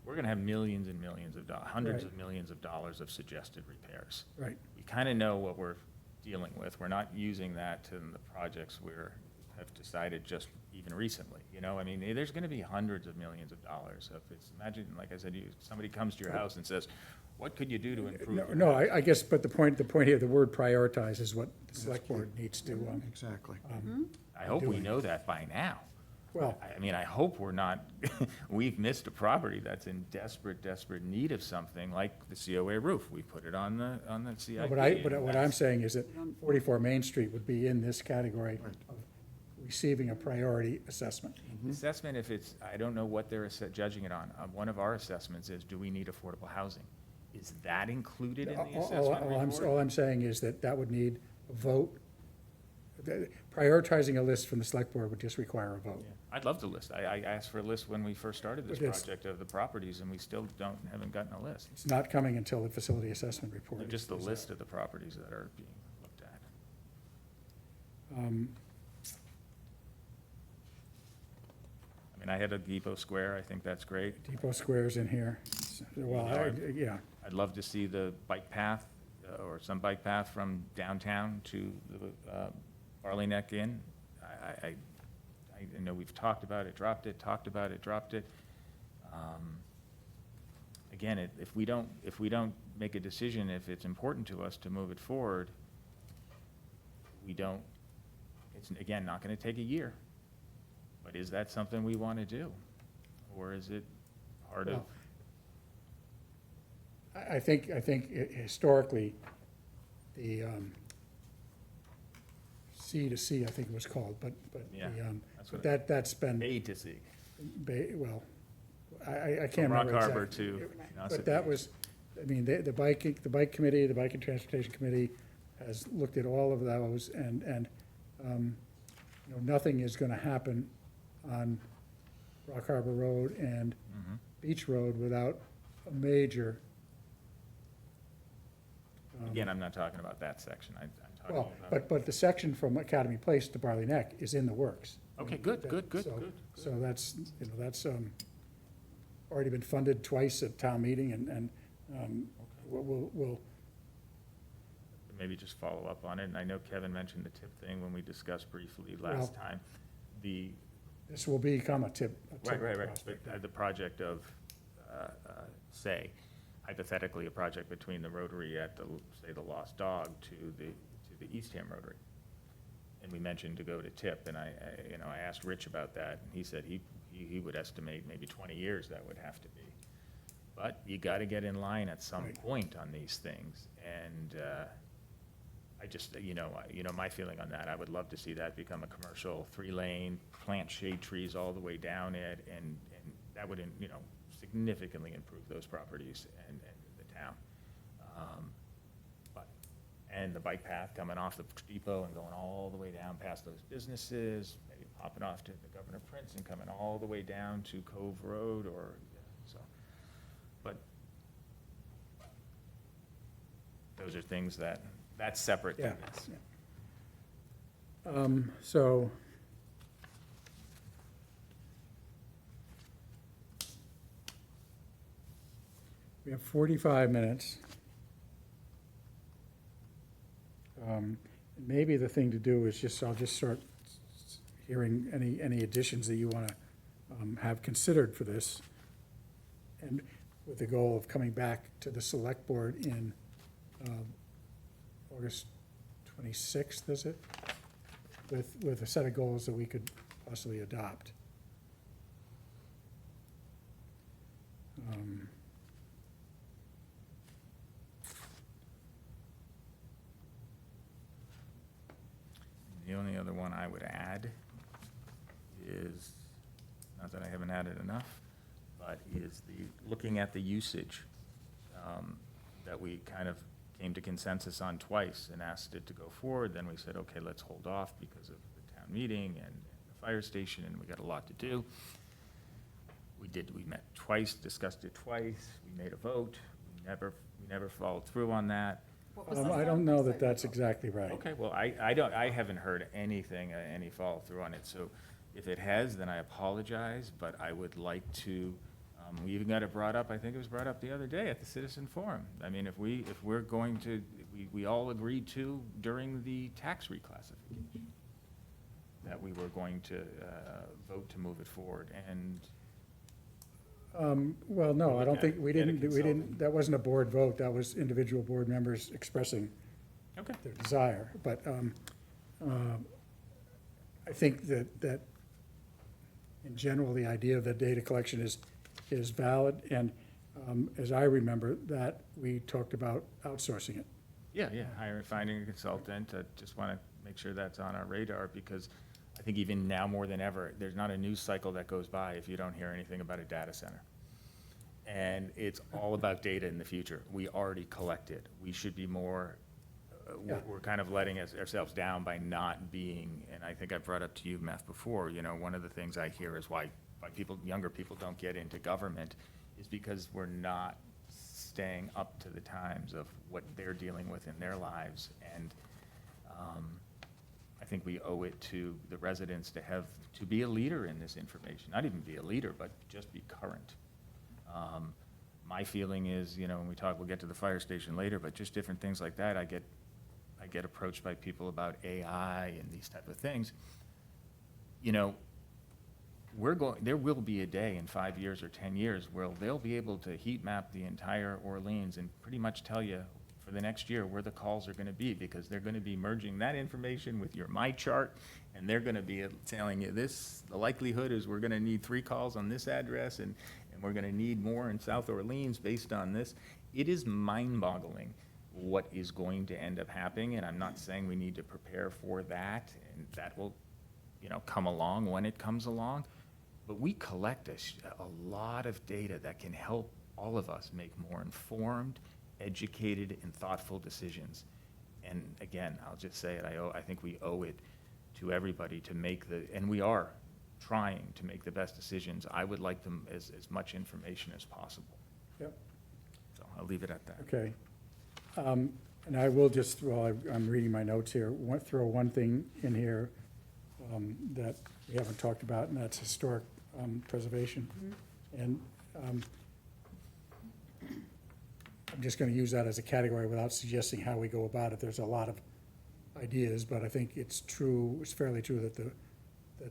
we're going to have millions and millions of dollars, hundreds Right. of millions of dollars of suggested repairs. right, We kind of know what we're dealing with. We're not using that in the projects have decided just even recently, you know? I mean, there's going to be hundreds of millions of dollars. If it's, imagine, like I said, somebody comes to your house and says, what could you do to improve? your no, house?" I guess, but the point here, the word prioritize is what the select board needs to, Exactly. I hope we know that by now. well, I mean, I hope we're not, we've missed a property that's in desperate, desperate need of something, like the COA roof. We put it on the no, CIP. but what I'm saying is that 44 Main Street would be in this category of receiving a priority assessment. Assessment, if it's, I don't know what they're judging it on. One of our assessments is, do we need affordable housing? Is that included in the assessment report? All I'm saying is that would need a vote. Prioritizing a list from the select board would just require a vote. Yeah. I'd love to list. I asked for a list when we first started this But it's- project of the properties, and we still haven't gotten a list. It's not coming until the facility assessment report. Just the is list of the properties that are being looked at. I mean, I had a Depot Square. I think that's great. Depot Square's in here. Well, yeah, I'd love to see the bike path, or some bike path from downtown to the Barley Neck Inn. I know we've talked about it, dropped it, talked about it, dropped it. Again, if we don't make a decision, if it's important to us to move it forward, it's, again, not gonna take a year. But is that something we wanna do? Or is it part of? Well, I think historically, the C2C, I think it was called, but Yeah, the, that's but what that's been, A to Z. well, I From can't Rock remember Harbor exactly. to But that was, I mean, the bike committee, the Bike and Transportation Committee has looked at all of those, and you know, nothing is gonna happen on Rock Harbor Road and Beach Road without a major, Again, I'm not talking about that section. I'm talking well, about. but the section from Academy Place to Barley Neck is in the works. Okay, good. So- So that's, you know, that's already been funded twice at town meeting, and we'll, Maybe just follow up on it. And I know Kevin mentioned the tip thing when we discussed briefly last Well- time. The, this will become a tip. right. prospect. But the project of, say, hypothetically, a project between the Rotary at the, say, the Lost Dog to the Eastham Rotary. And we mentioned to go to tip, and I asked Rich about that, and he said he would estimate maybe 20 years that would have to be. But you gotta get in line at some Right. point on these things, and, I just, my feeling on that, I would love to see that become a commercial 3-lane, plant shade trees all the way down it, and that would, significantly improve those properties and the town. And the bike path coming off the depot and going all the way down past those businesses, maybe popping off to the Governor Prince and coming all the way down to Cove Road so. But those are things that's separate Yeah. than this. So, we have 45 minutes. Maybe the thing to do is I'll just start hearing any additions that you want to have considered for this. And with the goal of coming back to the select board in August 26th, is it? With a set of goals that we could possibly adopt. The only other one I would add is, not that I haven't added enough, but is looking at the usage that we kind of came to consensus on twice and asked it to go forward. Then we said, okay, let's hold off because of the town meeting and the fire station, and we got a lot to do. We met twice, discussed it twice, we made a vote, we never followed through on that. I don't know that that's exactly right. Okay, well, I haven't heard anything, any follow-through on it, so if it has, then I apologize, but I would like to, we even got it brought up, I think it was brought up the other day at the Citizen Forum. I mean, if we're going to, we all agreed to during the tax reclassification, that we were going to vote to move it forward, and Well, no, I don't think, we Get a didn't, consultant. that wasn't a board vote, that was individual board members expressing okay. their desire. But I think that in general, the idea of the data collection is valid, and as I remember, that we talked about outsourcing it. Yeah, finding a consultant, I just want to make sure that's on our radar, because I think even now more than ever, there's not a news cycle that goes by if you don't hear anything about a data center. And it's all about data in the future. We already collect it. We should be more, Yeah. we're kind of letting ourselves down by not being, and I think I brought up to you, Meth, before, you know, one of the things I hear is why people, younger people don't get into government is because we're not staying up to the times of what they're dealing with in their lives. And I think we owe it to the residents to be a leader in this information, not even be a leader, but just be current. My feeling is, you know, when we talk, we'll get to the fire station later, but just different things like that, I get approached by people about AI and these type of things. You know, there will be a day in 5 years or 10 years where they'll be able to heat map the entire Orleans and pretty much tell you for the next year where the calls are going to be, because they're going to be merging that information with your My Chart, and they're going to be telling you this, the likelihood is we're going to need 3 calls on this address, and we're going to need more in South Orleans based on this. It is mind-boggling what is going to end up happening, and I'm not saying we need to prepare for that, and that will, you know, come along when it comes along. But we collect a lot of data that can help all of us make more informed, educated, and thoughtful decisions. And again, I'll just say it, I think we owe it to everybody to make and we are trying to make the best decisions. I would like them as much information as possible. Yep. So I'll leave it at that. Okay. And I will just, while I'm reading my notes here, throw one thing in here that we haven't talked about, and that's historic preservation. And I'm just going to use that as a category without suggesting how we go about it. There's a lot of ideas, but I think it's true, it's fairly true that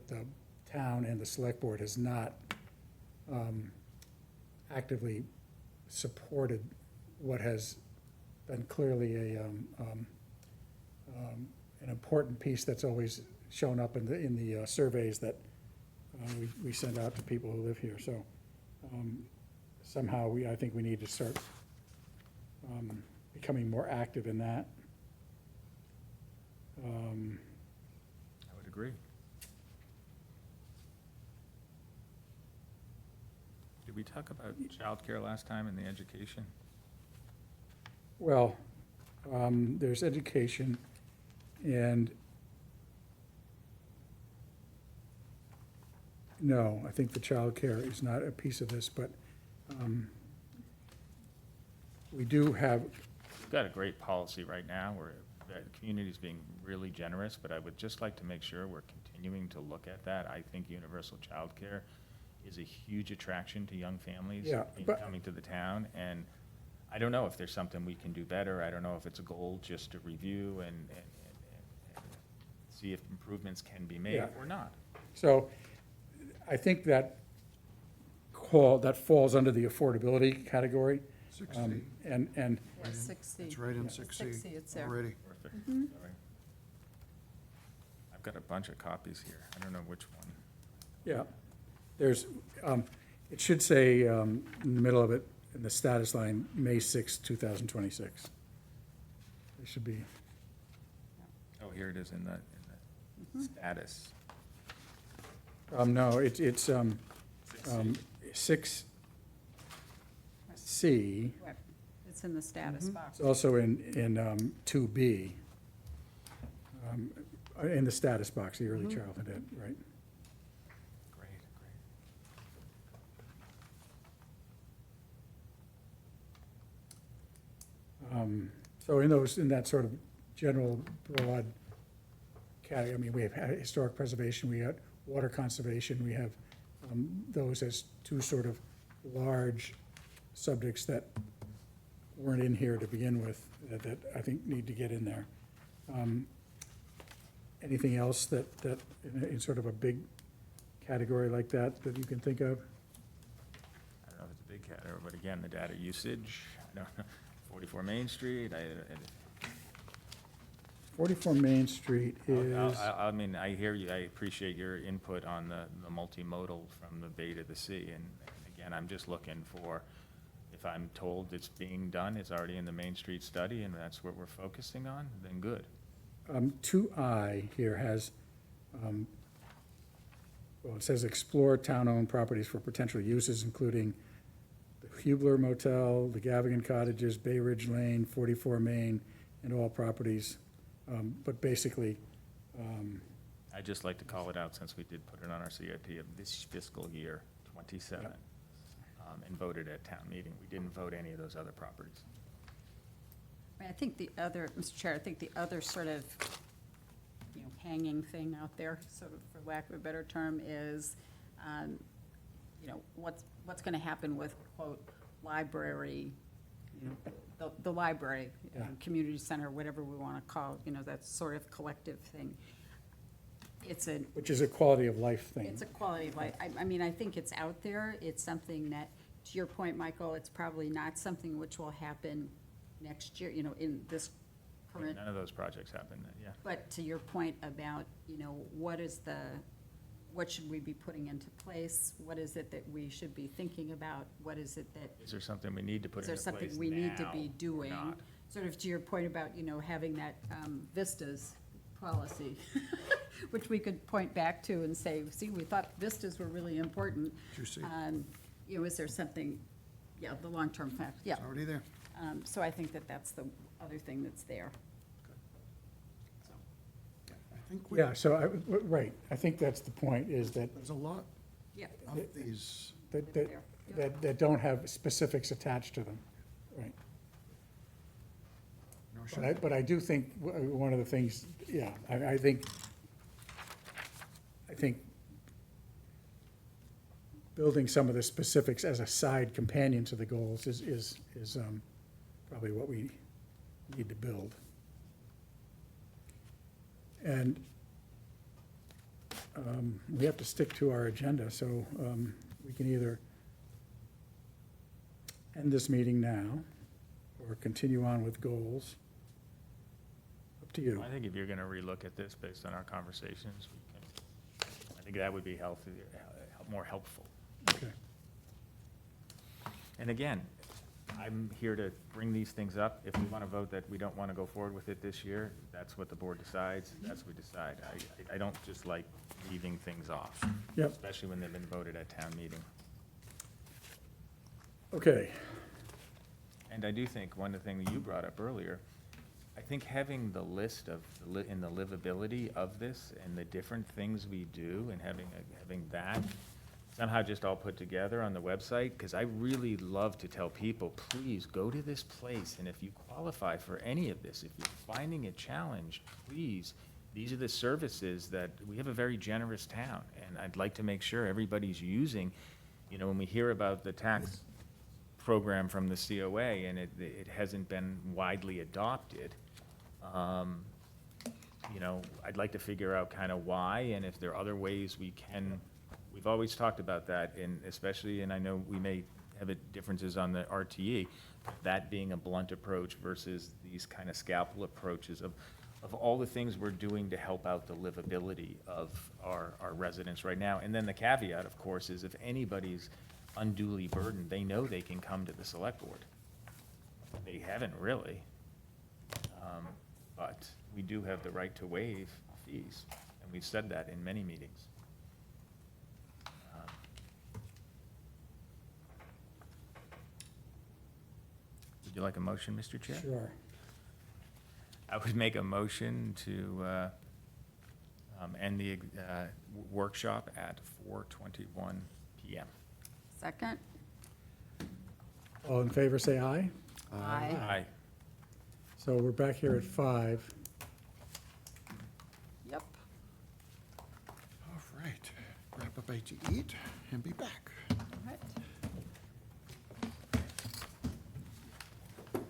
the town and the select board has not actively supported what has been clearly an important piece that's always shown up in the surveys that we send out to people who live here. So somehow I think we need to start becoming more active in that. I would agree. Did we talk about childcare last time in the education? Well, there's education, and no, I think the childcare is not a piece of this, but we do have, We've got a great policy right now where the community's being really generous, but I would just like to make sure we're continuing to look at that. I think universal childcare is a huge attraction to young families Yeah, but- coming to the town, and I don't know if there's something we can do better. I don't know if it's a goal just to review and see if improvements can be made Yeah. or not. so I think that falls under the affordability category. 6C. And Yeah, 6C. It's right in 6C 6C, it's there. already. Perfect, sorry. I've got a bunch of copies here. I don't know which one. Yeah, there's, it should say, in the middle of it, in the status line, May 6, 2026. It should be, Oh, here it is in the status. no, it's 6C. Right. It's in the status box. It's also in 2B, in the status box, the early childhood ed, right? Great, great. So in that sort of general broad category, I mean, we have historic preservation, we got water conservation, we have those as two sort of large subjects that weren't in here to begin with, that I think need to get in there. Anything else that in sort of a big category like that you can think of? I don't know if it's a big category, but again, the data usage, I don't know, 44 Main Street, 44 Main Street is, I mean, I hear you, I appreciate your input on the multimodal from the Bay to the sea, and again, I'm just looking for, if I'm told it's being done, it's already in the Main Street study, and that's what we're focusing on, then good. 2I here has, well, it says explore town-owned properties for potential uses, including the Hubler Motel, the Gavigan Cottages, Bay Ridge Lane, 44 Main, and all properties. But basically, I'd just like to call it out, since we did put it on our CIP of this fiscal year, 27, and voted at town meeting. We didn't vote any of those other properties. I think the other, Mr. Chair, I think the other sort of, hanging thing out there, sort of, for lack of a better term, is, what's going to happen with, quote, library, the library, community center, whatever we want to call, that sort of collective thing. which is a quality of life thing. It's a quality of life. I mean, I think it's out there. It's something that, to your point, Michael, it's probably not something which will happen next year, in this current. None of those projects happened, yeah. But to your point about, what should we be putting into place? What is it that we should be thinking about? What is it that, Is there something we need to put is into there place something we need to now be or doing? not? Sort of to your point about, having that Vistas policy, which we could point back to and say, see, we thought Vistas were really important. Did you see? Is there something, the long-term fact, It's already there. So I think that that's the other thing that's there. I think we, Yeah, so, right, I think that's the point, is that, there's a lot Yeah. of these. that don't have specifics attached to them, right? But I do think one of the things, I think building some of the specifics as a side companion to the goals is probably what we need to build. And we have to stick to our agenda, so we can either end this meeting now or continue on with goals. Up to you. I think if you're gonna relook at this based on our conversations, I think that would be healthy, more helpful. Okay. And again, I'm here to bring these things up. If we want to vote that we don't want to go forward with it this year, that's what the board decides, that's what we decide. I don't just like leaving things off. Yep. Especially when they've been voted at town meeting. Okay, And I do think one of the things you brought up earlier, I think having the list of, in the livability of this and the different things we do and having that somehow just all put together on the website, because I really love to tell people, please go to this place, and if you qualify for any of this, if you're finding it challenged, please, these are the services that, we have a very generous town, and I'd like to make sure everybody's using, when we hear about the tax program from the COA, and it hasn't been widely adopted, I'd like to figure out kind of why, and if there are other ways we can. We've always talked about that, and especially, and I know we may have differences on the RTE, that being a blunt approach versus these kind of scalpel approaches of, of all the things we're doing to help out the livability of our residents right now. And then the caveat, of course, is if anybody's unduly burdened, they know they can come to the select board. They haven't really. But we do have the right to waive fees, and we've said that in many meetings. Would you like a motion, Mr. Chair? Sure. I would make a motion to end the workshop at 4:21 PM. Second? All in favor, say aye. Aye. Aye. So we're back here at 5. Yep. All right, grab a bite to eat and be back. All right.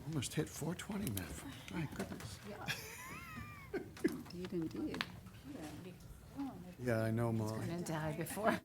Almost hit 4:20, Matt. My goodness. Indeed, indeed. Yeah, I know, Molly. Gonna die before.